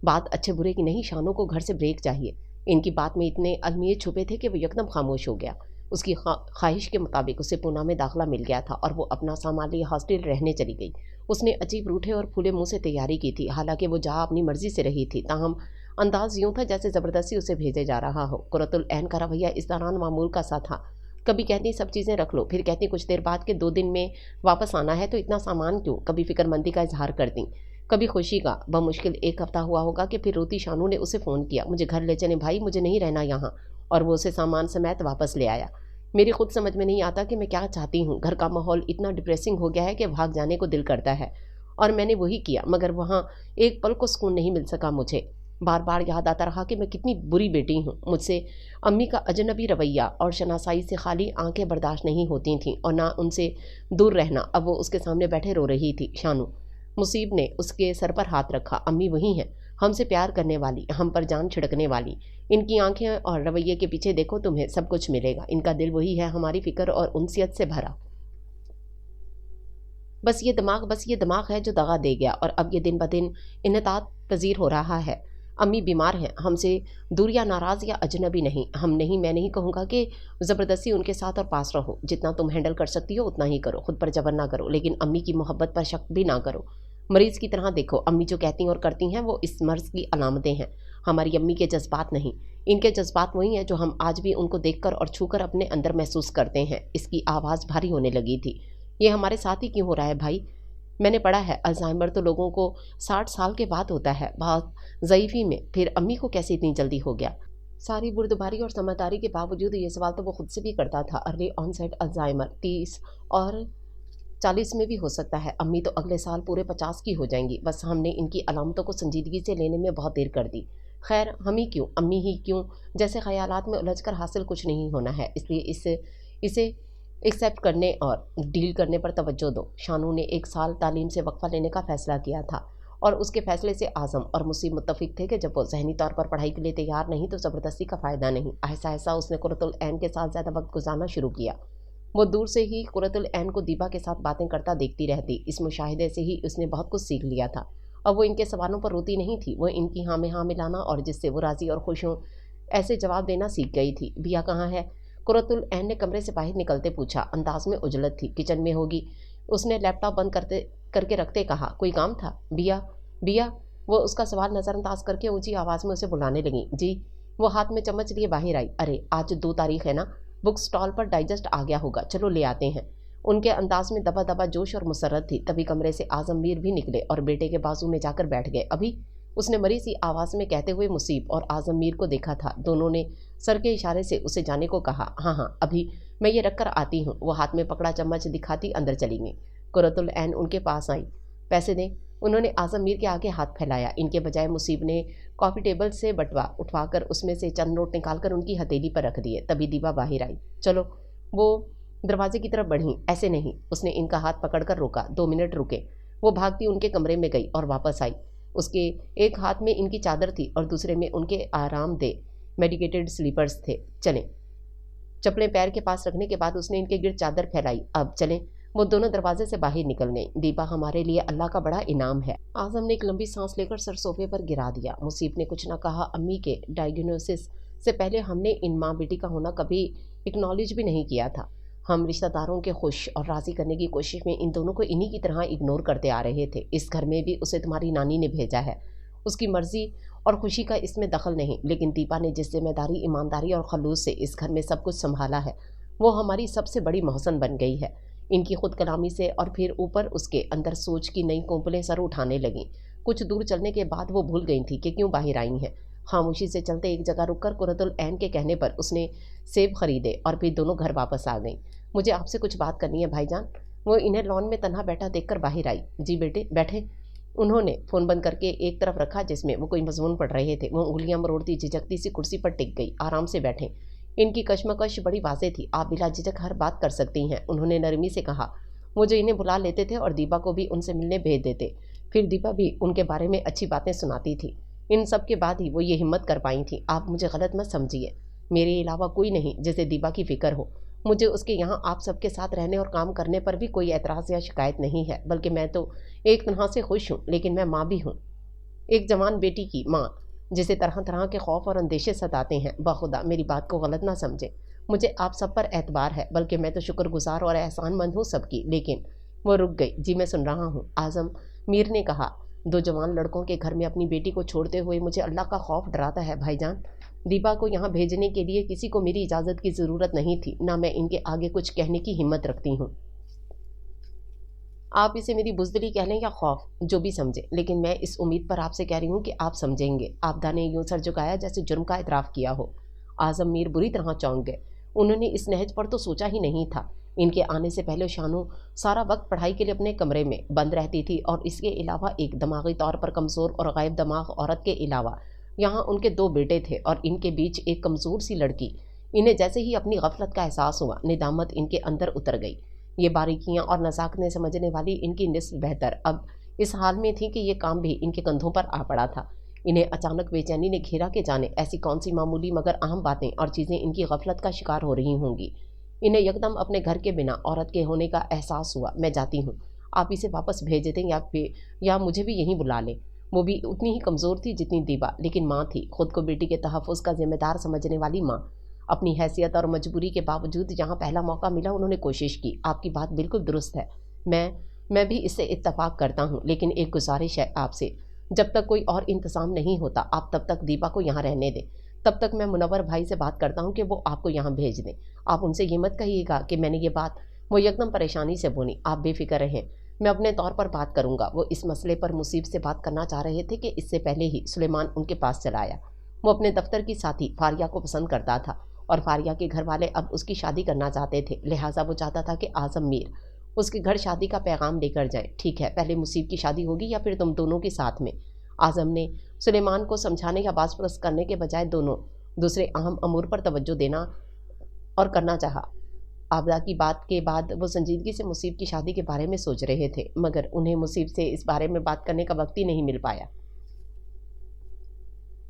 Speaker 1: बात अच्छे बुरे की नहीं, शानू को घर से ब्रेक चाहिए। इनकी बात में इतने अलमिए छुपे थे कि वो यकदम खामोश हो गया। उसकी ख्वाहिश के मुताबिक उसे पूना में दाखिला मिल गया था और वो अपना सामान लिए हॉस्टल रहने चली गई। उसने अजीब रूठे और फूले मुंह से तैयारी की थी। हालांकि वो जहाँ अपनी मर्जी से रही थी, ताहम अंदाज यूं था जैसे ज़बरदस्ती उसे भेजे जा रहा हो। कुरतुल ऐन का रवैया इस दौरान मामूल का सा था। कभी कहती सब चीज़ें रख लो, फिर कहती कुछ देर बाद के 2 दिन में वापस आना है तो इतना सामान क्यों। कभी फिक्रमंदी का इजहार करती, कभी खुशी का। बमुश्किल 1 हफ्ता हुआ होगा कि फिर रोती शानू ने उसे फ़ोन किया, मुझे घर ले चलें भाई, मुझे नहीं रहना यहाँ। और वो उसे सामान समेत वापस ले आया। मेरी खुद समझ में नहीं आता कि मैं क्या चाहती हूँ। घर का माहौल इतना डिप्रेसिंग हो गया है कि भाग जाने को दिल करता है, और मैंने वही किया, मगर वहाँ एक पल को सुकून नहीं मिल सका मुझे। बार बार याद आता रहा कि मैं कितनी बुरी बेटी हूँ। मुझसे अम्मी का अजनबी रवैया और शनासाई से खाली आंखें बर्दाश्त नहीं होती थीं, और ना उनसे दूर रहना। अब वो उसके सामने बैठे रो रही थी। शानू, मुसीब ने उसके सर पर हाथ रखा। अम्मी वही हैं, हमसे प्यार करने वाली, हम पर जान छिड़कने वाली। इनकी आंखें और रवैये के पीछे देखो, तुम्हें सब कुछ मिलेगा। इनका दिल वही है, हमारी फिक्र और उनसियत से भरा। बस ये दिमाग है जो दगा दे गया, और अब ये दिन ब दिन इन्हतात पजीर हो रहा है। अम्मी बीमार हैं, हमसे दूर या नाराज़ या अजनबी नहीं। मैं नहीं कहूँगा कि ज़बरदस्ती उनके साथ और पास रहो। जितना तुम हैंडल कर सकती हो उतना ही करो, खुद पर जबर ना करो, लेकिन अम्मी की मोहब्बत पर शक भी ना करो। मरीज़ की तरह देखो, अम्मी जो कहती और करती हैं वो इस मर्ज़ की अलामतें हैं, हमारी अम्मी के जज्बात नहीं। इनके जज्बात वही हैं जो हम आज भी उनको देखकर और छूकर अपने अंदर महसूस करते हैं। इसकी आवाज़ भारी होने लगी थी। ये हमारे साथ ही क्यों हो रहा है भाई? मैंने पढ़ा है अल्जाइमर तो लोगों को 60 साल के बाद होता है, बहुत ज़ईफ़ी में। फिर अम्मी को कैसे इतनी जल्दी हो गया? सारी बुर्दबारी और समझदारी के बावजूद ये सवाल तो वो खुद से भी करता था। अर्ली ऑनसेट अल्जाइमर 30 और 40 में भी हो सकता है। अम्मी तो अगले साल पूरे 50 की हो जाएंगी। बस हमने इनकी अलामतों को संजीदगी से लेने में बहुत देर कर दी। खैर, हम ही क्यों, अम्मी ही क्यों, जैसे ख्यालात में उलझकर हासिल कुछ नहीं होना है। इसलिए इसे एक्सेप्ट करने और डील करने पर तवज्जो दो। शानू ने 1 साल तालीम से वक्फा लेने का फ़ैसला किया था, और उसके फ़ैसले से आज़म और मुसीब मुत्तफ़िक थे कि जब वो ज़हनी तौर पर पढ़ाई के लिए तैयार नहीं तो ज़बरदस्ती का फ़ायदा नहीं। ऐसा ऐसा उसने कुरतुल ऐन के साथ ज़्यादा वक्त गुजारना शुरू किया। वो दूर से ही कुरतुल ऐन को दीबा के साथ बातें करता देखती रहती। इस मुशाहिदे से ही उसने बहुत कुछ सीख लिया था। अब वो इनके सवालों पर रोती नहीं थी, वो इनकी हाँ में हाँ मिलाना और जिससे वो राज़ी और खुश हों ऐसे जवाब देना सीख गई थी। बिया कहाँ है? कुरतुल ऐन ने कमरे से बाहर निकलते पूछा। अंदाज में उजलत थी। किचन में होगी। उसने लैपटॉप बंद करके रखते कहा, कोई काम था? बिया बिया वो उसका सवाल नज़रअंदाज करके ऊंची आवाज़ में उसे बुलाने लगी। जी। वो हाथ में चम्मच लिए बाहर आई। अरे, आज 2 तारीख है ना, बुक स्टॉल पर डाइजेस्ट आ गया होगा, चलो ले आते हैं। उनके अंदाज में दबा दबा जोश और मुसर्रत थी। तभी कमरे से आज़म मीर भी निकले और बेटे के बाजू में जाकर बैठ गए। अभी? उसने मरी सी आवाज़ में कहते हुए मुसीब और आज़म मीर को देखा था। दोनों ने सर के इशारे से उसे जाने को कहा। हाँ हाँ, अभी मैं ये रख कर आती हूँ। वो हाथ में पकड़ा चम्मच दिखाती अंदर चली गई। कुरतुल ऐन उनके पास आई। पैसे दें। उन्होंने आज़म मीर के आगे हाथ फैलाया। इनके बजाय मुसीब ने कॉफ़ी टेबल से बटवा उठवाकर उसमें से चंद नोट निकालकर उनकी हथेली पर रख दिए। तभी दीवा बाहर आई। चलो। वो दरवाजे की तरफ बढ़ी। ऐसे नहीं। उसने इनका हाथ पकड़कर रोका। 2 मिनट रुके। वो भागती उनके कमरे में गई और वापस आई। उसके एक हाथ में इनकी चादर थी और दूसरे में उनके आरामदेह मेडिकेटेड स्लीपर्स थे। चलें। चप्पलें पैर के पास रखने के बाद उसने इनके गिर्द चादर फैलाई। अब चलें। वो दोनों दरवाजे से बाहर निकल गईं। दीपा हमारे लिए अल्लाह का बड़ा इनाम है। आजम ने एक लंबी सांस लेकर सर सोफे पर गिरा दिया। मुसीब ने कुछ न कहा। अम्मी के डायग्नोसिस से पहले हमने इन माँ बेटी का होना कभी एक्नॉलेज भी नहीं किया था। हम रिश्तेदारों के खुश और राज़ी करने की कोशिश में इन दोनों को इन्हीं की तरह इग्नोर करते आ रहे थे। इस घर में भी उसे तुम्हारी नानी ने भेजा है। उसकी मर्जी और खुशी का इसमें दखल नहीं, लेकिन दीपा ने जिस जिम्मेदारी, ईमानदारी और खलूस से इस घर में सब कुछ संभाला है, वो हमारी सबसे बड़ी मोहसन बन गई है। इनकी खुद कलामी से और फिर ऊपर उसके अंदर सोच की नई कोंपलें सर उठाने लगीं। कुछ दूर चलने के बाद वो भूल गई थी कि क्यों बाहर आई हैं। खामोशी से चलते एक जगह रुककर कुरतुल ऐन के कहने पर उसने सेब खरीदे और फिर दोनों घर वापस आ गईं। मुझे आपसे कुछ बात करनी है भाईजान। वो इन्हें लॉन में तन्हा बैठा देखकर बाहर आई। जी बेटे बैठे। उन्होंने फ़ोन बंद करके एक तरफ रखा जिसमें वो कोई मजमून पढ़ रहे थे। वो उंगलियां मरोड़ती झिझकती सी कुर्सी पर टिक गई। आराम से बैठे। इनकी कश्मकश बड़ी वाज़ेह थी। आप बिला झिझक हर बात कर सकती हैं, उन्होंने नरमी से कहा। वो जो इन्हें बुला लेते थे और दीपा को भी उनसे मिलने भेज देते। फिर दीपा भी उनके बारे में अच्छी बातें सुनाती थी। इन सब के बाद ही वो ये हिम्मत कर पाई थी। आप मुझे गलत मत समझिए, मेरे अलावा कोई नहीं जिसे दीपा की फ़िक्र हो। मुझे उसके यहाँ आप सबके साथ रहने और काम करने पर भी कोई एतराज़ या शिकायत नहीं है, बल्कि मैं तो एक तरह से खुश हूँ। लेकिन मैं माँ भी हूँ, एक जवान बेटी की माँ, जिसे तरह तरह के खौफ और अंदेशे सताते हैं। बखुदा मेरी बात को गलत ना समझे, मुझे आप सब पर एतबार है, बल्कि मैं तो शुक्रगुजार और एहसानमंद हूँ सबकी। लेकिन वो रुक गई। जी मैं सुन रहा हूँ। आज़म मीर ने कहा। दो जवान लड़कों के घर में अपनी बेटी को छोड़ते हुए मुझे अल्लाह का खौफ डराता है भाईजान। दीपा को यहाँ भेजने के लिए किसी को मेरी इजाज़त की ज़रूरत नहीं थी, ना मैं इनके आगे कुछ कहने की हिम्मत रखती हूँ। आप इसे मेरी बुज़दिली कह लें या खौफ, जो भी समझे, लेकिन मैं इस उम्मीद पर आपसे कह रही हूँ कि आप समझेंगे। आबदा ने यूं सर झुकाया जैसे जुर्म का इतराफ़ किया हो। आज़म मीर बुरी तरह चौंक गए। उन्होंने इस नहज पर तो सोचा ही नहीं था। इनके आने से पहले शानू सारा वक्त पढ़ाई के लिए अपने कमरे में बंद रहती थी और इसके अलावा एक दिमागी तौर पर कमज़ोर और गायब दिमाग औरत के अलावा यहाँ उनके दो बेटे थे और इनके बीच एक कमज़ोर सी लड़की। इन्हें जैसे ही अपनी गफलत का एहसास हुआ, निदामत इनके अंदर उतर गई। ये बारीकियाँ और नज़ाकतें समझने वाली इनकी निस्फ बेहतर अब इस हाल में थी कि ये काम भी इनके कंधों पर आ पड़ा था। इन्हें अचानक बेचैनी ने घेरा के जाने ऐसी कौन सी मामूली मगर अहम बातें और चीज़ें इनकी गफलत का शिकार हो रही होंगी। इन्हें यकदम अपने घर के बिना औरत के होने का एहसास हुआ। मैं जाती हूँ, आप इसे वापस भेज दें या मुझे भी यहीं बुला लें। वो भी उतनी ही कमज़ोर थी जितनी दीपा, लेकिन माँ थी, खुद को बेटी के तहफ़्फ़ुज़ का जिम्मेदार समझने वाली माँ। अपनी हैसियत और मजबूरी के बावजूद जहाँ पहला मौका मिला उन्होंने कोशिश की। आपकी बात बिल्कुल दुरुस्त है, मैं भी इससे इत्तफाक करता हूँ, लेकिन एक गुजारिश है आपसे, जब तक कोई और इंतज़ाम नहीं होता आप तब तक दीपा को यहाँ रहने दें। तब तक मैं मुनव्वर भाई से बात करता हूँ कि वो आपको यहाँ भेज दें। आप उनसे ये मत कहिएगा कि मैंने ये बात, वो एकदम परेशानी से बोली। आप बेफिक्र रहें, मैं अपने तौर पर बात करूँगा। वो इस मसले पर मुसीब से बात करना चाह रहे थे कि इससे पहले ही सुलेमान उनके पास चला आया। वो अपने दफ्तर की साथी फारिया को पसंद करता था और फारिया के घर वाले अब उसकी शादी करना चाहते थे, लिहाजा वो चाहता था कि आज़म मीर उसके घर शादी का पैगाम लेकर जाए। ठीक है, पहले मुसीब की शादी होगी या फिर तुम दोनों के साथ में। आज़म ने सुलेमान को समझाने या बास परस्त करने के बजाय दोनों दूसरे अहम अमूर पर तवज्जो देना और करना चाहा। आबदा की बात के बाद वो संजीदगी से मुसीब की शादी के बारे में सोच रहे थे, मगर उन्हें मुसीब से इस बारे में बात करने का वक्त ही नहीं मिल पाया।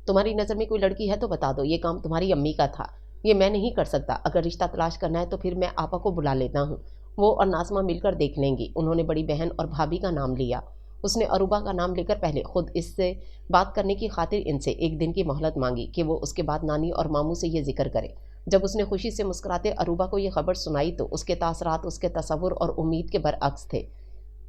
Speaker 1: तुम्हारी नज़र में कोई लड़की है तो बता दो, ये काम तुम्हारी अम्मी का था, ये मैं नहीं कर सकता। अगर रिश्ता तलाश करना है तो फिर मैं आपा को बुला लेता हूँ, वो और नाज़मा मिलकर देख लेंगी। उन्होंने बड़ी बहन और भाभी का नाम लिया। उसने अरूबा का नाम लेकर पहले खुद इससे बात करने की खातिर इनसे एक दिन की मोहलत मांगी कि वो उसके बाद नानी और मामू से ये जिक्र करे। जब उसने खुशी से मुस्कुराते अरूबा को ये खबर सुनाई तो उसके तासरात उसके तसव्वुर और उम्मीद के बरअक्स थे।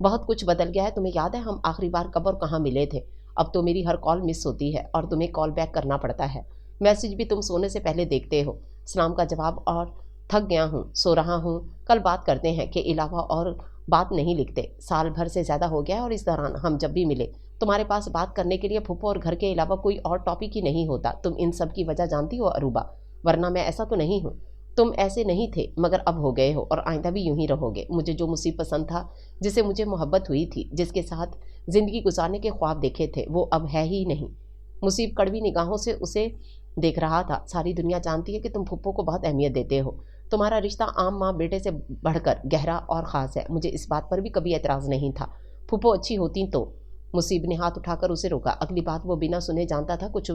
Speaker 1: बहुत कुछ बदल गया है। तुम्हें याद है हम आखिरी बार कब और कहाँ मिले थे? अब तो मेरी हर कॉल मिस होती है और तुम्हें कॉल बैक करना पड़ता है। मैसेज भी तुम सोने से पहले देखते हो। सलाम का जवाब और थक गया हूँ, सो रहा हूँ, कल बात करते हैं के अलावा और बात नहीं लिखते। साल भर से ज़्यादा हो गया और इस दौरान हम जब भी मिले तुम्हारे पास बात करने के लिए फूफो और घर के अलावा कोई और टॉपिक ही नहीं होता। तुम इन सब की वजह जानती हो अरूबा, वरना मैं ऐसा तो नहीं हूँ। तुम ऐसे नहीं थे मगर अब हो गए हो और आइंदा भी यूं ही रहोगे। मुझे जो मुसीब पसंद था, जिसे मुझे मोहब्बत हुई थी, जिसके साथ ज़िंदगी गुजारने के ख्वाब देखे थे, वो अब है ही नहीं। मुसीब कड़वी निगाहों से उसे देख रहा था। सारी दुनिया जानती है कि तुम फूफो को बहुत अहमियत देते हो। तुम्हारा रिश्ता आम माँ बेटे से बढ़कर गहरा और ख़ास है। मुझे इस बात पर भी कभी एतराज़ नहीं था। फूफो अच्छी होती तो। मुसीब ने हाथ उठाकर उसे रोका। अगली बात वो बिना सुने जानता था। कुछ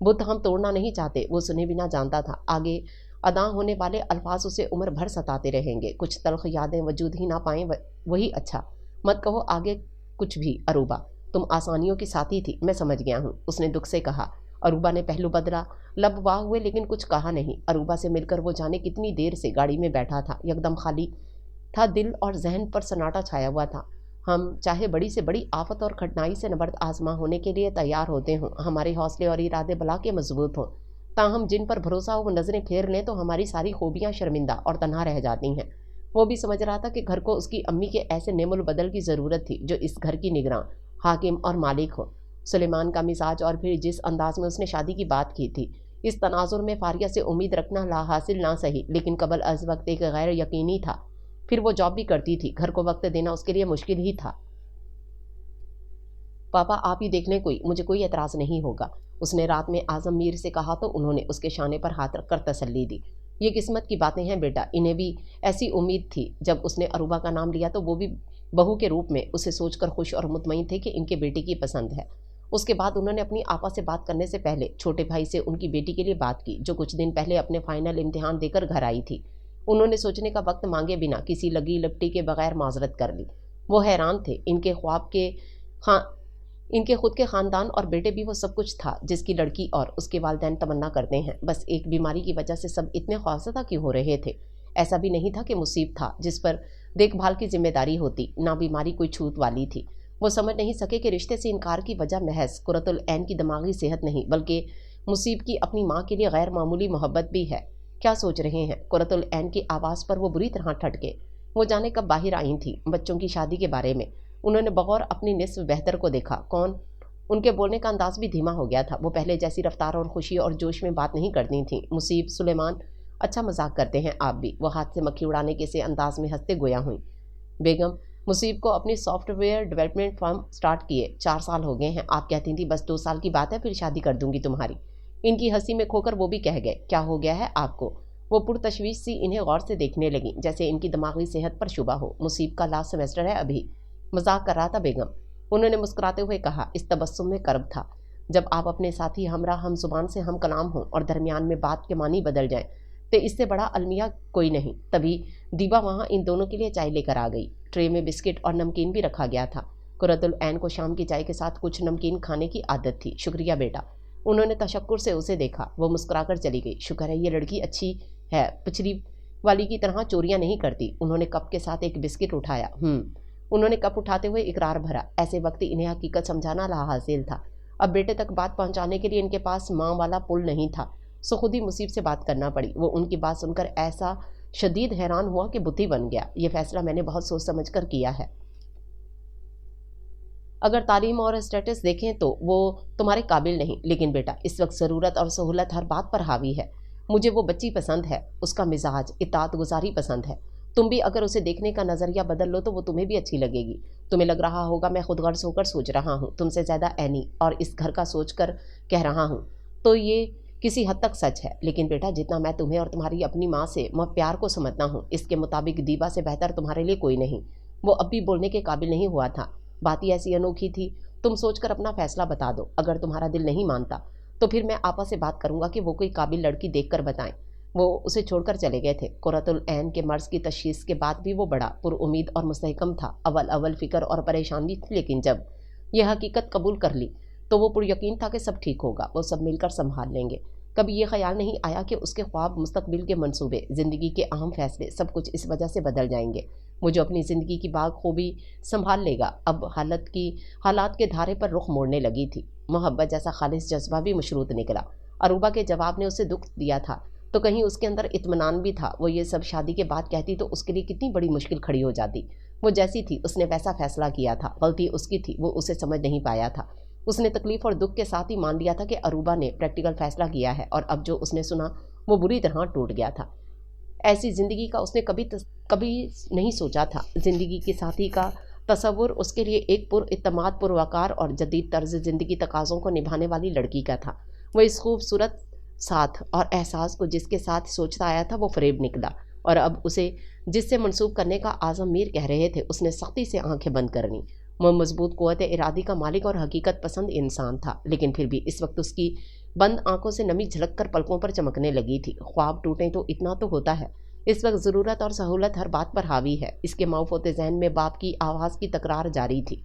Speaker 1: बुत हम तोड़ना नहीं चाहते, वो सुने बिना जानता था। आगे अदा होने वाले अल्फाज उसे उम्र भर सताते रहेंगे। कुछ तल्ख यादें वजूद ही ना पाएं, वही अच्छा। मत कहो आगे कुछ भी अरूबा, तुम आसानियों की साथी थी, मैं समझ गया हूँ, उसने दुख से कहा। अरूबा ने पहलू बदला, लब वाह हुए लेकिन कुछ कहा नहीं। अरूबा से मिलकर वो जाने कितनी देर से गाड़ी में बैठा था, एकदम खाली था, दिल और जहन पर सन्नाटा छाया हुआ था। हम चाहे बड़ी से बड़ी आफत और कठिनाई से नबर्द आजमा होने के लिए तैयार होते हों, हमारे हौसले और इरादे भला के मजबूत हों, ताहम जिन पर भरोसा हो वो नजरें फेर लें तो हमारी सारी खूबियां शर्मिंदा और तन्हा रह जाती हैं। वो भी समझ रहा था कि घर को उसकी अम्मी के ऐसे नेमुल बदल की ज़रूरत थी जो इस घर की निगरान, हाकिम और मालिक हो। सुलेमान का मिजाज और फिर जिस अंदाज में उसने शादी की बात की थी, इस तनाजुर में फारिया से उम्मीद रखना ला हासिल ना सही, लेकिन कबल अज वक्त एक गैर यकीनी था। फिर वो जॉब भी करती थी, घर को वक्त देना उसके लिए मुश्किल ही था। पापा आप ही देख लें, मुझे कोई एतराज़ नहीं होगा, उसने रात में आजम मीर से कहा तो उन्होंने उसके शाने पर हाथ रखकर तसल्ली दी। ये किस्मत की बातें हैं बेटा, इन्हें भी ऐसी उम्मीद थी। जब उसने अरूबा का नाम लिया तो वो भी बहू के रूप में उसे सोचकर खुश और मुतमईन थे कि इनके बेटे की पसंद है। उसके बाद उन्होंने अपनी आपा से बात करने से पहले छोटे भाई से उनकी बेटी के लिए बात की, जो कुछ दिन पहले अपने फाइनल इम्तिहान देकर घर आई थी। उन्होंने सोचने का वक्त मांगे बिना किसी लगी लपटी के बगैर माजरत कर ली। वो हैरान थे, इनके खुद के ख़ानदान और बेटे भी वो सब कुछ था जिसकी लड़की और उसके वालिदैन तमन्ना करते हैं। बस एक बीमारी की वजह से सब इतने खौफज़दा क्यों हो रहे थे? ऐसा भी नहीं था कि मुसीब था जिस पर देखभाल की जिम्मेदारी होती, ना बीमारी कोई छूत वाली थी। वो समझ नहीं सके कि रिश्ते से इनकार की वजह महज कुरतुल ऐन की दिमागी सेहत नहीं, बल्कि मुसीब की अपनी माँ के लिए गैर मामूली मोहब्बत भी है। क्या सोच रहे हैं? कुरतुल ऐन की आवाज़ पर वो बुरी तरह ठटके। वो जाने कब बाहर आई थी बच्चों की शादी के बारे में। उन्होंने बगौर अपनी निस्फ बेहतर को देखा। कौन? उनके बोलने का अंदाज भी धीमा हो गया था। वो पहले जैसी रफ्तार और खुशी और जोश में बात नहीं करती थी। मुसीब, सुलेमान, अच्छा मजाक करते हैं आप भी, वो हाथ से मक्खी उड़ाने के से अंदाज में हंसते गोया हुई। बेगम, मुसीब को अपनी सॉफ्टवेयर डेवलपमेंट फर्म स्टार्ट किए 4 साल हो गए हैं। आप कहती थी बस 2 साल की बात है फिर शादी कर दूंगी तुम्हारी। इनकी हंसी में खोकर वो भी कह गए, क्या हो गया है आपको? वो पुरतशवीश सी इन्हें गौर से देखने लगी, जैसे इनकी दिमागी सेहत पर शुबा हो। मुसीब का लास्ट सेमेस्टर है अभी, मजाक कर रहा था बेगम, उन्होंने मुस्कुराते हुए कहा। इस तबस्सुम में कर्ब था। जब आप अपने साथी हमरा हम जुबान से हम कलाम हों और दरमियान में बात के मानी बदल जाएं, तो इससे बड़ा अलमिया कोई नहीं। तभी दीबा वहाँ इन दोनों के लिए चाय लेकर आ गई। ट्रे में बिस्किट और नमकीन भी रखा गया था। कुरतुल ऐन को शाम की चाय के साथ कुछ नमकीन खाने की आदत थी। शुक्रिया बेटा, उन्होंने तशक्कुर से उसे देखा। वो मुस्कुराकर चली गई। शुक्र है ये लड़की अच्छी है, पिछली वाली की तरह चोरियां नहीं करती। उन्होंने कप के साथ एक बिस्किट उठाया। उन्होंने कप उठाते हुए इकरार भरा। ऐसे वक्त इन्हें हकीकत समझाना लाहासिल था। अब बेटे तक बात पहुंचाने के लिए इनके पास माँ वाला पुल नहीं था, सो खुद ही मुसीब से बात करना पड़ी। वो उनकी बात सुनकर ऐसा शदीद हैरान हुआ कि बुद्धि बन गया। ये फैसला मैंने बहुत सोच समझ कर किया है। अगर तालीम और स्टेटस देखें तो वो तुम्हारे काबिल नहीं, लेकिन बेटा इस वक्त ज़रूरत और सहूलत हर बात पर हावी है। मुझे वो बच्ची पसंद है, उसका मिजाज, इताअत गुजारी पसंद है। तुम भी अगर उसे देखने का नज़रिया बदल लो तो वो तुम्हें भी अच्छी लगेगी। तुम्हें लग रहा होगा मैं खुद गर्ज होकर सोच रहा हूँ, तुमसे ज़्यादा ऐनी और इस घर का सोच कर कह रहा हूँ, तो ये किसी हद तक सच है। लेकिन बेटा जितना मैं तुम्हें और तुम्हारी अपनी माँ से प्यार को समझता हूँ, इसके मुताबिक दीबा से बेहतर तुम्हारे लिए कोई नहीं। वो अब भी बोलने के काबिल नहीं हुआ था। बात ही ऐसी अनोखी थी। तुम सोचकर अपना फैसला बता दो। अगर तुम्हारा दिल नहीं मानता तो फिर मैं आपा से बात करूंगा कि वो कोई काबिल लड़की देखकर बताएं। वो उसे छोड़कर चले गए थे। कुरतुल ऐन के मर्ज की तशखीस के बाद भी वो बड़ा पुरउम्मीद और मुस्तहकम था। अव्वल फिक्र और परेशान भी थी, लेकिन जब यह हकीकत कबूल कर ली तो वो पुरयकीन था कि सब ठीक होगा, वो सब मिलकर संभाल लेंगे। कभी ये ख्याल नहीं आया कि उसके ख्वाब, मुस्तकबिल के मंसूबे, ज़िंदगी के अहम फैसले सब कुछ इस वजह से बदल जाएंगे। वो जो अपनी ज़िंदगी की बाखूबी संभाल लेगा। अब हालात के धारे पर रुख मोड़ने लगी थी। मोहब्बत जैसा खालिस जज्बा भी मशरूत निकला। अरूबा के जवाब ने उसे दुख दिया था तो कहीं उसके अंदर इत्मीनान भी था। वो ये सब शादी के बाद कहती तो उसके लिए कितनी बड़ी मुश्किल खड़ी हो जाती। वो जैसी थी उसने वैसा फैसला किया था। गलती उसकी थी, वो उसे समझ नहीं पाया था। उसने तकलीफ और दुख के साथ ही मान लिया था कि अरूबा ने प्रैक्टिकल फैसला किया है, और अब जो उसने सुना वो बुरी तरह टूट गया था। ऐसी ज़िंदगी का उसने कभी नहीं सोचा था। ज़िंदगी के साथी का तसव्वुर उसके लिए एक पुरइत्माद, पुरवकार और जदीद तर्ज ज़िंदगी तकाज़ों को निभाने वाली लड़की का था। वो इस खूबसूरत साथ और एहसास को जिसके साथ सोचता आया था वो फरेब निकला, और अब उसे जिससे मंसूब करने का आज़म मीर कह रहे थे उसने सख्ती से आंखें बंद कर लीं। वो मजबूत क़ुव्वत इरादी का मालिक और हकीकत पसंद इंसान था, लेकिन फिर भी इस वक्त उसकी बंद आंखों से नमी झलक कर पलकों पर चमकने लगी थी। ख्वाब टूटे तो इतना तो होता है। इस वक्त ज़रूरत और सहूलत हर बात पर हावी है। इसके माऊफ होते जहन में बाप की आवाज़ की तकरार जारी थी।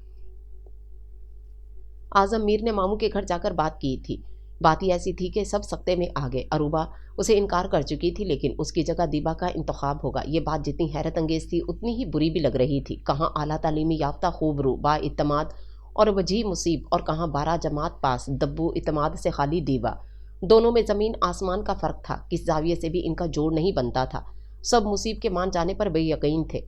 Speaker 1: आज़म मीर ने मामू के घर जाकर बात की थी। बात ही ऐसी थी कि सब सख्ते में आ गए। अरूबा उसे इनकार कर चुकी थी, लेकिन उसकी जगह दीबा का इंतखाब होगा, ये बात जितनी हैरत अंगेज थी उतनी ही बुरी भी लग रही थी। कहाँ आला तालीमी याफ्ता खूबरू बाइत्तमाद और वजीह मुसीब, और कहाँ 12 जमात पास दब्बू इत्तमाद से खाली दीबा। दोनों में ज़मीन आसमान का फ़र्क था। किस जाविये से भी इनका जोड़ नहीं बनता था। सब मुसीब के मान जाने पर बेयकीन थे।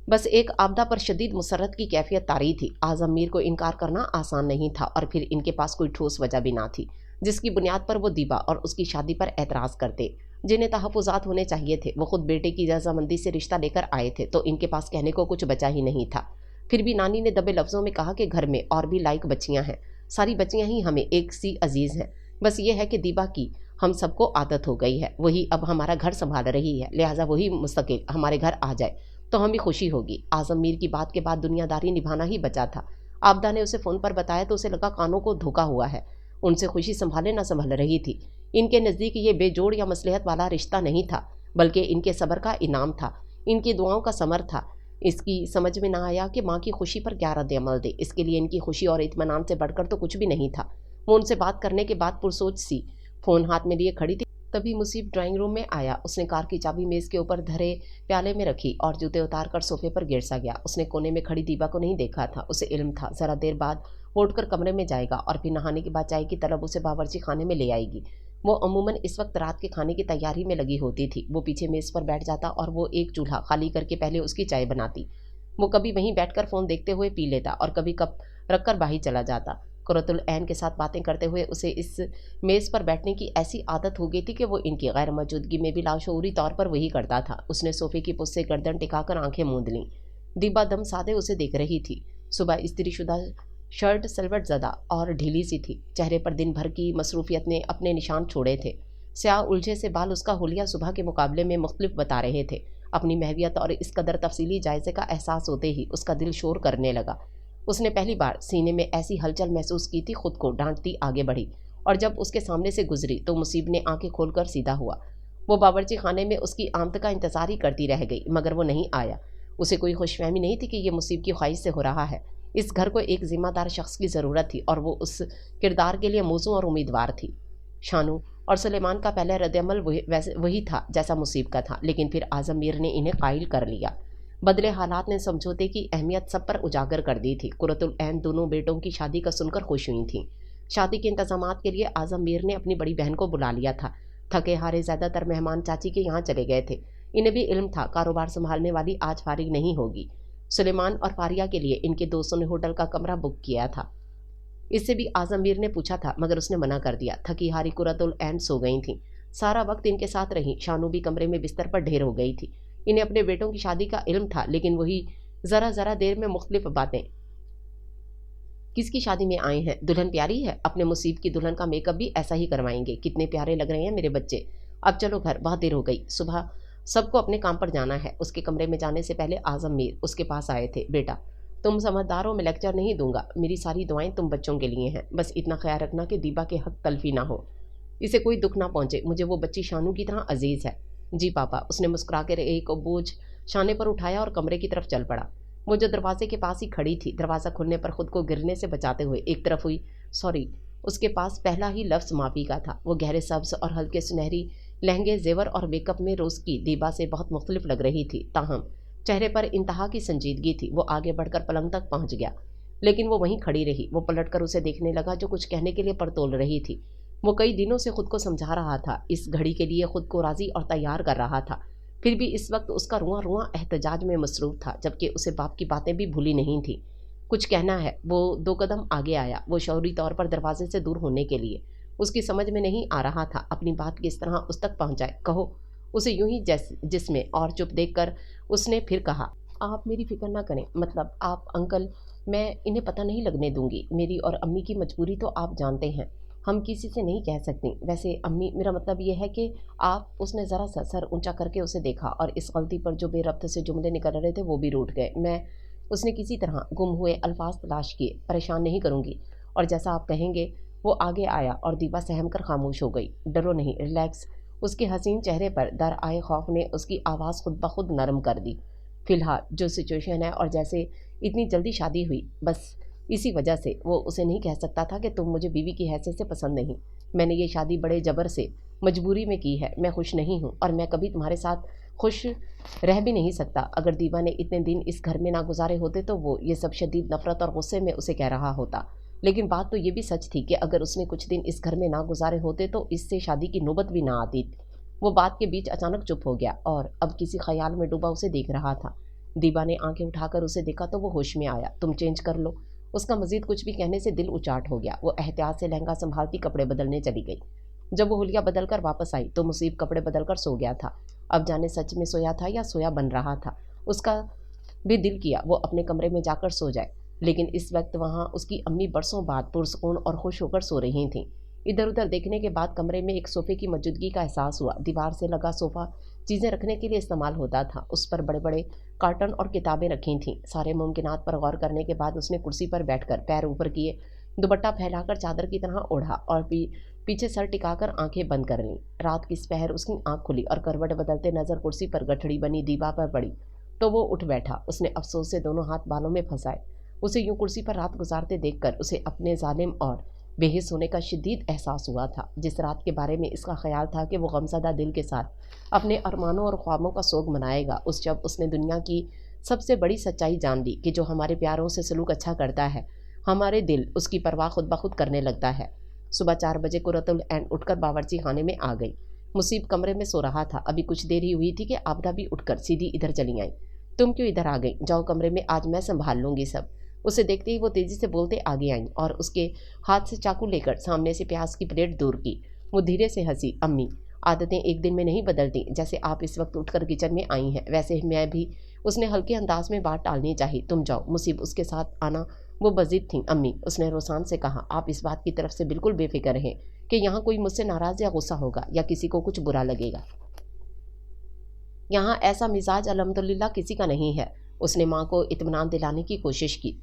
Speaker 1: बस एक आपदा पर शदीद मुसरत की कैफियत तारी थी। आज़म मीर को इनकार करना आसान नहीं था, और फिर इनके पास कोई ठोस वजह भी ना थी जिसकी बुनियाद पर वो दीबा और उसकी शादी पर एतराज़ करते। जिन्हें तहफ़्फ़ुज़ात होने चाहिए थे वो खुद बेटे की रज़ामंदी से रिश्ता लेकर आए थे, तो इनके पास कहने को कुछ बचा ही नहीं था। फिर भी नानी ने दबे लफ्ज़ों में कहा कि घर में और भी लायक बच्चियाँ हैं, सारी बच्चियाँ ही हमें एक सी अजीज़ हैं। बस ये है कि दीबा की हम सबको आदत हो गई है, वही अब हमारा घर संभाल रही है, लिहाजा वही मुस्तकिल हमारे घर आ जाए तो हमें खुशी होगी। आज़म मीर की बात के बाद दुनियादारी निभाना ही बचा था। आपदा ने उसे फ़ोन पर बताया तो उसे लगा कानों को धोखा हुआ है। उनसे खुशी संभाले ना संभल रही थी। इनके नज़दीक ये बेजोड़ या मसलहत वाला रिश्ता नहीं था, बल्कि इनके सब्र का इनाम था, इनकी दुआओं का समर था। इसकी समझ में ना आया कि माँ की खुशी पर क्या रद्द अमल दे। इसके लिए इनकी खुशी और इत्मीनान से बढ़कर तो कुछ भी नहीं था। वो उनसे बात करने के बाद पुरसोच सी फ़ोन हाथ में लिए खड़ी थी, तभी मुसीब ड्राइंग रूम में आया। उसने कार की चाबी मेज़ के ऊपर धरे प्याले में रखी और जूते उतार कर सोफे पर गिर सा गया। उसने कोने में खड़ी दीबा को नहीं देखा था। उसे इल्म था ज़रा देर बाद वो उठकर कमरे में जाएगा और फिर नहाने के बाद चाय की तलब उसे बावर्ची खाने में ले आएगी। वो अमूमन इस वक्त रात के खाने की तैयारी में लगी होती थी। वो पीछे मेज़ पर बैठ जाता और वो एक चूल्हा खाली करके पहले उसकी चाय बनाती। वो कभी वहीं बैठकर फ़ोन देखते हुए पी लेता और कभी कप रखकर बाहर चला जाता। कुर्रतुल ऐन के साथ बातें करते हुए उसे इस मेज़ पर बैठने की ऐसी आदत हो गई थी कि वो इनकी गैर मौजूदगी में भी लाशऊरी तौर पर वही करता था। उसने सोफे की पुस से गर्दन टिकाकर आंखें मूंद लीं। दीबा दम साधे उसे देख रही थी। सुबह इस्त्रीशुदा शर्ट सलवट ज़दा और ढीली सी थी। चेहरे पर दिन भर की मसरूफियत ने अपने निशान छोड़े थे। स्याह उलझे से बाल उसका हुलिया सुबह के मुकाबले में मुख्तलिफ बता रहे थे। अपनी महवियत और इस कदर तफसीली जायजे का एहसास होते ही उसका दिल शोर करने लगा। उसने पहली बार सीने में ऐसी हलचल महसूस की थी। खुद को डांटती आगे बढ़ी, और जब उसके सामने से गुजरी तो मुसीब ने आंखें खोलकर सीधा हुआ। वो बावर्ची खाने में उसकी आमद का इंतज़ार ही करती रह गई, मगर वो नहीं आया। उसे कोई खुशफहमी नहीं थी कि ये मुसीब की ख्वाहिश से हो रहा है। इस घर को एक ज़िम्मेदार शख्स की ज़रूरत थी, और वो उस किरदार के लिए मौजू और उम्मीदवार थी। शानू और सुलेमान का पहला रद्दअमल वही था जैसा मुसीब का था, लेकिन फिर आज़म मीर ने इन्हें कायल कर लिया। बदले हालात ने समझौते की अहमियत सब पर उजागर कर दी थी। कुर्रतुल ऐन दोनों बेटों की शादी का सुनकर खुश हुई थी। शादी के इंतजामात के लिए आज़म मीर ने अपनी बड़ी बहन को बुला लिया था। थके हारे ज़्यादातर मेहमान चाची के यहाँ चले गए थे। इन्हें भी इल्म था कारोबार संभालने वाली आज फारिग नहीं होगी। सुलेमान और फारिया के लिए इनके दोस्तों ने होटल का कमरा बुक किया था। इससे भी आज़म मीर ने पूछा था, मगर उसने मना कर दिया। थकी हारी कुर्रतुल ऐन सो गई थी। सारा वक्त इनके साथ रही। शानू भी कमरे में बिस्तर पर ढेर हो गई थी। इन्हें अपने बेटों की शादी का इल्म था, लेकिन वही ज़रा देर में मुख्तलिफ बातें। किसकी शादी में आए हैं? दुल्हन प्यारी है? अपने मुसीब की दुल्हन का मेकअप भी ऐसा ही करवाएंगे। कितने प्यारे लग रहे हैं मेरे बच्चे। अब चलो घर, बहुत देर हो गई। सुबह सबको अपने काम पर जाना है। उसके कमरे में जाने से पहले आज़म मीर उसके पास आए थे। बेटा, तुम समझदारों में लेक्चर नहीं दूंगा। मेरी सारी दुआएं तुम बच्चों के लिए हैं। बस इतना ख्याल रखना कि दीबा के हक तलफी ना हो, इसे कोई दुख ना पहुंचे। मुझे वो बच्ची शानू की तरह अजीज़ है। जी पापा। उसने मुस्कुरा कर एक बोझ शाने पर उठाया और कमरे की तरफ चल पड़ा। वो जो दरवाजे के पास ही खड़ी थी, दरवाज़ा खुलने पर खुद को गिरने से बचाते हुए एक तरफ हुई। सॉरी। उसके पास पहला ही लफ्ज़ माफ़ी का था। वो गहरे सब्ज़ और हल्के सुनहरी लहंगे, जेवर और मेकअप में रोज़ की दीबा से बहुत मुख्तलिफ लग रही थी। ताहम चेहरे पर इंतहा की संजीदगी थी। वो आगे बढ़कर पलंग तक पहुंच गया, लेकिन वो वहीं खड़ी रही। वो पलटकर उसे देखने लगा, जो कुछ कहने के लिए परतोल रही थी। वो कई दिनों से खुद को समझा रहा था, इस घड़ी के लिए खुद को राज़ी और तैयार कर रहा था। फिर भी इस वक्त उसका रुआं रुआं एहतजाज में मसरूफ़ था, जबकि उसे बाप की बातें भी भूली नहीं थी। कुछ कहना है। वो 2 कदम आगे आया, वो शौरी तौर पर दरवाजे से दूर होने के लिए। उसकी समझ में नहीं आ रहा था अपनी बात किस तरह उस तक पहुँचाए। कहो, उसे यूं ही जिसमें और चुप देखकर उसने फिर कहा, आप मेरी फिक्र ना करें। मतलब आप अंकल, मैं इन्हें पता नहीं लगने दूंगी। मेरी और अम्मी की मजबूरी तो आप जानते हैं, हम किसी से नहीं कह सकती। वैसे अम्मी, मेरा मतलब ये है कि आप। उसने ज़रा सा सर ऊंचा करके उसे देखा, और इस गलती पर जो बेरब्त से जुमले निकल रहे थे वो भी रूठ गए। मैं, उसने किसी तरह गुम हुए अल्फाज तलाश किए, परेशान नहीं करूँगी, और जैसा आप कहेंगे वो आगे आया और दीपा सहम कर खामोश हो गई। डरो नहीं, रिलैक्स। उसके हसीन चेहरे पर डर आए खौफ ने उसकी आवाज़ खुद ब खुद नरम कर दी। फिलहाल जो सिचुएशन है और जैसे इतनी जल्दी शादी हुई, बस इसी वजह से वो उसे नहीं कह सकता था कि तुम मुझे बीवी की हैसियत से पसंद नहीं। मैंने ये शादी बड़े जबर से मजबूरी में की है। मैं खुश नहीं हूँ और मैं कभी तुम्हारे साथ खुश रह भी नहीं सकता। अगर दीवा ने इतने दिन इस घर में ना गुजारे होते तो वो ये सब शदीद नफरत और गुस्से में उसे कह रहा होता। लेकिन बात तो ये भी सच थी कि अगर उसने कुछ दिन इस घर में ना गुजारे होते तो इससे शादी की नौबत भी ना आती। वो बात के बीच अचानक चुप हो गया और अब किसी ख्याल में डूबा उसे देख रहा था। दीवा ने आंखें उठाकर उसे देखा तो वो होश में आया। तुम चेंज कर लो। उसका मजीद कुछ भी कहने से दिल उचाट हो गया। वो एहतियात से लहंगा संभालती कपड़े बदलने चली गई। जब वो हुलिया बदल कर वापस आई तो मुसीब कपड़े बदल कर सो गया था। अब जाने सच में सोया था या सोया बन रहा था। उसका भी दिल किया वो अपने कमरे में जाकर सो जाए, लेकिन इस वक्त वहाँ उसकी अम्मी बरसों बाद पुरसकून और खुश होकर सो रही थीं। इधर उधर देखने के बाद कमरे में एक सोफे की मौजूदगी का एहसास हुआ। दीवार से लगा सोफा चीज़ें रखने के लिए इस्तेमाल होता था। उस पर बड़े बड़े कार्टन और किताबें रखी थीं। सारे मुमकिनात पर गौर करने के बाद उसने कुर्सी पर बैठकर पैर ऊपर किए, दुपट्टा फैलाकर चादर की तरह ओढ़ा और पीछे सर टिकाकर आंखें बंद कर लीं। रात की पहर उसकी आंख खुली और करवट बदलते नजर कुर्सी पर गठड़ी बनी दीवा पर पड़ी तो वो उठ बैठा। उसने अफसोस से दोनों हाथ बालों में फंसाए। उसे यूं कुर्सी पर रात गुजारते देखकर उसे अपने जालिम और बेहिस होने का शदीद एहसास हुआ था। जिस रात के बारे में इसका ख्याल था कि वो गमज़दा दिल के साथ अपने अरमानों और ख्वाबों का सोग मनाएगा, उस जब उसने दुनिया की सबसे बड़ी सच्चाई जान ली कि जो हमारे प्यारों से सलूक अच्छा करता है, हमारे दिल उसकी परवाह खुद ब खुद करने लगता है। सुबह 4 बजे कुरतुल ऐन उठकर बावर्ची खाने में आ गई। मुसीब कमरे में सो रहा था। अभी कुछ देर ही हुई थी कि आबदा भी उठकर सीधी इधर चली आई। तुम क्यों इधर आ गई? जाओ कमरे में, आज मैं संभाल लूँगी सब। उसे देखते ही वो तेजी से बोलते आगे आई और उसके हाथ से चाकू लेकर सामने से प्याज की प्लेट दूर की। वो धीरे से हंसी। अम्मी, आदतें एक दिन में नहीं बदलती। जैसे आप इस वक्त उठकर किचन में आई हैं, वैसे ही मैं भी। उसने हल्के अंदाज में बात टालनी चाहिए। तुम जाओ। मुसीब उसके साथ आना वो बजिद थी। अम्मी, उसने रोसान से कहा, आप इस बात की तरफ से बिल्कुल बेफिक्र हैं कि यहाँ कोई मुझसे नाराज़ या गुस्सा होगा या किसी को कुछ बुरा लगेगा। यहाँ ऐसा मिजाज अल्हम्दुलिल्लाह किसी का नहीं है। उसने माँ को इत्मीनान दिलाने की कोशिश की।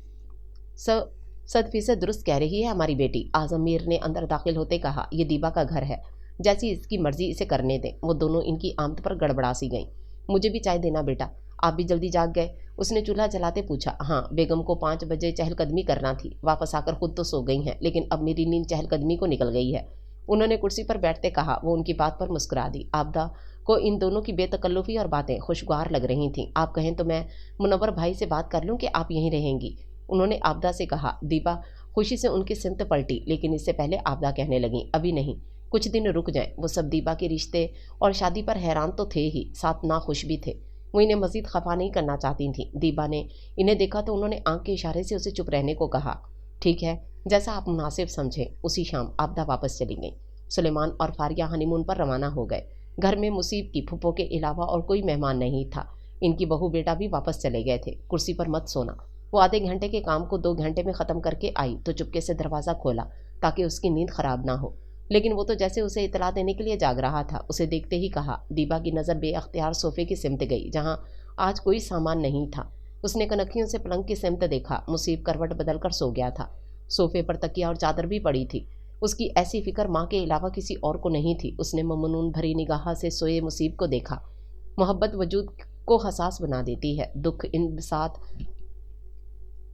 Speaker 1: 100% दुरुस्त कह रही है हमारी बेटी, आज़म मीर ने अंदर दाखिल होते कहा। ये दीबा का घर है, जैसी इसकी मर्जी इसे करने दें। वो दोनों इनकी आमद पर गड़बड़ा सी गईं। मुझे भी चाय देना बेटा, आप भी जल्दी जाग गए? उसने चूल्हा जलाते पूछा। हाँ, बेगम को 5 बजे चहलकदमी करना थी। वापस आकर खुद तो सो गई हैं, लेकिन अब मेरी नींद चहलकदमी को निकल गई है। उन्होंने कुर्सी पर बैठते कहा। वो उनकी बात पर मुस्कुरा दी। आबदा को इन दोनों की बेतकल्लुफ़ी और बातें खुशगवार लग रही थीं। आप कहें तो मैं मुनव्वर भाई से बात कर लूँ कि आप यहीं रहेंगी? उन्होंने आबदा से कहा। दीपा खुशी से उनकी सिमत पलटी, लेकिन इससे पहले आबदा कहने लगी, अभी नहीं, कुछ दिन रुक जाएं। वो सब दीपा के रिश्ते और शादी पर हैरान तो थे ही, साथ ना खुश भी थे। वो इन्हें मजीद खफा नहीं करना चाहती थी। दीपा ने इन्हें देखा तो उन्होंने आंख के इशारे से उसे चुप रहने को कहा। ठीक है, जैसा आप मुनासिब समझें। उसी शाम आबदा वापस चली गई। सुलेमान और फारिया हनीमून पर रवाना हो गए। घर में मुसीब की फुप्पो के अलावा और कोई मेहमान नहीं था। इनकी बहू बेटा भी वापस चले गए थे। कुर्सी पर मत सोना। वो आधे घंटे के काम को 2 घंटे में ख़त्म करके आई तो चुपके से दरवाज़ा खोला ताकि उसकी नींद ख़राब ना हो, लेकिन वो तो जैसे उसे इतला देने के लिए जाग रहा था। उसे देखते ही कहा। दीबा की नज़र बेअख्तियार सोफ़े की सिमत गई जहाँ आज कोई सामान नहीं था। उसने कनखियों से पलंग की सिमत देखा। मुसीब करवट बदल कर सो गया था। सोफ़े पर तकिया और चादर भी पड़ी थी। उसकी ऐसी फिक्र माँ के अलावा किसी और को नहीं थी। उसने ममनून भरी निगाह से सोए मुसीब को देखा। मोहब्बत वजूद को हसास बना देती है। दुख इन साथ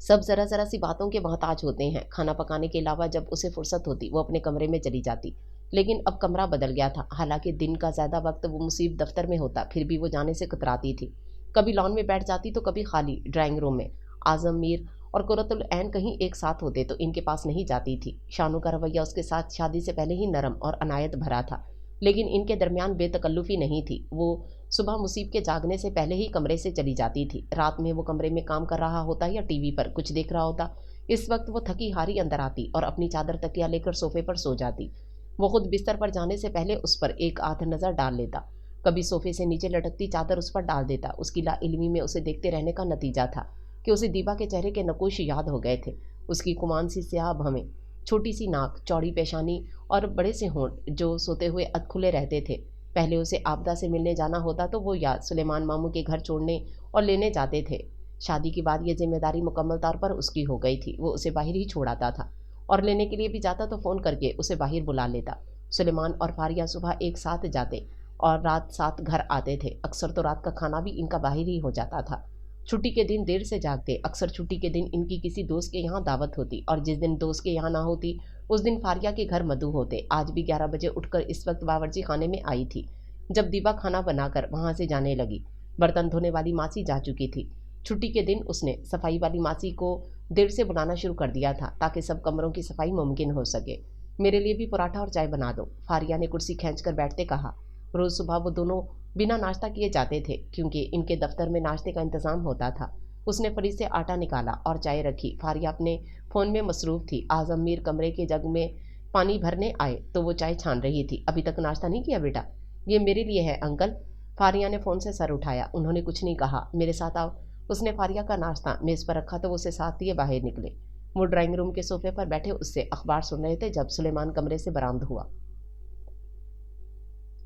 Speaker 1: सब ज़रा ज़रा सी बातों के मोहताज होते हैं। खाना पकाने के अलावा जब उसे फुर्सत होती वो अपने कमरे में चली जाती, लेकिन अब कमरा बदल गया था। हालांकि दिन का ज़्यादा वक्त वो मुसीब दफ्तर में होता, फिर भी वो जाने से कतराती थी। कभी लॉन में बैठ जाती तो कभी खाली ड्राइंग रूम में। आज़म मीर और कुरतुल ऐन कहीं एक साथ होते तो इनके पास नहीं जाती थी। शानू का रवैया उसके साथ शादी से पहले ही नरम और अनायत भरा था, लेकिन इनके दरमियान बेतकल्लुफ़ी नहीं थी। वो सुबह मुसीब के जागने से पहले ही कमरे से चली जाती थी। रात में वो कमरे में काम कर रहा होता या टीवी पर कुछ देख रहा होता। इस वक्त वो थकी हारी अंदर आती और अपनी चादर तकिया लेकर सोफे पर सो जाती। वो खुद बिस्तर पर जाने से पहले उस पर एक आध नज़र डाल लेता। कभी सोफे से नीचे लटकती चादर उस पर डाल देता। उसकी लाइल्मी में उसे देखते रहने का नतीजा था कि उसे दीबा के चेहरे के नकूश याद हो गए थे। उसकी कुमान सी स्याह भवें, छोटी सी नाक, चौड़ी पेशानी और बड़े से होंठ जो सोते हुए अधखुले रहते थे। पहले उसे आबदा से मिलने जाना होता तो वो याद सुलेमान मामू के घर छोड़ने और लेने जाते थे। शादी के बाद ये जिम्मेदारी मुकम्मल तौर पर उसकी हो गई थी। वो उसे बाहर ही छोड़ाता था। और लेने के लिए भी जाता तो फ़ोन करके उसे बाहर बुला लेता। सुलेमान और फारिया सुबह एक साथ जाते और रात साथ घर आते थे। अक्सर तो रात का खाना भी इनका बाहर ही हो जाता था। छुट्टी के दिन देर से जागते। अक्सर छुट्टी के दिन इनकी किसी दोस्त के यहाँ दावत होती और जिस दिन दोस्त के यहाँ ना होती उस दिन फारिया के घर मधु होते। आज भी 11 बजे उठकर इस वक्त बावर्ची खाने में आई थी जब दीपा खाना बनाकर वहाँ से जाने लगी। बर्तन धोने वाली मासी जा चुकी थी। छुट्टी के दिन उसने सफाई वाली मासी को देर से बुलाना शुरू कर दिया था ताकि सब कमरों की सफाई मुमकिन हो सके। मेरे लिए भी पराठा और चाय बना दो, फारिया ने कुर्सी खींचकर बैठते कहा। रोज सुबह वो दोनों बिना नाश्ता किए जाते थे क्योंकि इनके दफ्तर में नाश्ते का इंतजाम होता था। उसने फ्रिज से आटा निकाला और चाय रखी। फारिया अपने फ़ोन में मसरूफ़ थी। आज़म मीर कमरे के जग में पानी भरने आए तो वो चाय छान रही थी। अभी तक नाश्ता नहीं किया बेटा? ये मेरे लिए है अंकल। फारिया ने फ़ोन से सर उठाया। उन्होंने कुछ नहीं कहा। मेरे साथ आओ। उसने फारिया का नाश्ता मेज़ पर रखा तो वो उसे साथ लिए बाहर निकले। वो ड्राइंग रूम के सोफे पर बैठे उससे अखबार सुन रहे थे जब सुलेमान कमरे से बरामद हुआ।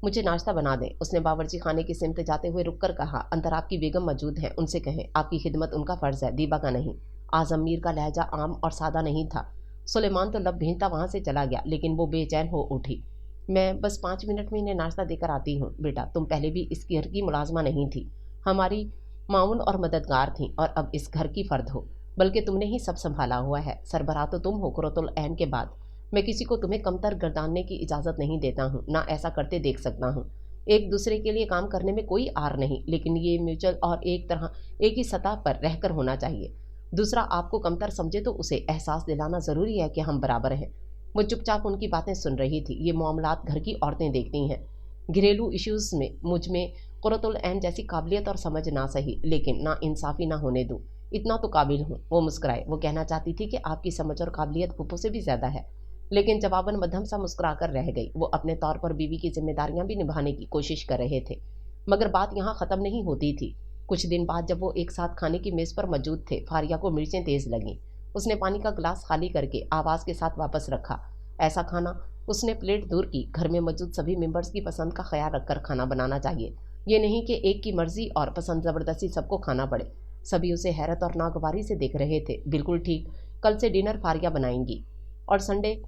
Speaker 1: मुझे नाश्ता बना दें, उसने बावर्ची खाने की सिमत जाते हुए रुककर कहा। अंदर आपकी बेगम मौजूद है, उनसे कहें आपकी खिदमत उनका फ़र्ज़ है, दीबा का नहीं। आज़म मीर का लहजा आम और सादा नहीं था। सुलेमान तो लब भींजता वहाँ से चला गया लेकिन वो बेचैन हो उठी। मैं बस 5 मिनट में इन्हें नाश्ता देकर आती हूँ। बेटा तुम पहले भी इस घर की मुलाजमा नहीं थी, हमारी माउन और मददगार थी और अब इस घर की फ़र्द हो, बल्कि तुमने ही सब संभाला हुआ है। सरबराह तो तुम हो कुर्रतुल ऐन के बाद। मैं किसी को तुम्हें कमतर गर्दानने की इजाज़त नहीं देता हूँ, ना ऐसा करते देख सकता हूँ। एक दूसरे के लिए काम करने में कोई आर नहीं, लेकिन ये म्यूचुअल और एक ही सतह पर रहकर होना चाहिए। दूसरा आपको कमतर समझे तो उसे एहसास दिलाना ज़रूरी है कि हम बराबर हैं। वो चुपचाप उनकी बातें सुन रही थी। ये मामलात घर की औरतें देखती हैं। घरेलू इश्यूज़ में मुझ में कुर्रतुल ऐन जैसी काबिलियत और समझ ना सही लेकिन ना इंसाफ़ी ना होने दूँ। इतना तो काबिल हूँ। वो मुस्कुराए। वो कहना चाहती थी कि आपकी समझ और काबिलियत फूफो से भी ज़्यादा है, लेकिन जवाबन मध्यम सा मुस्कुराकर रह गई। वो अपने तौर पर बीवी की जिम्मेदारियां भी निभाने की कोशिश कर रहे थे, मगर बात यहाँ ख़त्म नहीं होती थी। कुछ दिन बाद जब वो एक साथ खाने की मेज़ पर मौजूद थे, फारिया को मिर्चें तेज़ लगीं। उसने पानी का गिलास खाली करके आवाज़ के साथ वापस रखा। ऐसा खाना उसने प्लेट दूर की। घर में मौजूद सभी मेंबर्स की पसंद का ख्याल रखकर खाना बनाना चाहिए। ये नहीं कि एक की मर्जी और पसंद ज़बरदस्ती सबको खाना पड़े। सभी उसे हैरत और नागवारी से देख रहे थे। बिल्कुल ठीक, कल से डिनर फारिया बनाएंगी और संडे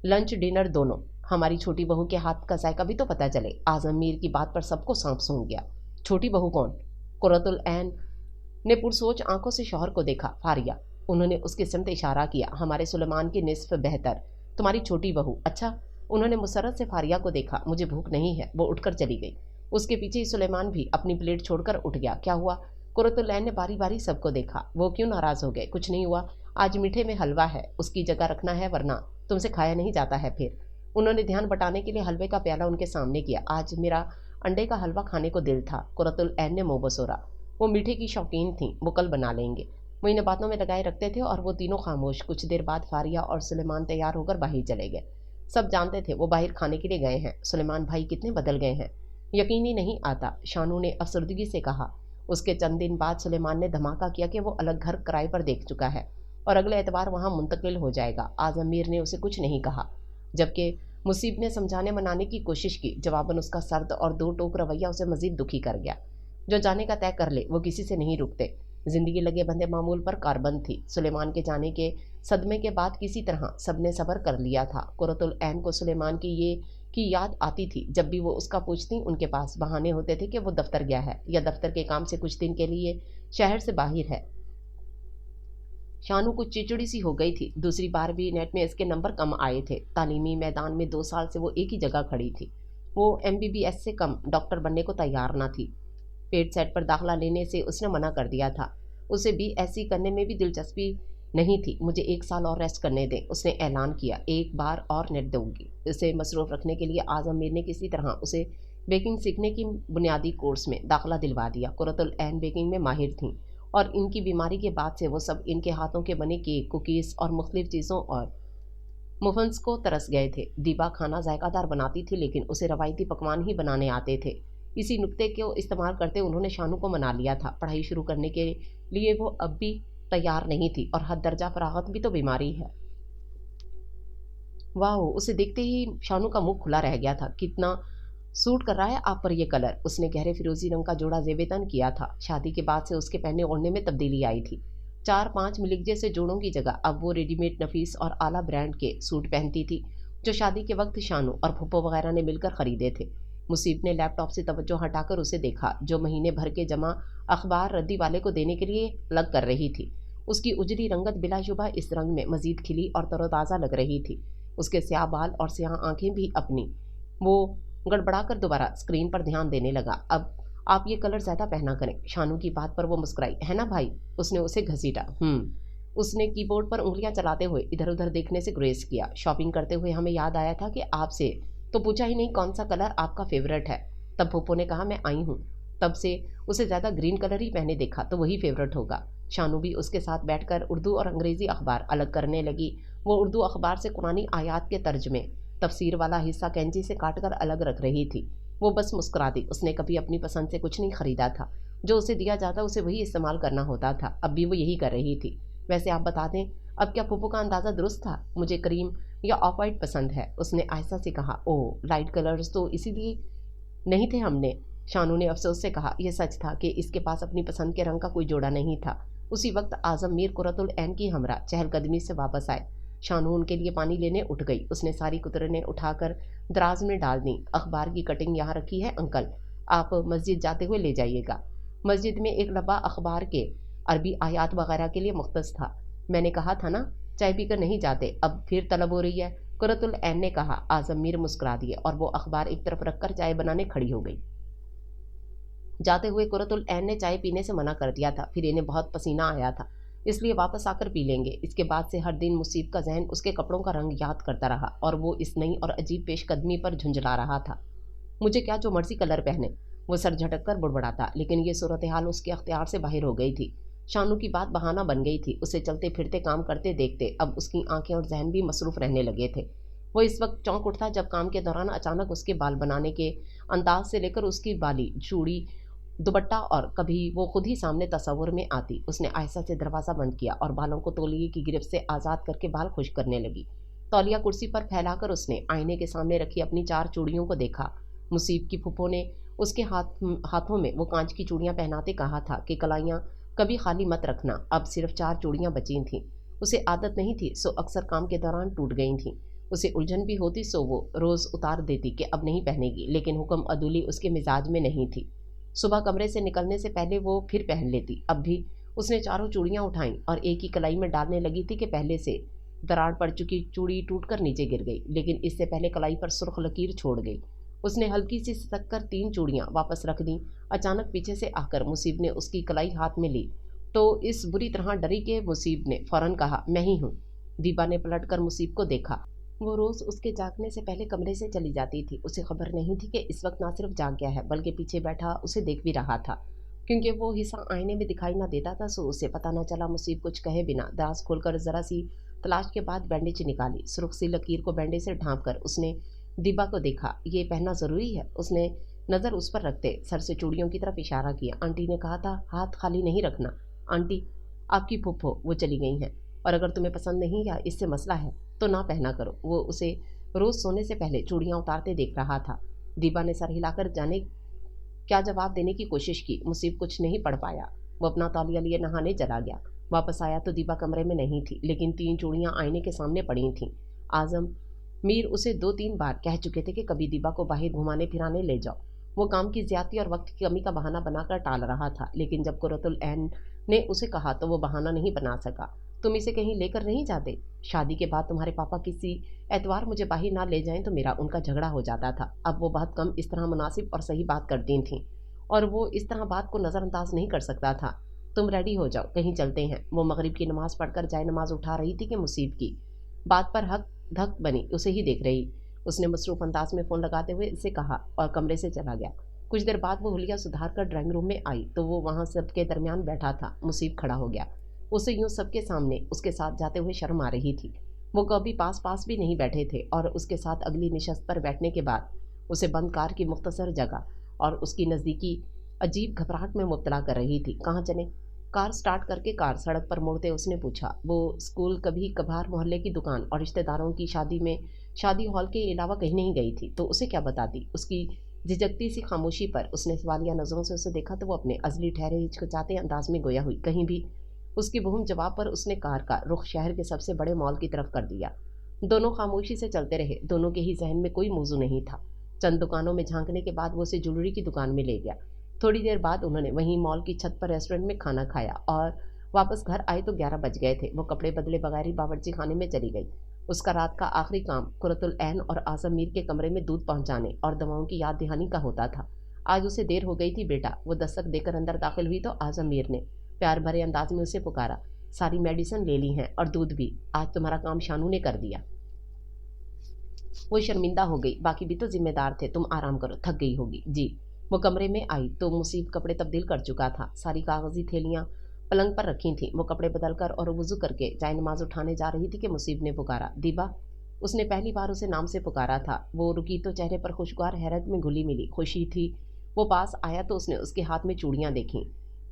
Speaker 1: लंच डिनर दोनों। हमारी छोटी बहू के हाथ का जायका भी तो पता चले। आज़म मीर की बात पर सबको सांप सूंघ गया। छोटी बहू कौन? कुर्रतुल ऐन ने पुरसोच आंखों से शौहर को देखा। फारिया। उन्होंने उसके सिमत इशारा किया। हमारे सुलेमान की निस्फ बेहतर, तुम्हारी छोटी बहू। अच्छा। उन्होंने मुसरत से फारिया को देखा। मुझे भूख नहीं है। वो उठकर चली गई। उसके पीछे ही सुलेमान भी अपनी प्लेट छोड़कर उठ गया। क्या हुआ? कुर्रतुल ऐन ने बारी बारी सबको देखा। वो क्यों नाराज़ हो गए? कुछ नहीं हुआ, आज मीठे में हलवा है, उसकी जगह रखना है वरना तुमसे खाया नहीं जाता है। फिर उन्होंने ध्यान बटाने के लिए हलवे का प्याला उनके सामने किया। आज मेरा अंडे का हलवा खाने को दिल था। कुर्रतुल ऐन ने मुंह बसोरा। वो मीठे की शौकीन थी, वो कल बना लेंगे। वो इन्हें बातों में लगाए रखते थे और वो तीनों खामोश। कुछ देर बाद फारिया और सुलेमान तैयार होकर बाहर चले गए। सब जानते थे वो बाहर खाने के लिए गए हैं। सुलेमान भाई कितने बदल गए हैं, यकीन ही नहीं आता, शानू ने अफसरदगी से कहा। उसके चंद दिन बाद सुलेमान ने धमाका किया कि वो अलग घर किराए पर देख चुका है और अगले एतवार वहाँ मुंतकिल हो जाएगा। आज़म मीर ने उसे कुछ नहीं कहा, जबकि मुसीब ने समझाने मनाने की कोशिश की। जवाबन उसका सर्द और दो टोक रवैया उसे मजीद दुखी कर गया। जो जाने का तय कर ले वो किसी से नहीं रुकते। जिंदगी लगे बंधे मामूल पर कारबंद थी। सुलेमान के जाने के सदमे के बाद किसी तरह सबने सब्र कर लिया था। कुर्रतुल ऐन को सुलेमान की याद आती थी। जब भी वो उसका पूछती उनके पास बहाने होते थे कि वो दफ्तर गया है या दफ्तर के काम से कुछ दिन के लिए शहर से बाहर है। शानू कुछ चिड़चिड़ी सी हो गई थी। दूसरी बार भी नेट में इसके नंबर कम आए थे। तालीमी मैदान में 2 साल से वो एक ही जगह खड़ी थी। वो MBBS से कम डॉक्टर बनने को तैयार ना थी। पेड सेट पर दाखिला लेने से उसने मना कर दिया था। उसे BSc करने में भी दिलचस्पी नहीं थी। मुझे 1 साल और रेस्ट करने दें, उसने ऐलान किया। 1 बार और नेट दूंगी। उसे मसरूफ़ रखने के लिए आज़म मीर ने किसी तरह उसे बेकिंग सीखने की बुनियादी कोर्स में दाखिला दिलवा दिया। कुर्रतुल ऐन बेकिंग में माहिर थीं और इनकी बीमारी के बाद से वो सब इनके हाथों के बने केक, कुकीज़ और मुख्तलिफ चीज़ों और मुफन्स को तरस गए थे। दीबा खाना जायकादार बनाती थी लेकिन उसे रवायती पकवान ही बनाने आते थे। इसी नुक्ते को इस्तेमाल करते उन्होंने शानू को मना लिया था। पढ़ाई शुरू करने के लिए वो अब भी तैयार नहीं थी और हद दर्जा फरागत भी तो बीमारी है। वाह, उसे देखते ही शानू का मुंह खुला रह गया था। कितना सूट कर रहा है आप पर ये कलर। उसने गहरे फिरोजी रंग का जोड़ा जेबेतन किया था। शादी के बाद से उसके पहनने ओढ़ने में तब्दीली आई थी। 4-5 मिलिक जैसे जोड़ों की जगह अब वो रेडीमेड नफीस और आला ब्रांड के सूट पहनती थी, जो शादी के वक्त शानू और फुप्पो वगैरह ने मिलकर खरीदे थे। मुसीब ने लैपटॉप से तवज्जो हटाकर उसे देखा, जो महीने भर के जमा अखबार रद्दी वाले को देने के लिए लग कर रही थी। उसकी उजली रंगत बिलाशुबा इस रंग में मजीद खिली और तरोताज़ा लग रही थी। उसके स्याह बाल और स्याह आंखें भी अपनी। वो गड़बड़ाकर दोबारा स्क्रीन पर ध्यान देने लगा। अब आप ये कलर ज़्यादा पहना करें। शानू की बात पर वो मुस्कुराई। है ना भाई? उसने उसे घसीटा। उसने कीबोर्ड पर उंगलियां चलाते हुए इधर उधर देखने से गुरेज किया। शॉपिंग करते हुए हमें याद आया था कि आपसे तो पूछा ही नहीं कौन सा कलर आपका फेवरेट है। तब फूफो ने कहा मैं आई हूँ। तब से उसे ज़्यादा ग्रीन कलर ही पहने देखा तो वही फेवरेट होगा। शानू भी उसके साथ बैठकर उर्दू और अंग्रेज़ी अखबार अलग करने लगी। वो उर्दू अखबार से कुरानी आयात के तर्जमे तफसीर वाला हिस्सा कैंची से काटकर अलग रख रही थी। वो बस मुस्कुरा दी। उसने कभी अपनी पसंद से कुछ नहीं खरीदा था। जो उसे दिया जाता उसे वही इस्तेमाल करना होता था। अब भी वो यही कर रही थी। वैसे आप बता दें, अब क्या फूफो का अंदाज़ा दुरुस्त था? मुझे क्रीम या ऑफ वाइट पसंद है, उसने आहिस्ता से कहा। ओह, लाइट कलर्स तो इसीलिए नहीं थे हमने। शानू ने अफसोस से कहा। यह सच था कि इसके पास अपनी पसंद के रंग का कोई जोड़ा नहीं था। उसी वक्त आजम मीर कुरतुल ऐन की हमरा चहलकदमी से वापस आए। शानू उनके लिए पानी लेने उठ गई। उसने सारी कुतरने उठाकर दराज में डाल दी। अखबार की कटिंग यहाँ रखी है अंकल, आप मस्जिद जाते हुए ले जाइएगा। मस्जिद में एक डब्बा अखबार के अरबी आयात वगैरह के लिए मुख्तस था। मैंने कहा था ना, चाय पीकर नहीं जाते, अब फिर तलब हो रही है, कुरतुल ऐन ने कहा। आजम मीर मुस्कुरा दिए और वो अखबार एक तरफ रखकर चाय बनाने खड़ी हो गई। जाते हुए कुरतुल ऐन ने चाय पीने से मना कर दिया था, फिर इन्हें बहुत पसीना आया था, इसलिए वापस आकर पी लेंगे। इसके बाद से हर दिन मुसीब का जहन उसके कपड़ों का रंग याद करता रहा और वो इस नई और अजीब पेशकदमी पर झुंझला रहा था। मुझे क्या, जो मर्जी कलर पहने, वो सर झटक कर बुड़बड़ाता। लेकिन ये सूरत हाल उसके अख्तियार से बाहर हो गई थी। शानू की बात बहाना बन गई थी। उसे चलते फिरते काम करते देखते अब उसकी आंखें और जहन भी मसरूफ रहने लगे थे। वो इस वक्त चौंक उठता जब काम के दौरान अचानक उसके बाल बनाने के अंदाज से लेकर उसकी बाली, चूड़ी, दुपट्टा और कभी वो खुद ही सामने तस्वुर में आती। उसने आहिस्ता से दरवाज़ा बंद किया और बालों को तौलिए की गिरफ्त से आज़ाद करके बाल खुश करने लगी। तौलिया कुर्सी पर फैलाकर उसने आईने के सामने रखी अपनी 4 चूड़ियों को देखा। मुसीब की फूफो ने उसके हाथों में वो कांच की चूड़ियां पहनाते कहा था कि कलाइयाँ कभी खाली मत रखना। अब सिर्फ 4 चूड़ियां बची थीं। उसे आदत नहीं थी, सो अक्सर काम के दौरान टूट गई थीं। उसे उलझन भी होती, सो वो रोज़ उतार देती कि अब नहीं पहनेगी, लेकिन हुक्म अदूली उसके मिजाज में नहीं थी। सुबह कमरे से निकलने से पहले वो फिर पहन लेती। अब भी उसने चारों चूड़ियां उठाईं और एक ही कलाई में डालने लगी थी कि पहले से दरार पड़ चुकी चूड़ी टूटकर नीचे गिर गई, लेकिन इससे पहले कलाई पर सुर्ख लकीर छोड़ गई। उसने हल्की सी सिसक कर 3 चूड़ियां वापस रख दी। अचानक पीछे से आकर मुसीब ने उसकी कलाई हाथ में ली तो इस बुरी तरह डरी कि मुसीब ने फौरन कहा, मैं ही हूँ। दीपा ने पलटकर मुसीब को देखा। वो रोज़ उसके जागने से पहले कमरे से चली जाती थी। उसे खबर नहीं थी कि इस वक्त ना सिर्फ जाग गया है, बल्कि पीछे बैठा उसे देख भी रहा था। क्योंकि वो हिस्सा आईने में दिखाई ना देता था, सो उसे पता न चला। मुसीब कुछ कहे बिना दराज खोलकर ज़रा सी तलाश के बाद बैंडेज निकाली। सुर्ख सी लकीर को बैंडेज से ढांप कर उसने दीपा को देखा। ये पहनना ज़रूरी है, उसने नज़र उस पर रखते सर से चूड़ियों की तरफ इशारा किया। आंटी ने कहा था हाथ खाली नहीं रखना। आंटी आपकी फूफो, वो चली गई हैं, और अगर तुम्हें पसंद नहीं या इससे मसला है तो ना पहना करो। वो उसे रोज़ सोने से पहले चूड़ियाँ उतारते देख रहा था। दीपा ने सर हिलाकर जाने क्या जवाब देने की कोशिश की। मुसीब कुछ नहीं पढ़ पाया। वो अपना तौलिया लिए नहाने चला गया। वापस आया तो दीपा कमरे में नहीं थी, लेकिन 3 चूड़ियाँ आईने के सामने पड़ी थीं। आजम मीर उसे 2-3 बार कह चुके थे कि कभी दीपा को बाहर घुमाने फिराने ले जाओ। वो काम की ज्यादती और वक्त की कमी का बहाना बनाकर टाल रहा था, लेकिन जब कुरतुल ऐन ने उसे कहा तो वो बहाना नहीं बना सका। तुम इसे कहीं लेकर नहीं जाते? शादी के बाद तुम्हारे पापा किसी एतवार मुझे बाहर ना ले जाएं तो मेरा उनका झगड़ा हो जाता था। अब वो बहुत कम इस तरह मुनासिब और सही बात करती थीं, और वो इस तरह बात को नज़रअंदाज नहीं कर सकता था। तुम रेडी हो जाओ, कहीं चलते हैं। वो मगरिब की नमाज पढ़कर जाए नमाज उठा रही थी कि मुसीब की बात पर हक धक बनी उसे ही देख रही। उसने मसरूफ़ अंदाज में फ़ोन लगाते हुए इसे कहा और कमरे से चला गया। कुछ देर बाद वो हुलिया सुधार कर ड्राइंग रूम में आई तो वो वहाँ सबके दरमियान बैठा था। मुसीब खड़ा हो गया। उसे यूं सबके सामने उसके साथ जाते हुए शर्म आ रही थी। वो कभी पास पास भी नहीं बैठे थे, और उसके साथ अगली निशस्त पर बैठने के बाद उसे बंद कार की मुख्तसर जगह और उसकी नज़दीकी अजीब घबराहट में मुब्तला कर रही थी। कहाँ चले? कार स्टार्ट करके कार सड़क पर मोड़ते उसने पूछा। वो स्कूल, कभी कभार मोहल्ले की दुकान और रिश्तेदारों की शादी में शादी हॉल के अलावा कहीं नहीं गई थी, तो उसे क्या बताती? उसकी झिझकती सी खामोशी पर उसने सवालिया नज़रों से उसे देखा तो वो अपने अजली ठहरे हिचकिचाते अंदाज में गोया हुई, कहीं भी उसकी बहूम जवाब पर उसने कार का रुख शहर के सबसे बड़े मॉल की तरफ कर दिया। दोनों खामोशी से चलते रहे। दोनों के ही जहन में कोई मौजू नहीं था। चंद दुकानों में झांकने के बाद वो उसे ज्वेलरी की दुकान में ले गया। थोड़ी देर बाद उन्होंने वहीं मॉल की छत पर रेस्टोरेंट में खाना खाया और वापस घर आए तो 11 बज गए थे। वो कपड़े बदले बगैर ही बावर्ची खाने में चली गई। उसका रात का आखिरी काम कुरतुल ऐन और आज़म मीर के कमरे में दूध पहुंचाने और दवाओं की याद दहानी का होता था। आज उसे देर हो गई थी बेटा। वो दस्तक देकर अंदर दाखिल हुई तो आज़म मीर ने प्यार भरे अंदाज में उसे पुकारा, सारी मेडिसिन ले ली हैं और दूध भी। आज तुम्हारा काम शानू ने कर दिया। वो शर्मिंदा हो गई। बाकी भी तो जिम्मेदार थे। तुम आराम करो, थक गई होगी। जी। वो कमरे में आई तो मुसीब कपड़े तब्दील कर चुका था। सारी कागजी थैलियां पलंग पर रखी थीं। वो कपड़े बदल कर और वुजू करके जाए नमाज उठाने जा रही थी कि मुसीब ने पुकारा, दीबा। उसने पहली बार उसे नाम से पुकारा था। वो रुकी तो चेहरे पर खुशगवार हैरत में घुली मिली खुशी थी। वो पास आया तो उसने उसके हाथ में चूड़ियां देखीं।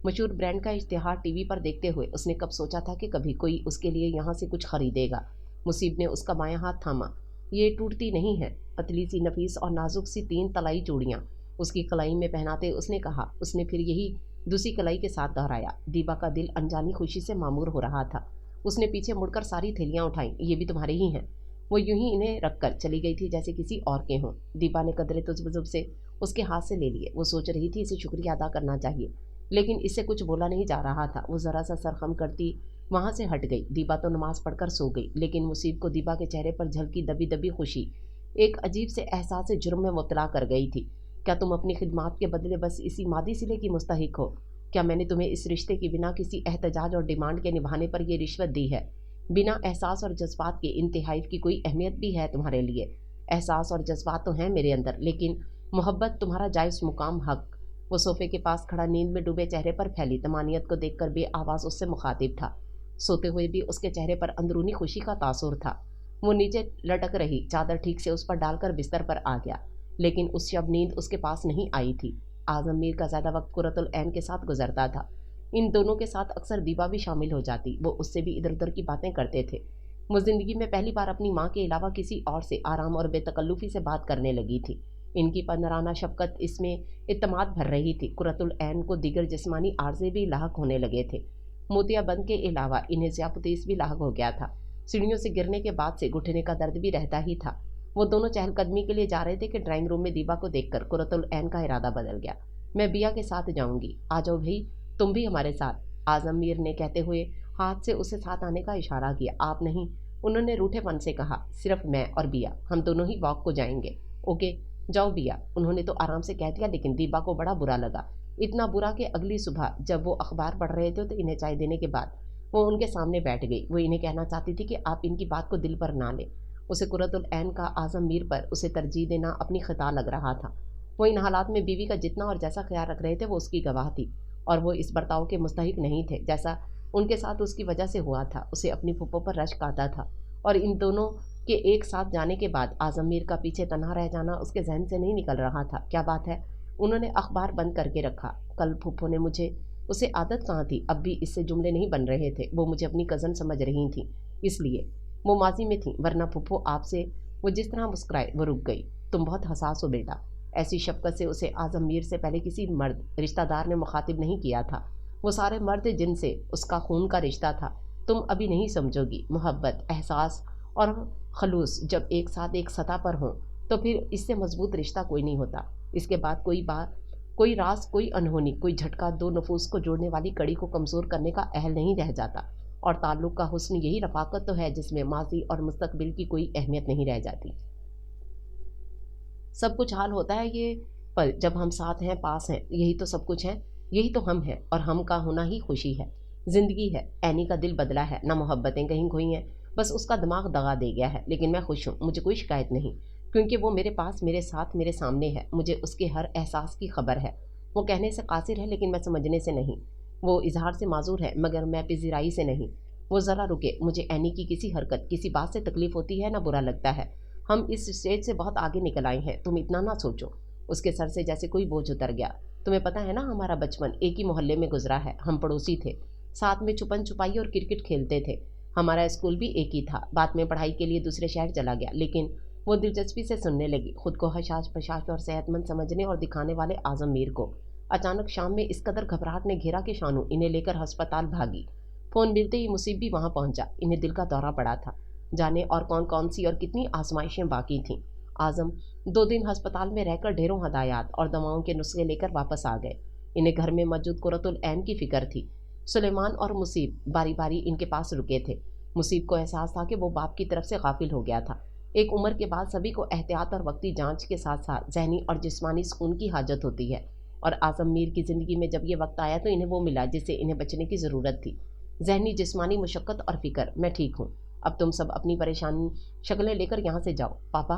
Speaker 1: मशहूर ब्रांड का इश्तिहार टीवी पर देखते हुए उसने कब सोचा था कि कभी कोई उसके लिए यहाँ से कुछ खरीदेगा। मुसीब ने उसका बायां हाथ थामा। ये टूटती नहीं है। पतली सी नफीस और नाजुक सी 3 तलाई चूड़ियाँ उसकी कलाई में पहनाते उसने कहा। उसने फिर यही दूसरी कलाई के साथ दोहराया। दीबा का दिल अनजानी खुशी से मामूर हो रहा था। उसने पीछे मुड़कर सारी थैलियाँ उठाई। ये भी तुम्हारे ही हैं। वो यूं ही इन्हें रखकर चली गई थी जैसे किसी और के हों। दीबा ने कदरे तुज़बुज़ुब से उसके हाथ से ले लिए। वो सोच रही थी इसे शुक्रिया अदा करना चाहिए, लेकिन इससे कुछ बोला नहीं जा रहा था। वो ज़रा सा सर खम करती वहाँ से हट गई। दीबा तो नमाज पढ़कर सो गई, लेकिन मुसीब को दीबा के चेहरे पर झलकी दबी दबी खुशी एक अजीब से एहसास जुर्म में मुब्तला कर गई थी। क्या तुम अपनी खिदमात के बदले बस इसी मादी सिले की मुस्तहिक हो? क्या मैंने तुम्हें इस रिश्ते की बिना किसी एहतजाज और डिमांड के निभाने पर यह रिश्वत दी है? बिना एहसास और जज्बात के इन तोहफ़े की कोई अहमियत भी है तुम्हारे लिए? एहसास और जज्बात तो हैं मेरे अंदर, लेकिन मोहब्बत तुम्हारा जायज़ मुकाम हक। वो सोफे के पास खड़ा नींद में डूबे चेहरे पर फैली तमानियत को देखकर बेआवाज़ उससे मुखातिब था। सोते हुए भी उसके चेहरे पर अंदरूनी खुशी का तासुर था। वो नीचे लटक रही चादर ठीक से उस पर डालकर बिस्तर पर आ गया, लेकिन उस शब नींद उसके पास नहीं आई थी। आज़म मीर का ज़्यादा वक्त कुरतुल ऐन के साथ गुजरता था। इन दोनों के साथ अक्सर दीबा भी शामिल हो जाती। वो उससे भी इधर उधर की बातें करते थे। वो ज़िंदगी में पहली बार अपनी माँ के अलावा किसी और से आराम और बेतकल्लुफ़ी से बात करने लगी थी। इनकी पंदराना शफ़क़त इसमें इत्तमाद भर रही थी। कुरतुल ऐन को दीगर जिस्मानी आर्ज़े भी लाहक होने लगे थे। मोतियाबंद के अलावा इन्हें ज़्यापुतीस भी लाहक हो गया था। सीढ़ियों से गिरने के बाद से घुटने का दर्द भी रहता ही था। वो दोनों चहलकदमी के लिए जा रहे थे कि ड्राइंग रूम में दीबा को देखकर कुरतुल ऐन का इरादा बदल गया। मैं बिया के साथ जाऊंगी, आ जाओ भाई, तुम भी हमारे साथ, आज़म मीर ने कहते हुए हाथ से उसे साथ आने का इशारा किया। आप नहीं, उन्होंने रूठेपन से कहा, सिर्फ मैं और बिया, हम दोनों ही वॉक को जाएंगे। ओके, जाओ बिया, उन्होंने तो आराम से कह दिया, लेकिन दीबा को बड़ा बुरा लगा। इतना बुरा कि अगली सुबह जब वो अखबार पढ़ रहे थे तो इन्हें चाय देने के बाद वो उनके सामने बैठ गई। वो इन्हें कहना चाहती थी कि आप इनकी बात को दिल पर ना लें। उसे कुरतुल ऐन का आज़म मीर पर उसे तरजीह देना अपनी खता लग रहा था। वो इन हालात में बीवी का जितना और जैसा ख्याल रख रहे थे वो उसकी गवाह थी, और वो इस बर्ताव के मुस्तहिक नहीं थे जैसा उनके साथ उसकी वजह से हुआ था। उसे अपनी फुप्पो पर रश्क आता था, और इन दोनों के एक साथ जाने के बाद आज़म मीर का पीछे तन्हा रह जाना उसके जहन से नहीं निकल रहा था। क्या बात है, उन्होंने अखबार बंद करके रखा। कल फुप्पो ने मुझे, उसे आदत कहाँ थी, अब भी इससे जुमले नहीं बन रहे थे। वो मुझे अपनी कज़न समझ रही थी, इसलिए वो माजी में थी, वरना फुप्पो आपसे। वो जिस तरह मुस्कुराए वो रुक गई। तुम बहुत हसास हो बेटा। ऐसी शफ़क़त से उसे आज़म मीर से पहले किसी मर्द रिश्तेदार ने मुखातिब नहीं किया था। वो सारे मर्द जिनसे उसका खून का रिश्ता था। तुम अभी नहीं समझोगी। मोहब्बत, एहसास और खलूस जब एक साथ एक सतह पर हों तो फिर इससे मजबूत रिश्ता कोई नहीं होता। इसके बाद कोई बात, कोई राज, कोई अनहोनी, कोई झटका दो नफूस को जोड़ने वाली कड़ी को कमज़ोर करने का अहल नहीं रह जाता। और ताल्लुक़ का हुस्न यही रफ़ाक़त तो है जिसमें माजी और मुस्तकबिल की कोई अहमियत नहीं रह जाती। सब कुछ हाल होता है ये पल जब हम साथ हैं, पास हैं, यही तो सब कुछ है, यही तो हम हैं, और हम का होना ही खुशी है, ज़िंदगी है। ऐनी का दिल बदला है, ना मोहब्बतें कहीं खोई हैं, बस उसका दिमाग दगा दे गया है। लेकिन मैं खुश हूँ, मुझे कोई शिकायत नहीं, क्योंकि वो मेरे पास, मेरे साथ, मेरे सामने है। मुझे उसके हर एहसास की खबर है। वो कहने से कासिर है, लेकिन मैं समझने से नहीं। वो इजहार से माजूर है, मगर मैं पिज़िराई से नहीं। वो ज़रा रुके, मुझे ऐनी की किसी हरकत, किसी बात से तकलीफ़ होती है ना बुरा लगता है। हम इस स्टेज से बहुत आगे निकल आए हैं, तुम इतना ना सोचो। उसके सर से जैसे कोई बोझ उतर गया। तुम्हें पता है ना, हमारा बचपन एक ही मोहल्ले में गुजरा है, हम पड़ोसी थे, साथ में छुपन छुपाई और क्रिकेट खेलते थे। हमारा स्कूल भी एक ही था। बाद में पढ़ाई के लिए दूसरे शहर चला गया, लेकिन वो दिलचस्पी से सुनने लगी। खुद को हशाश पशाश और सेहतमंद समझने और दिखाने वाले आज़म मीर को अचानक शाम में इस कदर घबराहट ने घेरा कि शानू इन्हें लेकर अस्पताल भागी। फ़ोन मिलते ही मुसीब भी वहाँ पहुँचा। इन्हें दिल का दौरा पड़ा था। जाने और कौन कौन सी और कितनी आजमाइशें बाकी थीं। आज़म 2 दिन अस्पताल में रहकर ढेरों हदायत और दवाओं के नुस्खे लेकर वापस आ गए। इन्हें घर में मौजूद कुर्रतुल ऐन की फ़िक्र थी। सुलेमान और मुसीब बारी बारी इनके पास रुके थे। मुसीब को एहसास था कि वो बाप की तरफ से गाफिल हो गया था। एक उम्र के बाद सभी को एहतियात और वक्ती जांच के साथ साथ ज़हनी और जिस्मानी सुकून की हाजत होती है, और आज़म मीर की ज़िंदगी में जब ये वक्त आया तो इन्हें वो मिला जिससे इन्हें बचने की ज़रूरत थी। ज़हनी जिस्मानी मुशक्क़त और फ़िक्र। मैं ठीक हूँ, अब तुम सब अपनी परेशानी शक्लें लेकर यहाँ से जाओ। पापा,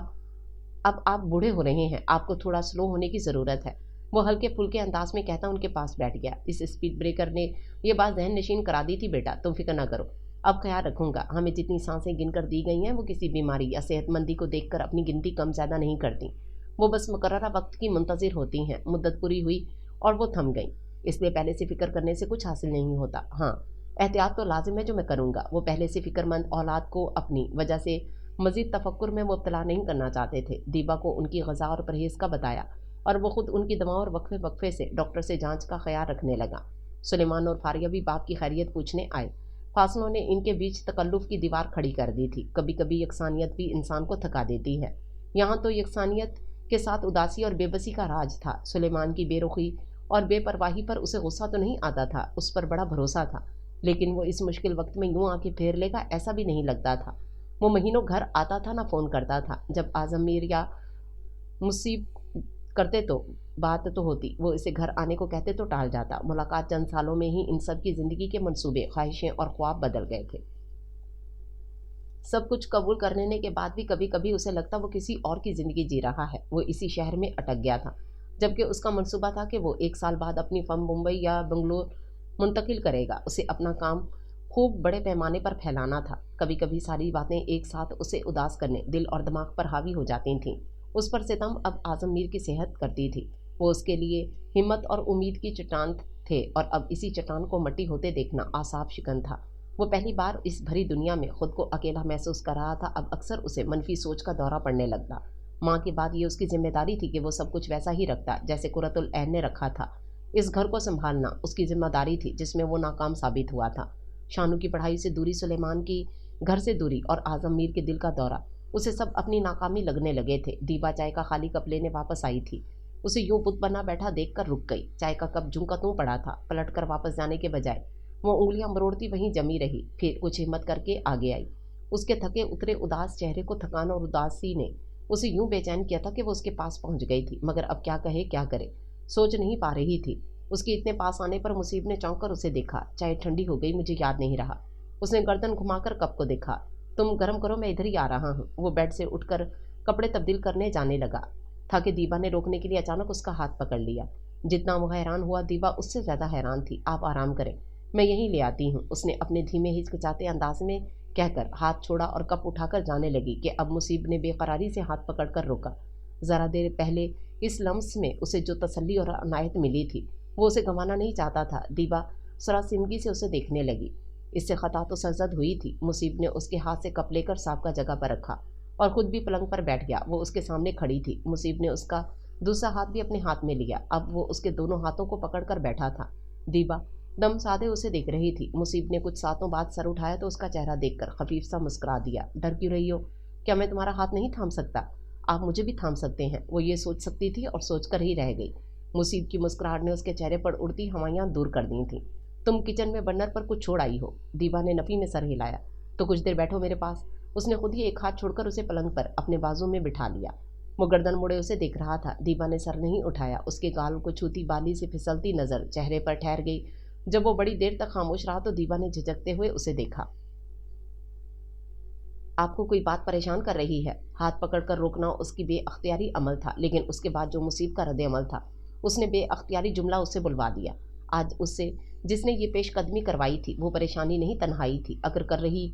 Speaker 1: अब आप बूढ़े हो रहे हैं, आपको थोड़ा स्लो होने की ज़रूरत है। वो हल्के फुल्के अंदाज में कहता उनके पास बैठ गया। इस स्पीड ब्रेकर ने यह बात जहन नशीन करा दी थी। बेटा, तुम फिक्र ना करो, अब ख्याल रखूंगा। हमें जितनी सांसें गिनकर दी गई हैं वो किसी बीमारी या सेहतमंदी को देखकर अपनी गिनती कम ज़्यादा नहीं करती। वो बस मुकर्ररा वक्त की मुंतज़िर होती हैं। मुद्दत पूरी हुई और वो थम गई, इसलिए पहले से फ़िक्र करने से कुछ हासिल नहीं होता। हाँ, एहतियात तो लाजिम है जो मैं करूँगा। वो पहले से फ़िक्रमंद औलाद को अपनी वजह से मज़ीद तफक्कुर में मुब्तला नहीं करना चाहते थे। दीबा को उनकी ग़ज़ा और परहेज़ का बताया और वो खुद उनकी दवाओं और वक्फे वक्फे से डॉक्टर से जांच का ख्याल रखने लगा। सुलेमान और फारिया भी बाप की खैरियत पूछने आए। फासलों ने इनके बीच तकल्लुफ़ की दीवार खड़ी कर दी थी। कभी कभी यकसानियत भी इंसान को थका देती है। यहाँ तो यकसानियत के साथ उदासी और बेबसी का राज था। सुलेमान की बेरुखी और बेपरवाही पर उसे गुस्सा तो नहीं आता था, उस पर बड़ा भरोसा था, लेकिन वो इस मुश्किल वक्त में यूँ आंखें फेर लेगा ऐसा भी नहीं लगता था। वो महीनों घर आता था ना फ़ोन करता था। जब आज़म मीर या मुसीब करते तो बात तो होती, वो इसे घर आने को कहते तो टाल जाता। मुलाकात चंद सालों में ही इन सब की ज़िंदगी के मंसूबे, ख्वाहिशें और ख्वाब बदल गए थे। सब कुछ कबूल कर लेने के बाद भी कभी कभी उसे लगता वो किसी और की ज़िंदगी जी रहा है। वो इसी शहर में अटक गया था, जबकि उसका मंसूबा था कि वो 1 साल बाद अपनी फर्म मुंबई या बंगलोर मुंतकिल करेगा। उसे अपना काम खूब बड़े पैमाने पर फैलाना था। कभी कभी सारी बातें एक साथ उसे उदास करने, दिल और दिमाग पर हावी हो जाती थीं। उस पर सितम अब आज़म मीर की सेहत करती थी। वो उसके लिए हिम्मत और उम्मीद की चट्टान थे, और अब इसी चट्टान को मट्टी होते देखना आसाब शिकन था। वो पहली बार इस भरी दुनिया में खुद को अकेला महसूस कर रहा था। अब अक्सर उसे मनफी सोच का दौरा पड़ने लगता। माँ के बाद ये उसकी जिम्मेदारी थी कि वो सब कुछ वैसा ही रखता जैसे कुर्रतुल ऐन ने रखा था। इस घर को संभालना उसकी जिम्मेदारी थी, जिसमें वो नाकाम साबित हुआ था। शानू की पढ़ाई से दूरी, सुलेमान की घर से दूरी और आज़म मीर के दिल का दौरा, उसे सब अपनी नाकामी लगने लगे थे। दीबा चाय का खाली कप लेने वापस आई थी। उसे यूं बुत बना बैठा देखकर रुक गई। चाय का कप झुमका तू पड़ा था। पलट कर वापस जाने के बजाय वो उंगलियां मरोड़ती वहीं जमी रही। फिर कुछ हिम्मत करके आगे आई। उसके थके उतरे उदास चेहरे को थकान और उदासी ने उसे यूं बेचैन किया था कि वो उसके पास पहुंच गई थी, मगर अब क्या कहे क्या करे सोच नहीं पा रही थी। उसके इतने पास आने पर मुसीब ने चौंक कर उसे देखा। चाय ठंडी हो गई, मुझे याद नहीं रहा। उसने गर्दन घुमाकर कप को देखा। तुम गर्म करो, मैं इधर ही आ रहा हूँ। वो बेड से उठकर कपड़े तब्दील करने जाने लगा था कि दीबा ने रोकने के लिए अचानक उसका हाथ पकड़ लिया। जितना वो हैरान हुआ, दीबा उससे ज़्यादा हैरान थी। आप आराम करें, मैं यहीं ले आती हूँ, उसने अपने धीमे हिचकिचाते अंदाज में कहकर हाथ छोड़ा और कप उठाकर जाने लगी कि अब मुसीब ने बेकरारी से हाथ पकड़कर रोका। ज़रा देर पहले इस लम्स में उसे जो तसल्ली और अनायत मिली थी, वो उसे गंवाना नहीं चाहता था। दीबा सरासिमगी से उसे देखने लगी। इससे खता तो सरजद हुई थी। मुसीब ने उसके हाथ से कप लेकर साबका जगह पर रखा और खुद भी पलंग पर बैठ गया। वो उसके सामने खड़ी थी। मुसीब ने उसका दूसरा हाथ भी अपने हाथ में लिया। अब वो उसके दोनों हाथों को पकड़कर बैठा था। दीबा दम साधे उसे देख रही थी। मुसीब ने कुछ सातों बाद सर उठाया तो उसका चेहरा देखकर खफीफ सा मुस्कुरा दिया। डर क्यों रही हो? क्या मैं तुम्हारा हाथ नहीं थाम सकता? आप मुझे भी थाम सकते हैं। वो ये सोच सकती थी और सोचकर ही रह गई। मुसीब की मुस्कुराहट ने उसके चेहरे पर उड़ती हवाइयाँ दूर कर दी थीं। तुम किचन में बर्नर पर कुछ छोड़ आई हो। दीबा ने नफी में सर हिलाया। तो कुछ देर बैठो मेरे पास। उसने खुद ही एक हाथ छोड़कर उसे पलंग पर अपने बाजू में बिठा लिया। वो गर्दन मुड़े उसे देख रहा था। दीबा ने सर नहीं उठाया। उसके गाल को छूती बाली से फिसलती नजर चेहरे पर ठहर गई। जब वो बड़ी देर तक खामोश रहा तो दीबा ने झिझकते हुए उसे देखा। आपको कोई बात परेशान कर रही है? हाथ पकड़कर रोकना उसकी बेअख्तियारी अमल था, लेकिन उसके बाद जो मुसीब का रद्द अमल था, उसने बेअख्तियारी जुमला उससे बुलवा दिया। आज उससे जिसने ये पेशकदमी करवाई थी वो परेशानी नहीं तन्हाई थी। अगर कर रही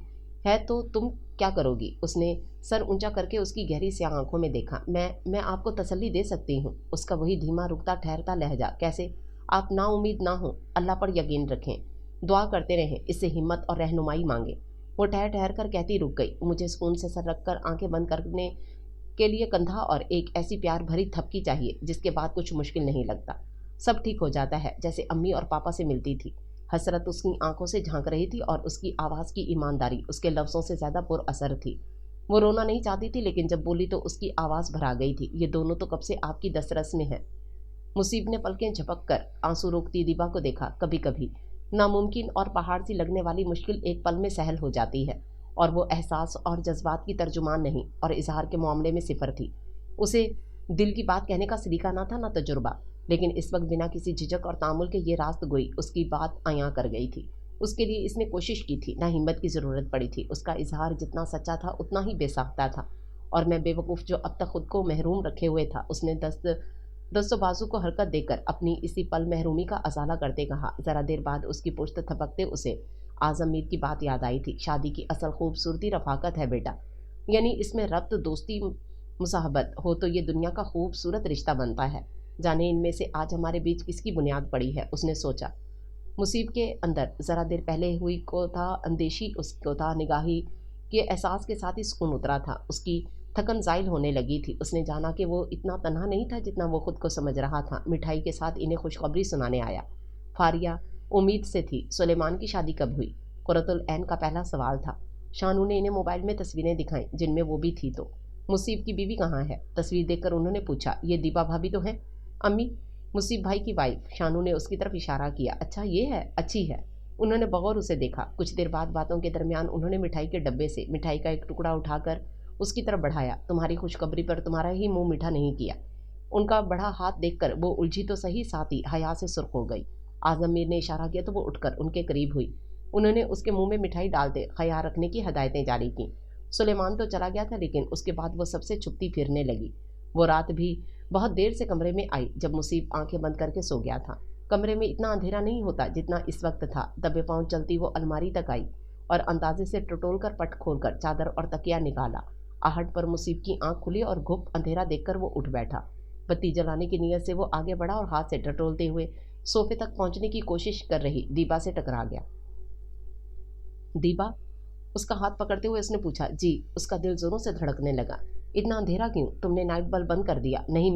Speaker 1: है तो तुम क्या करोगी? उसने सर ऊंचा करके उसकी गहरी स्याह आंखों में देखा। मैं आपको तसल्ली दे सकती हूँ। उसका वही धीमा रुकता ठहरता लहजा। कैसे? आप ना उम्मीद ना हो, अल्लाह पर यकीन रखें, दुआ करते रहें, इससे हिम्मत और रहनुमाई मांगे। वो ठहर ठहर कर कहती रुक गई। मुझे सुकून से सर रखकर आंखें बंद करने के लिए कंधा और एक ऐसी प्यार भरी थपकी चाहिए जिसके बाद कुछ मुश्किल नहीं लगता। सब ठीक हो जाता है, जैसे अम्मी और पापा से मिलती थी। हसरत उसकी आंखों से झांक रही थी और उसकी आवाज़ की ईमानदारी उसके लफ्ज़ों से ज़्यादा पुरअसर थी। वो रोना नहीं चाहती थी, लेकिन जब बोली तो उसकी आवाज़ भरा गई थी। ये दोनों तो कब से आपकी दस्तरस में हैं। मुसीब ने पलकें झपक कर आंसू रोकती दीपा को देखा। कभी कभी नामुमकिन और पहाड़ सी लगने वाली मुश्किल एक पल में सहल हो जाती है, और वो एहसास और जज्बात की तर्जुमान नहीं और इजहार के मामले में सिफर थी। उसे दिल की बात कहने का सलीका ना था, ना तजुर्बा, लेकिन इस वक्त बिना किसी झिझक और तामुल के ये रास्त गोई उसकी बात अयां कर गई थी। उसके लिए इसने कोशिश की थी, ना हिम्मत की ज़रूरत पड़ी थी। उसका इजहार जितना सच्चा था उतना ही बेसाख्ता था, और मैं बेवकूफ़ जो अब तक खुद को महरूम रखे हुए था, उसने दस्तों बाजू को हरकत देकर अपनी इसी पल महरूमी का अजाला करते कहा। ज़रा देर बाद उसकी पुश्त थपकते उसे आज़म मीर की बात याद आई थी। शादी की असल खूबसूरती रफाकत है बेटा, यानी इसमें रब्त, दोस्ती, मुसाहबत हो तो ये दुनिया का खूबसूरत रिश्ता बनता है। जाने इनमें से आज हमारे बीच किसकी बुनियाद पड़ी है, उसने सोचा। मुसीब के अंदर ज़रा देर पहले हुई को था अंदेशी, उसको था निगाही के एहसास के साथ ही सुकून उतरा था। उसकी थकन ज़ाइल होने लगी थी। उसने जाना कि वो इतना तन्हा नहीं था जितना वो खुद को समझ रहा था। मिठाई के साथ इन्हें खुशखबरी सुनाने आया। फारिया उम्मीद से थी। सुलेमान की शादी कब हुई, कुर्रतुल ऐन का पहला सवाल था। शानू ने इन्हें मोबाइल में तस्वीरें दिखाईं जिनमें वो भी थी। तो मुसीब की बीवी कहाँ है? तस्वीर देखकर उन्होंने पूछा। ये दीपा भाभी तो हैं अम्मी, मुसीब भाई की वाइफ। शानू ने उसकी तरफ इशारा किया। अच्छा ये है, अच्छी है। उन्होंने बगौर उसे देखा। कुछ देर बाद बातों के दरमियान उन्होंने मिठाई के डब्बे से मिठाई का एक टुकड़ा उठाकर उसकी तरफ बढ़ाया। तुम्हारी खुशखबरी पर तुम्हारा ही मुंह मीठा नहीं किया। उनका बढ़ा हाथ देखकर वो उलझी तो सही, साथ ही हया से सुर्ख हो गई। आजम मीर ने इशारा किया तो वो उठकर उनके करीब हुई। उन्होंने उसके मुंह में मिठाई डालते ख्याल रखने की हदायतें जारी की। सुलेमान तो चला गया था, लेकिन उसके बाद वो सबसे छुपती फिरने लगी। वो रात भी बहुत देर से कमरे में आई, जब मुसीब आंखें बंद करके सो गया था। कमरे में इतना अंधेरा नहीं होता जितना इस वक्त था। दबे पांव चलती वो अलमारी तक आई और अंदाजे से टटोल कर पट खोलकर चादर और तकिया निकाला। आहट पर मुसीब की आंख खुली और घुप अंधेरा देखकर वो उठ बैठा। बत्ती जलाने की नीयत से वो आगे बढ़ा और हाथ से टटोलते हुए सोफे तक पहुंचने की कोशिश कर रही दीपा से टकरा गया। दीपा, उसका हाथ पकड़ते हुए उसने पूछा। जी। उसका दिल जोरों से धड़कने लगा। इतना अंधेरा क्यों? तुमने नाइट बल्ब बंद कर दिया? नहीं,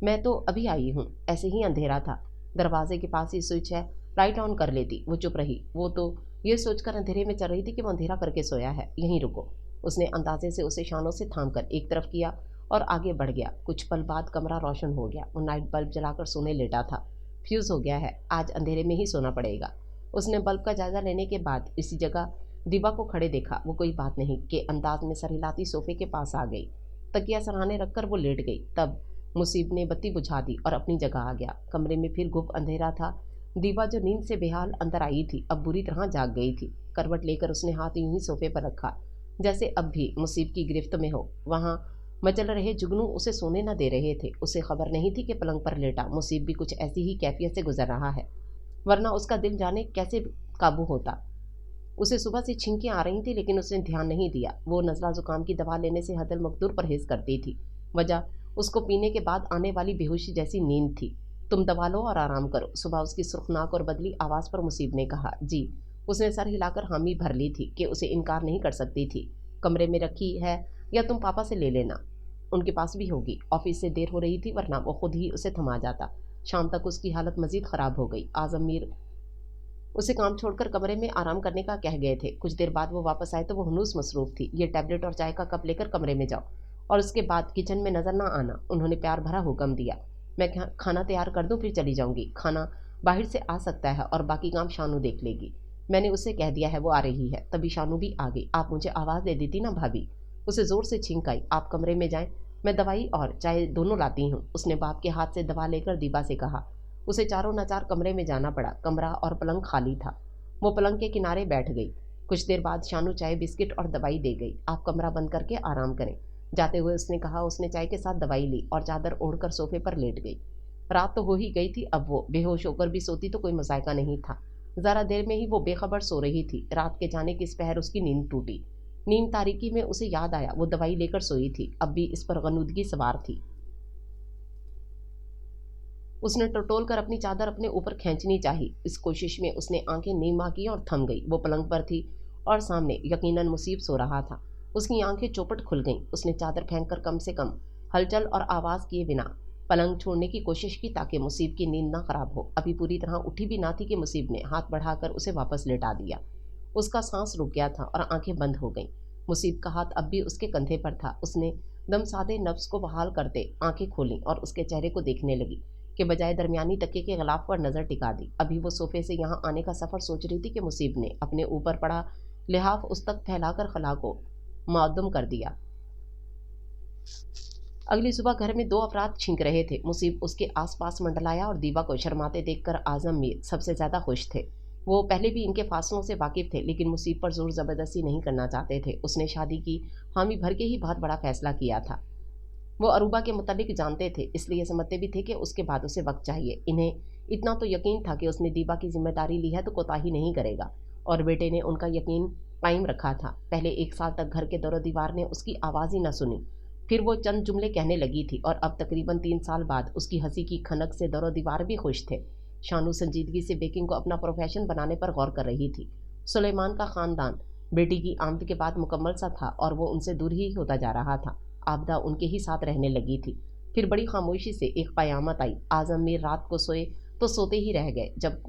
Speaker 1: मैं तो अभी आई हूँ, ऐसे ही अंधेरा था। दरवाजे के पास ही स्विच है, लाइट ऑन कर लेती। वो चुप रही। वो तो ये सोचकर अंधेरे में चल रही थी कि वो अंधेरा करके सोया है। यहीं रुको। उसने अंदाजे से उसे शानों से थाम कर एक तरफ किया और आगे बढ़ गया। कुछ पल बाद कमरा रोशन हो गया। वो नाइट बल्ब जलाकर सोने लेटा था। फ्यूज़ हो गया है, आज अंधेरे में ही सोना पड़ेगा। उसने बल्ब का जायजा लेने के बाद इसी जगह दीपा को खड़े देखा। वो कोई बात नहीं के अंदाज में सर हिलाती सोफे के पास आ गई। तकिया सराहने रखकर वो लेट गई। तब मुसीब ने बत्ती बुझा दी और अपनी जगह आ गया। कमरे में फिर गुप अंधेरा था। दीपा जो नींद से बेहाल अंदर आई थी, अब बुरी तरह जाग गई थी। करवट लेकर उसने हाथ यूं ही सोफे पर रखा, जैसे अब भी मुसीब की गिरफ्त में हो। वहाँ मचल रहे जुगनू उसे सोने न दे रहे थे। उसे खबर नहीं थी कि पलंग पर लेटा मुसीब भी कुछ ऐसी ही कैफियत से गुजर रहा है, वरना उसका दिल जाने कैसे काबू होता। उसे सुबह से छींकें आ रही थी, लेकिन उसने ध्यान नहीं दिया। वो नज़ला जुकाम की दवा लेने से हदल मकदूर परहेज करती थी। वजह उसको पीने के बाद आने वाली बेहोशी जैसी नींद थी। तुम दवा लो और आराम करो। सुबह उसकी सुर्खनाक और बदली आवाज़ पर मुसीब ने कहा। जी। उसने सर हिलाकर हामी भर ली थी कि उसे इनकार नहीं कर सकती थी। कमरे में रखी है या तुम पापा से ले लेना, उनके पास भी होगी। ऑफिस से देर हो रही थी, वरना वो खुद ही उसे थमा जाता। शाम तक उसकी हालत मजीद ख़राब हो गई। आज़म मीर उसे काम छोड़कर कमरे में आराम करने का कह गए थे। कुछ देर बाद वो वापस आए तो वो हनूस मसरूफ़ थी। ये टैबलेट और चाय का कप लेकर कमरे में जाओ और उसके बाद किचन में नज़र ना आना, उन्होंने प्यार भरा हुक्म दिया। मैं खाना तैयार कर दूं फिर चली जाऊंगी। खाना बाहर से आ सकता है और बाकी काम शानू देख लेगी। मैंने उससे कह दिया है, वो आ रही है। तभी शानू भी आ गई। आप मुझे आवाज़ दे देती ना भाभी। उसे ज़ोर से छींक आई। आप कमरे में जाएं, मैं दवाई और चाय दोनों लाती हूँ। उसने बाप के हाथ से दवा लेकर दीपा से कहा। उसे चारों नाचार कमरे में जाना पड़ा। कमरा और पलंग खाली था। वो पलंग के किनारे बैठ गई। कुछ देर बाद शानू चाय, बिस्किट और दवाई दे गई। आप कमरा बंद करके आराम करें। जाते हुए उसने कहा। उसने चाय के साथ दवाई ली और चादर ओढ़कर सोफे पर लेट गई। रात तो हो ही गई थी। अब वो बेहोश होकर भी सोती तो कोई मजायका नहीं था। ज़रा देर में ही वो बेखबर सो रही थी। रात के जाने किस पहर उसकी नींद टूटी। नींद तारीकी में उसे याद आया वो दवाई लेकर सोई थी। अब भी इस पर गनुदगी सवार थी। उसने टटोल कर अपनी चादर अपने ऊपर खींचनी चाही। इस कोशिश में उसने आंखें नीमा की और थम गई। वो पलंग पर थी और सामने यकीनन मुसीब सो रहा था। उसकी आंखें चौपट खुल गईं। उसने चादर फेंक कर कम से कम हलचल और आवाज़ किए बिना पलंग छोड़ने की कोशिश की ताकि मुसीब की नींद ना खराब हो। अभी पूरी तरह उठी भी ना थी कि मुसीब ने हाथ बढ़ाकर उसे वापस लेटा दिया। उसका सांस रुक गया था और आंखें बंद हो गईं। मुसीब का हाथ अब भी उसके कंधे पर था। उसने दम साधे नफ्स को बहाल करते आंखें खोली और उसके चेहरे को देखने लगी कि बजाय दरमियानी तकिए के गिलाफ पर नजर टिका दी। अभी वो सोफे से यहाँ आने का सफर सोच रही थी कि मुसीब ने अपने ऊपर पड़ा लिहाफ उस तक फैलाकर खला को मुअद्दम कर दिया। अगली सुबह घर में 2 अफराद छींक रहे थे। मुसीब उसके आसपास मंडलाया और दीवा को शर्माते देखकर आजम मीर सबसे ज्यादा खुश थे। वो पहले भी इनके फासलों से वाकिफ थे, लेकिन मुसीब पर जोर जबरदस्ती नहीं करना चाहते थे। उसने शादी की हामी भर के ही बहुत बड़ा फैसला किया था। वो अरूबा के मुतालिक जानते थे, इसलिए समझते भी थे कि उसके बाद उसे वक्त चाहिए। इन्हें इतना तो यकीन था कि उसने दीबा की जिम्मेदारी ली है तो कोताही नहीं करेगा, और बेटे ने उनका यकीन कायम रखा था। पहले 1 साल तक घर के दरो दीवार ने उसकी आवाज़ ही न सुनी। फिर वो चंद जुमले कहने लगी थी और अब तकरीबन 3 साल बाद उसकी हंसी की खनक से दरो दीवार भी खुश थे। शानू संजीदगी से बेकिंग को अपना प्रोफेशन बनाने पर गौर कर रही थी। सुलेमान का खानदान बेटी की आमद के बाद मुकम्मल सा था और वो उनसे दूर ही होता जा रहा था। आबदा उनके ही साथ रहने लगी थी। फिर बड़ी खामोशी से एक क़यामत आई। आज़म मीर रात को सोए तो सोते ही रह गए। जब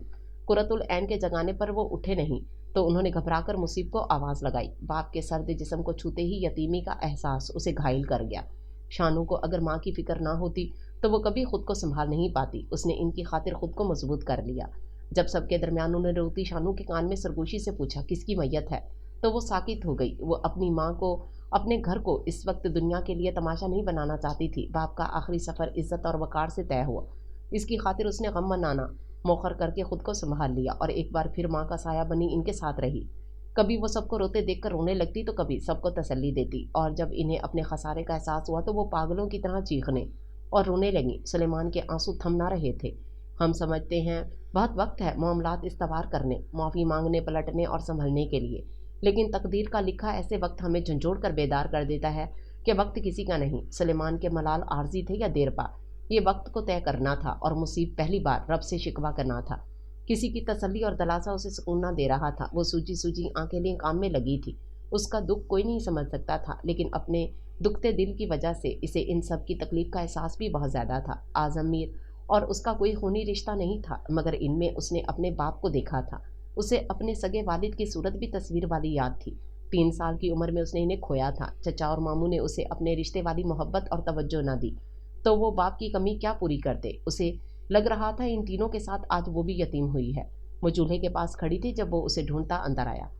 Speaker 1: कुरतुल ऐन के जगाने पर वो उठे नहीं तो उन्होंने घबराकर मुसीब को आवाज़ लगाई। बाप के सर्द जिस्म को छूते ही यतीमी का एहसास उसे घायल कर गया। शानू को अगर माँ की फिक्र ना होती तो वो कभी खुद को संभाल नहीं पाती। उसने इनकी खातिर खुद को मजबूत कर लिया। जब सबके दरमियान उन्होंने रोती शानू के कान में सरगोशी से पूछा किसकी मैयत है, तो वो साकित हो गई। वो अपनी माँ को, अपने घर को इस वक्त दुनिया के लिए तमाशा नहीं बनाना चाहती थी। बाप का आखिरी सफ़र इज्जत और वकार से तय हुआ। इसकी खातिर उसने गम मनाना मौखर करके खुद को संभाल लिया और एक बार फिर माँ का साया बनी इनके साथ रही। कभी वो सबको रोते देखकर रोने लगती तो कभी सबको तसल्ली देती, और जब इन्हें अपने खसारे का एहसास हुआ तो वो पागलों की तरह चीखने और रोने लगी। सुलेमान के आंसू थम ना रहे थे। हम समझते हैं बहुत वक्त है मामलात इस्तवार करने, माफ़ी मांगने, पलटने और संभलने के लिए, लेकिन तकदीर का लिखा ऐसे वक्त हमें झंझोड़ कर बेदार कर देता है कि वक्त किसी का नहीं। सुलेमान के मलाल आर्जी थे या देर पा, ये वक्त को तय करना था, और मुसीब पहली बार रब से शिकवा करना था। किसी की तसल्ली और दलासा उसे सुकून ना दे रहा था। वो सूजी सूजी आंखें लिए काम में लगी थी। उसका दुख कोई नहीं समझ सकता था, लेकिन अपने दुखते दिल की वजह से इसे इन सब की तकलीफ का एहसास भी बहुत ज़्यादा था। आज़म मीर और उसका कोई खूनी रिश्ता नहीं था, मगर इनमें उसने अपने बाप को देखा था। उसे अपने सगे वालिद की सूरत भी तस्वीर वाली याद थी। 3 साल की उम्र में उसने इन्हें खोया था। चचा और मामू ने उसे अपने रिश्ते वाली मोहब्बत और तवज्जो न दी तो वो बाप की कमी क्या पूरी करते। उसे लग रहा था इन तीनों के साथ आज वो भी यतीम हुई है। वो चूल्हे के पास खड़ी थी जब वो उसे ढूंढता अंदर आया।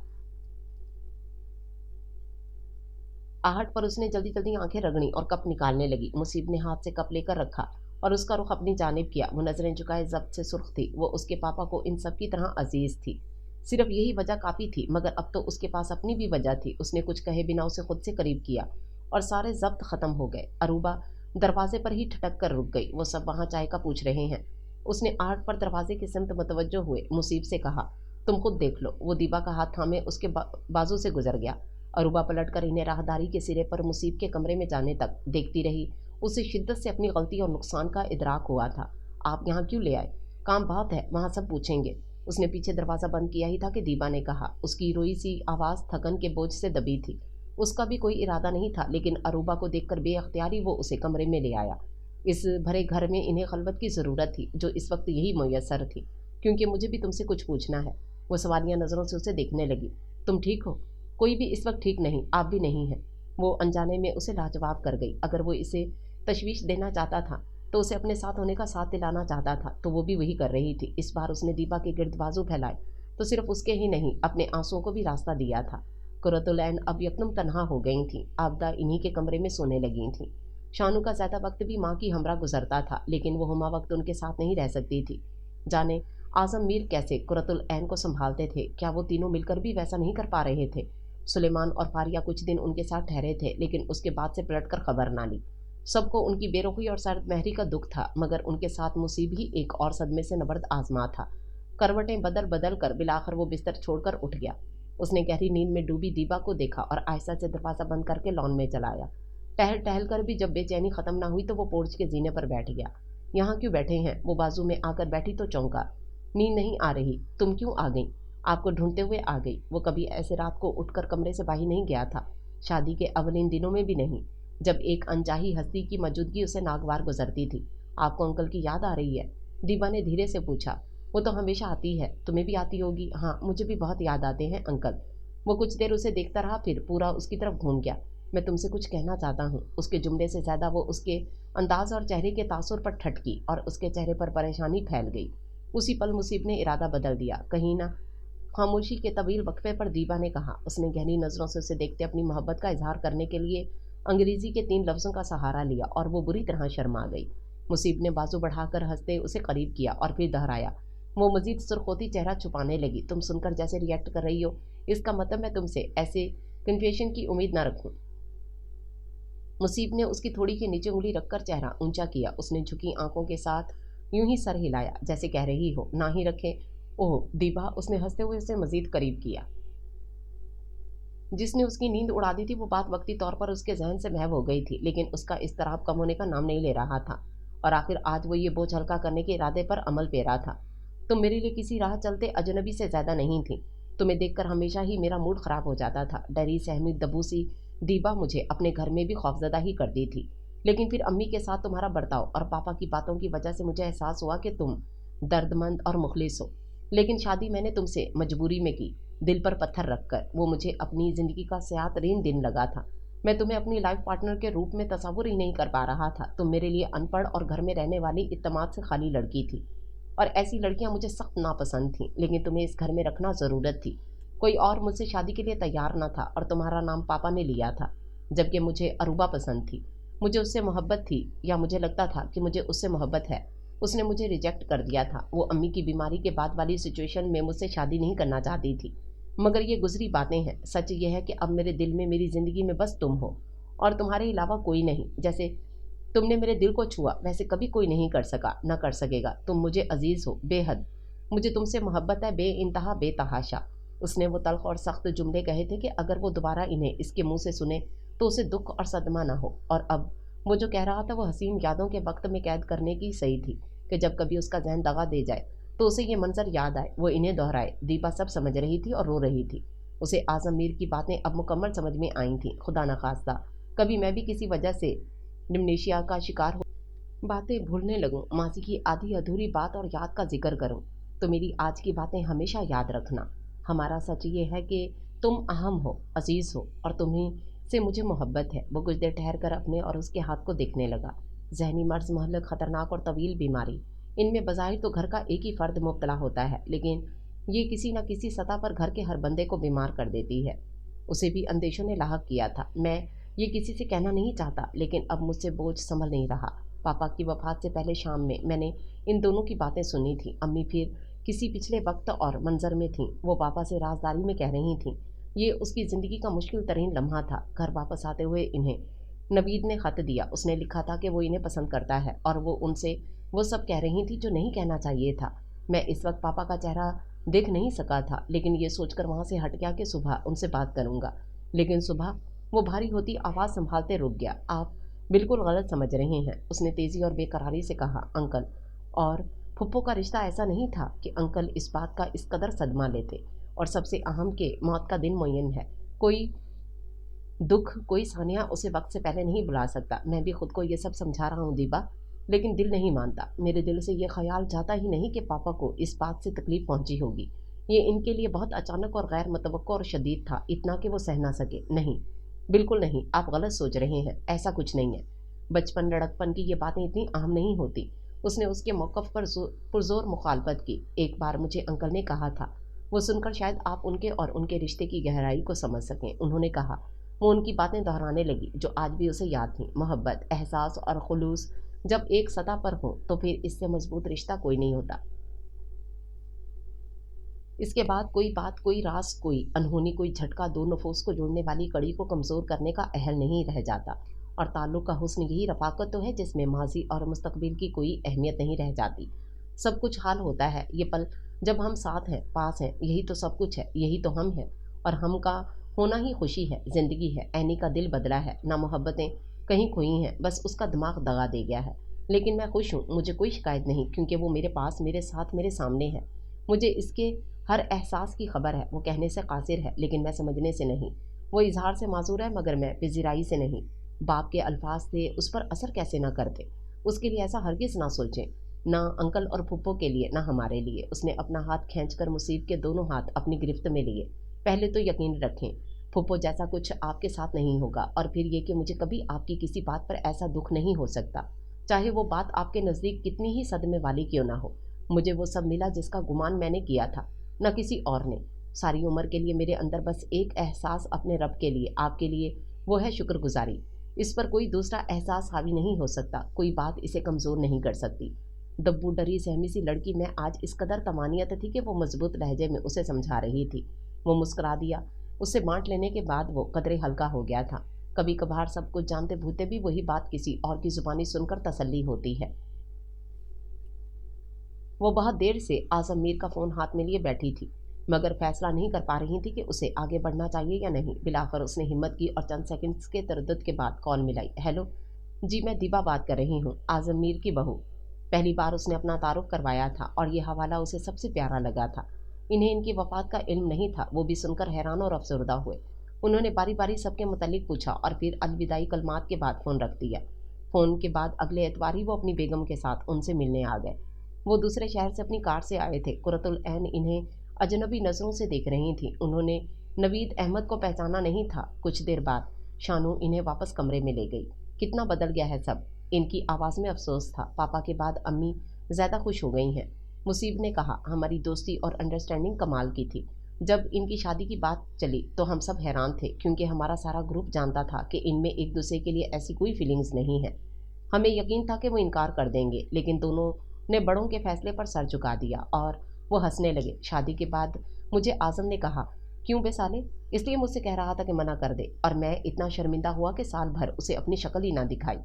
Speaker 1: आहट पर उसने जल्दी जल्दी आंखें रगड़ी और कप निकालने लगी। मुसीब ने हाथ से कप लेकर रखा और उसका रुख अपनी जानिब किया। वो नजरें झुकाए जब्त से सुर्ख थी। वो उसके पापा को इन सब की तरह अजीज थी। सिर्फ यही वजह काफ़ी थी, मगर अब तो उसके पास अपनी भी वजह थी। उसने कुछ कहे बिना उसे खुद से करीब किया और सारे जब्त ख़त्म हो गए। अरूबा दरवाजे पर ही ठटक कर रुक गई। वो सब वहाँ चाय का पूछ रहे हैं। उसने आहट पर दरवाजे की सिमत मुतवज्जो हुए मुसीब से कहा, तुम खुद देख लो। वो दीबा का हाथ थामे उसके बाजू से गुजर गया। अरूबा पलट कर इन्हें राहदारी के सिरे पर मुसीब के कमरे में जाने तक देखती रही। उसे शिद्दत से अपनी गलती और नुकसान का इदराक हुआ था। आप यहाँ क्यों ले आए? काम बहुत है, वहाँ सब पूछेंगे। उसने पीछे दरवाज़ा बंद किया ही था कि दीबा ने कहा। उसकी रोई सी आवाज़ थकन के बोझ से दबी थी। उसका भी कोई इरादा नहीं था, लेकिन अरूबा को देखकर बेअख्तियारी वो उसे कमरे में ले आया। इस भरे घर में इन्हें खलवत की ज़रूरत थी, जो इस वक्त यही मुयस्सर थी, क्योंकि मुझे भी तुमसे कुछ पूछना है। वो सवालिया नज़रों से उसे देखने लगी। तुम ठीक हो? कोई भी इस वक्त ठीक नहीं, आप भी नहीं हैं। वो अनजाने में उसे लाजवाब कर गई। अगर वो इसे तशवीश देना चाहता था तो उसे अपने साथ होने का साथ दिलाना चाहता था, तो वो भी वही कर रही थी। इस बार उसने दीबा के गिर्द बाजू फैलाए तो सिर्फ उसके ही नहीं, अपने आंसुओं को भी रास्ता दिया था। कुरतुलैन अब यकदम तन्हा हो गई थी। आबदा इन्हीं के कमरे में सोने लगी थी। शानू का ज़्यादा वक्त भी माँ की हमरा गुजरता था, लेकिन वो हुमा वक्त उनके साथ नहीं रह सकती थी। जाने आज़म मीर कैसे कुरतुल ऐन को संभालते थे। क्या वो तीनों मिलकर भी वैसा नहीं कर पा रहे थे? सुलेमान और फारिया कुछ दिन उनके साथ ठहरे थे, लेकिन उसके बाद से पलट कर खबर ना ली। सबको उनकी बेरुखी और सर्द महरी का दुख था, मगर उनके साथ मुसीब ही एक और सदमे से नबर्द आजमा था। करवटें बदल बदल कर बिलाखिर वो बिस्तर छोड़कर उठ गया। उसने गहरी नींद में डूबी दीबा को देखा और आहिस्ता से दरवाज़ा बंद करके लॉन में चलाया। टहल टहल कर भी जब बेचैनी ख़त्म ना हुई तो वो पोर्च के जीने पर बैठ गया। यहाँ क्यों बैठे हैं? वो बाजू में आकर बैठी तो चौंका। नींद नहीं आ रही? तुम क्यों आ गई? आपको ढूंढते हुए आ गई। वो कभी ऐसे रात को उठकर कमरे से बाहर नहीं गया था, शादी के अवलिन दिनों में भी नहीं, जब एक अनचाही हस्ती की मौजूदगी उसे नागवार गुजरती थी। आपको अंकल की याद आ रही है? दीपा ने धीरे से पूछा। वो तो हमेशा आती है, तुम्हें भी आती होगी। हाँ, मुझे भी बहुत याद आते हैं अंकल। वो कुछ देर उसे देखता रहा, फिर पूरा उसकी तरफ घूम गया। मैं तुमसे कुछ कहना चाहता हूँ। उसके जुमले से ज्यादा वो उसके अंदाज और चेहरे के तासुर पर ठटकी और उसके चेहरे पर परेशानी फैल गई। उसी पल मुसीब ने इरादा बदल दिया। कहीं ना खामोशी के तवील वक्फे पर दीपा ने कहा। उसने गहरी नजरों से उसे देखते अपनी मोहब्बत का इजहार करने के लिए अंग्रेजी के 3 लफ्जों का सहारा लिया और वो बुरी तरह शर्मा गई। मुसीब ने बाजू बढ़ाकर हंसते उसे करीब किया और फिर दोहराया। वो मजीद सुर्खोती चेहरा छुपाने लगी। तुम सुनकर जैसे रिएक्ट कर रही हो, इसका मतलब मैं तुमसे ऐसे कन्फेशन की उम्मीद न रखूं। मुसीब ने उसकी थोड़ी के नीचे उंगली रखकर चेहरा ऊंचा किया। उसने झुकी आंखों के साथ यूं ही सर हिलाया जैसे कह रही हो, ना ही रखे। ओह दीपा, उसने हंसते हुए उसे मजीद करीब किया। जिसने उसकी नींद उड़ा दी थी वो बात वक्ती तौर पर उसके जहन से महव हो गई थी, लेकिन उसका इस्तराब कम होने का नाम नहीं ले रहा था और आखिर आज वो ये बोझ हल्का करने के इरादे पर अमल पेरा था। तुम मेरे लिए किसी राह चलते अजनबी से ज्यादा नहीं थी। तुम्हें देखकर हमेशा ही मेरा मूड खराब हो जाता था। डरी सहमी दबूसी दीबा मुझे अपने घर में भी खौफजदा ही करती थी, लेकिन फिर अम्मी के साथ तुम्हारा बर्ताव और पापा की बातों की वजह से मुझे एहसास हुआ कि तुम दर्दमंद और मुखलिस हो। लेकिन शादी मैंने तुमसे मजबूरी में की, दिल पर पत्थर रखकर। वो मुझे अपनी जिंदगी का सियातरीन दिन लगा था। मैं तुम्हें अपनी लाइफ पार्टनर के रूप में तस्वुर ही नहीं कर पा रहा था। तुम मेरे लिए अनपढ़ और घर में रहने वाली इत्तेमाद से खाली लड़की थी और ऐसी लड़कियां मुझे सख्त नापसंद थीं, लेकिन तुम्हें इस घर में रखना ज़रूरत थी। कोई और मुझसे शादी के लिए तैयार न था और तुम्हारा नाम पापा ने लिया था, जबकि मुझे अरूबा पसंद थी। मुझे उससे मोहब्बत थी, या मुझे लगता था कि मुझे उससे मोहब्बत है। उसने मुझे रिजेक्ट कर दिया था। वो अम्मी की बीमारी के बाद वाली सिचुएशन में मुझसे शादी नहीं करना चाहती थी। मगर ये गुजरी बातें हैं। सच ये है कि अब मेरे दिल में, मेरी ज़िंदगी में बस तुम हो और तुम्हारे अलावा कोई नहीं। जैसे तुमने मेरे दिल को छुआ वैसे कभी कोई नहीं कर सका, न कर सकेगा। तुम मुझे अजीज़ हो बेहद। मुझे तुमसे मोहब्बत है बे इंतहा बेतहाशा। उसने वो तल्ख और सख्त जुमले कहे थे कि अगर वो दोबारा इन्हें इसके मुंह से सुने तो उसे दुख और सदमा ना हो। और अब वो जो कह रहा था वो हसीन यादों के वक्त में कैद करने की सही थी कि जब कभी उसका जहन दगा दे जाए तो उसे ये मंजर याद आए, वो इन्हें दोहराए। दीपा सब समझ रही थी और रो रही थी। उसे आजम मीर की बातें अब मुकम्मल समझ में आई थीं। खुदा न खास्ता कभी मैं भी किसी वजह से निमनेशिया का शिकार हो बातें भूलने लगूं, माजी की आधी अधूरी बात और याद का जिक्र करूं, तो मेरी आज की बातें हमेशा याद रखना। हमारा सच ये है कि तुम अहम हो, अजीज़ हो और तुम्ही से मुझे मोहब्बत है। वो कुछ देर ठहर कर अपने और उसके हाथ को देखने लगा। जहनी मर्ज महलक खतरनाक और तवील बीमारी, इनमें बज़ाहिर तो घर का एक ही फ़र्द मुब्तला होता है, लेकिन ये किसी न किसी सतह पर घर के हर बंदे को बीमार कर देती है। उसे भी अंदेशों ने लाहक किया था। मैं ये किसी से कहना नहीं चाहता, लेकिन अब मुझसे बोझ संभल नहीं रहा। पापा की वफ़ात से पहले शाम में मैंने इन दोनों की बातें सुनी थी। अम्मी फिर किसी पिछले वक्त और मंजर में थीं। वो पापा से राजदारी में कह रही थीं। ये उसकी ज़िंदगी का मुश्किल तरीन लम्हा था। घर वापस आते हुए इन्हें नवीद ने ख़त दिया। उसने लिखा था कि वो इन्हें पसंद करता है और वो उनसे वो सब कह रही थी जो नहीं कहना चाहिए था। मैं इस वक्त पापा का चेहरा देख नहीं सका था, लेकिन ये सोचकर वहाँ से हट गया कि सुबह उनसे बात करूँगा। लेकिन सुबह वो भारी होती आवाज़ संभालते रुक गया। आप बिल्कुल गलत समझ रहे हैं, उसने तेज़ी और बेकरारी से कहा। अंकल और फुप्पो का रिश्ता ऐसा नहीं था कि अंकल इस बात का इस कदर सदमा लेते। और सबसे अहम के मौत का दिन मुय्यन है। कोई दुख, कोई सानिया उसे वक्त से पहले नहीं बुला सकता। मैं भी खुद को ये सब समझा रहा हूँ दीबा, लेकिन दिल नहीं मानता। मेरे दिल से ये ख्याल जाता ही नहीं कि पापा को इस बात से तकलीफ पहुंची होगी। ये इनके लिए बहुत अचानक और गैर मुतवक्को और शदीद था, इतना कि वो सह ना सके। नहीं, बिल्कुल नहीं, आप गलत सोच रहे हैं। ऐसा कुछ नहीं है। बचपन लड़कपन की ये बातें इतनी अहम नहीं होती। उसने उसके मौक़िफ़ पर पुरज़ोर मुखालफत की। एक बार मुझे अंकल ने कहा था, वो सुनकर शायद आप उनके और उनके रिश्ते की गहराई को समझ सकें। उन्होंने कहा। वो उनकी बातें दोहराने लगी जो आज भी उसे याद थीं। मोहब्बत, एहसास और खुलूस जब एक सतह पर हो तो फिर इससे मजबूत रिश्ता कोई नहीं होता। इसके बाद कोई बात, कोई राज, कोई अनहोनी, कोई झटका दो नफूस को जोड़ने वाली कड़ी को कमज़ोर करने का अहल नहीं रह जाता। और ताल्लुक़ का हुस्न यही रफ़ाक़त तो है जिसमें माजी और मुस्तक़बिल की कोई अहमियत नहीं रह जाती। सब कुछ हाल होता है। ये पल जब हम साथ हैं, पास हैं, यही तो सब कुछ है, यही तो हम हैं। और हम का होना ही खुशी है, ज़िंदगी है। ऐनी का दिल बदला है, ना मोहब्बतें कहीं खोई हैं, बस उसका दिमाग दगा दे गया है। लेकिन मैं खुश हूँ, मुझे कोई शिकायत नहीं, क्योंकि वो मेरे पास, मेरे साथ, मेरे सामने है। मुझे इसके हर एहसास की खबर है। वो कहने से कासिर है, लेकिन मैं समझने से नहीं। वो इजहार से माजूर है, मगर मैं पिज़िराई से नहीं। बाप के अल्फाज से उस पर असर कैसे ना करते। उसके लिए ऐसा हरगिज़ ना सोचें, ना अंकल और फूफो के लिए, ना हमारे लिए। उसने अपना हाथ खींचकर मुसीब के दोनों हाथ अपनी गिरफ्त में लिए। पहले तो यकीन रखें, फूफो जैसा कुछ आपके साथ नहीं होगा, और फिर ये कि मुझे कभी आपकी किसी बात पर ऐसा दुख नहीं हो सकता, चाहे वो बात आपके नज़दीक कितनी ही सदमे वाली क्यों ना हो। मुझे वो सब मिला जिसका गुमान मैंने किया था, न किसी और ने। सारी उम्र के लिए मेरे अंदर बस एक एहसास अपने रब के लिए, आपके लिए, वो है शुक्रगुजारी। इस पर कोई दूसरा एहसास हावी नहीं हो सकता, कोई बात इसे कमज़ोर नहीं कर सकती। दब्बू डरी सहमी सी लड़की में आज इस कदर तमानियत थी कि वो मजबूत लहजे में उसे समझा रही थी। वो मुस्कुरा दिया। उससे बांट लेने के बाद वो कदरे हल्का हो गया था। कभी कभार सब कुछ जानते भूते भी वही बात किसी और की जुबानी सुनकर तसल्ली होती है। वो बहुत देर से आज़म मीर का फ़ोन हाथ में लिए बैठी थी, मगर फैसला नहीं कर पा रही थी कि उसे आगे बढ़ना चाहिए या नहीं। बिलाखिर उसने हिम्मत की और चंद सेकंड्स के तरद्दुद के बाद कॉल मिलाई। हेलो जी, मैं दीबा बात कर रही हूँ, आज़म मीर की बहू। पहली बार उसने अपना तारुफ करवाया था और ये हवाला उसे सबसे प्यारा लगा था। इन्हें इनकी वफात का इल्म नहीं था। वो भी सुनकर हैरान और अफसरदा हुए। उन्होंने बारी बारी सबके मुतल्लिक पूछा और फिर अलविदाई कलमात के बाद फ़ोन रख दिया। फ़ोन के बाद अगले एतवार ही वो अपनी बेगम के साथ उनसे मिलने आ गए। वो दूसरे शहर से अपनी कार से आए थे। कुरतुल ऐन इन्हें अजनबी नज़रों से देख रही थी। उन्होंने नवीद अहमद को पहचाना नहीं था। कुछ देर बाद शानू इन्हें वापस कमरे में ले गई। कितना बदल गया है सब। इनकी आवाज़ में अफसोस था। पापा के बाद अम्मी ज़्यादा खुश हो गई हैं। मुसीब ने कहा, हमारी दोस्ती और अंडरस्टैंडिंग कमाल की थी। जब इनकी शादी की बात चली तो हम सब हैरान थे, क्योंकि हमारा सारा ग्रुप जानता था कि इनमें एक दूसरे के लिए ऐसी कोई फीलिंग्स नहीं है। हमें यकीन था कि वो इनकार कर देंगे, लेकिन दोनों ने बड़ों के फैसले पर सर झुका दिया और वो हंसने लगे। शादी के बाद मुझे आज़म ने कहा, क्यों बे साले? इसलिए मुझसे कह रहा था कि मना कर दे, और मैं इतना शर्मिंदा हुआ कि साल भर उसे अपनी शक्ल ही ना दिखाई।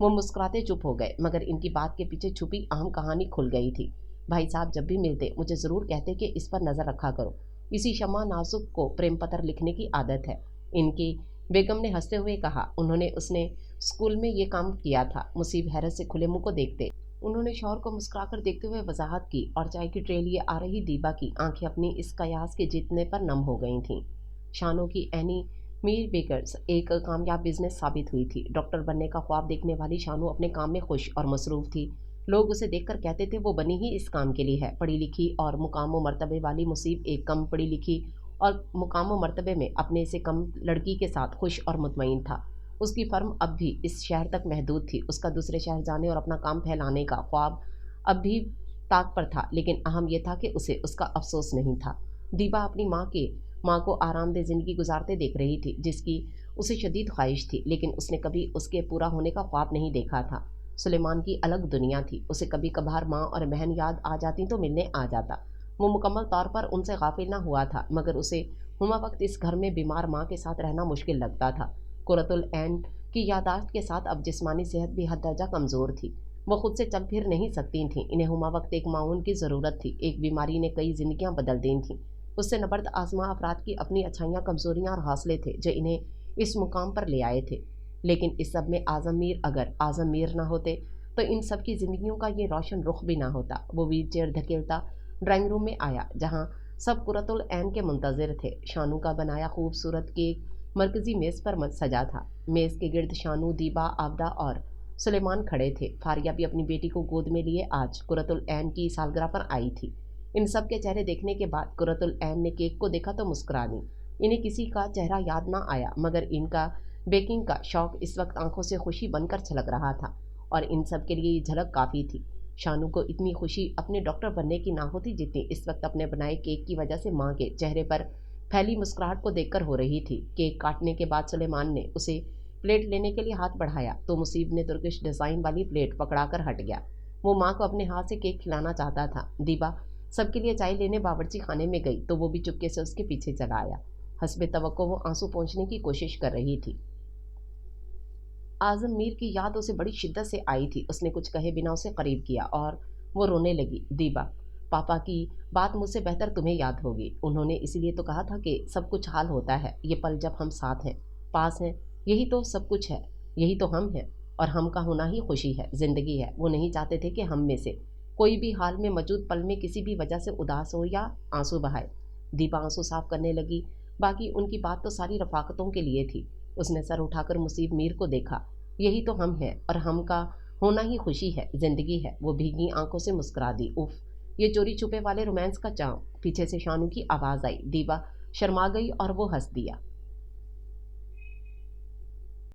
Speaker 1: वो मुस्कुराते चुप हो गए, मगर इनकी बात के पीछे छुपी अहम कहानी खुल गई थी। भाई साहब जब भी मिलते मुझे ज़रूर कहते कि इस पर नज़र रखा करो। इसी शमा नाजुक को प्रेम पत्र लिखने की आदत है। इनकी बेगम ने हंसते हुए कहा, उन्होंने उसने स्कूल में ये काम किया था। मुसीब हैरत से खुले मुंह को देखते उन्होंने शौहर को मुस्कुराकर देखते हुए वजाहत की, और चाय की ट्रे लिए आ रही दीबा की आंखें अपनी इस कयास के जीतने पर नम हो गई थीं। शानों की एनी मीर बेकर्स एक कामयाब बिजनेस साबित हुई थी। डॉक्टर बनने का ख्वाब देखने वाली शानू अपने काम में खुश और मसरूफ़ थी। लोग उसे देखकर कहते थे वो बनी ही इस काम के लिए है। पढ़ी लिखी और मुकाम व मर्तबे वाली मुसीब एक कम पढ़ी लिखी और मुकाम व मर्तबे में अपने से कम लड़की के साथ खुश और मुतमईन था। उसकी फर्म अब भी इस शहर तक महदूद थी। उसका दूसरे शहर जाने और अपना काम फैलाने का ख्वाब अब भी ताक पर था, लेकिन अहम यह था कि उसे उसका अफसोस नहीं था। दीबा अपनी माँ को आरामदेह ज़िंदगी गुजारते देख रही थी, जिसकी उसे शदीद ख्वाहिश थी, लेकिन उसने कभी उसके पूरा होने का ख्वाब नहीं देखा था। सुलेमान की अलग दुनिया थी। उसे कभी कभार माँ और बहन याद आ जाती तो मिलने आ जाता। वो मुकम्मल तौर पर उनसे गाफिल न हुआ था, मगर उसे हुमा वक्त इस घर में बीमार माँ के साथ रहना मुश्किल लगता था। कुरतुल ऐन की यादाश्त के साथ अब जिस्मानी सेहत भी हद दर्जा कमज़ोर थी। वो खुद से चल फिर नहीं सकती थीं। इन्हें हुमा वक्त एक माउन की ज़रूरत थी। एक बीमारी ने कई जिंदगियां बदल दी थीं। उससे नबर्द आजमा अफराद की अपनी अच्छाइयाँ, कमज़ोरियाँ और हौसले थे जो इन्हें इस मुकाम पर ले आए थे। लेकिन इस सब में आज़म मीर, अगर आज़म मीर ना होते तो इन सब की ज़िंदगियों का ये रोशन रुख भी ना होता। वो व्हील चेयर धकेलता ड्राइंग रूम में आया, जहाँ सब कुरतुल ऐन के मुंतज़िर थे। शानू का बनाया खूबसूरत केक मरकज़ी मेज़ पर सजा था। मेज़ के गिर्द शानू, दीबा, आबदा और सुलेमान खड़े थे। फारिया भी अपनी बेटी को गोद में लिए आज कुरतुल ऐन की सालगिरह पर आई थी। इन सब के चेहरे देखने के बाद कुरतुल ऐन ने केक को देखा तो मुस्कुरा दी। इन्हें किसी का चेहरा याद ना आया, मगर इनका बेकिंग का शौक इस वक्त आंखों से खुशी बनकर छलक रहा था, और इन सब के लिए ये झलक काफ़ी थी। शानू को इतनी खुशी अपने डॉक्टर बनने की ना होती जितनी इस वक्त अपने बनाए केक की वजह से माँ के चेहरे पर फैली मुस्कुराहट को देखकर हो रही थी। केक काटने के बाद सुलेमान ने उसे प्लेट लेने के लिए हाथ बढ़ाया तो मुसीब ने तुर्किश डिज़ाइन वाली प्लेट पकड़ाकर हट गया। वो माँ को अपने हाथ से केक खिलाना चाहता था। दीबा सबके लिए चाय लेने बावर्ची खाने में गई तो वो भी चुपके से उसके पीछे चला आया। हस्बे तवक्को वो आंसू पोंछने की कोशिश कर रही थी। आज़म मीर की याद उसे बड़ी शिद्दत से आई थी। उसने कुछ कहे बिना उसे करीब किया और वो रोने लगी। दीबा, पापा की बात मुझसे बेहतर तुम्हें याद होगी। उन्होंने इसीलिए तो कहा था कि सब कुछ हाल होता है ये पल जब हम साथ हैं, पास हैं। यही तो सब कुछ है, यही तो हम हैं, और हम का होना ही खुशी है, ज़िंदगी है। वो नहीं चाहते थे कि हम में से कोई भी हाल में मौजूद पल में किसी भी वजह से उदास हो या आंसू बहाए। दीपा आंसू साफ करने लगी। बाकी उनकी बात तो सारी रफाकतों के लिए थी। उसने सर उठाकर मुसीब मीर को देखा। यही तो हम हैं, और हम का ہونا ہی خوشی ہے، زندگی ہے۔ وہ بھیگی آنکھوں سے مسکرا دی۔ اف، یہ چوری چھپے والے رومانس کا چاؤ۔ پیچھے سے شانو کی آواز آئی۔ دیوا شرما گئی اور وہ ہنس دیا۔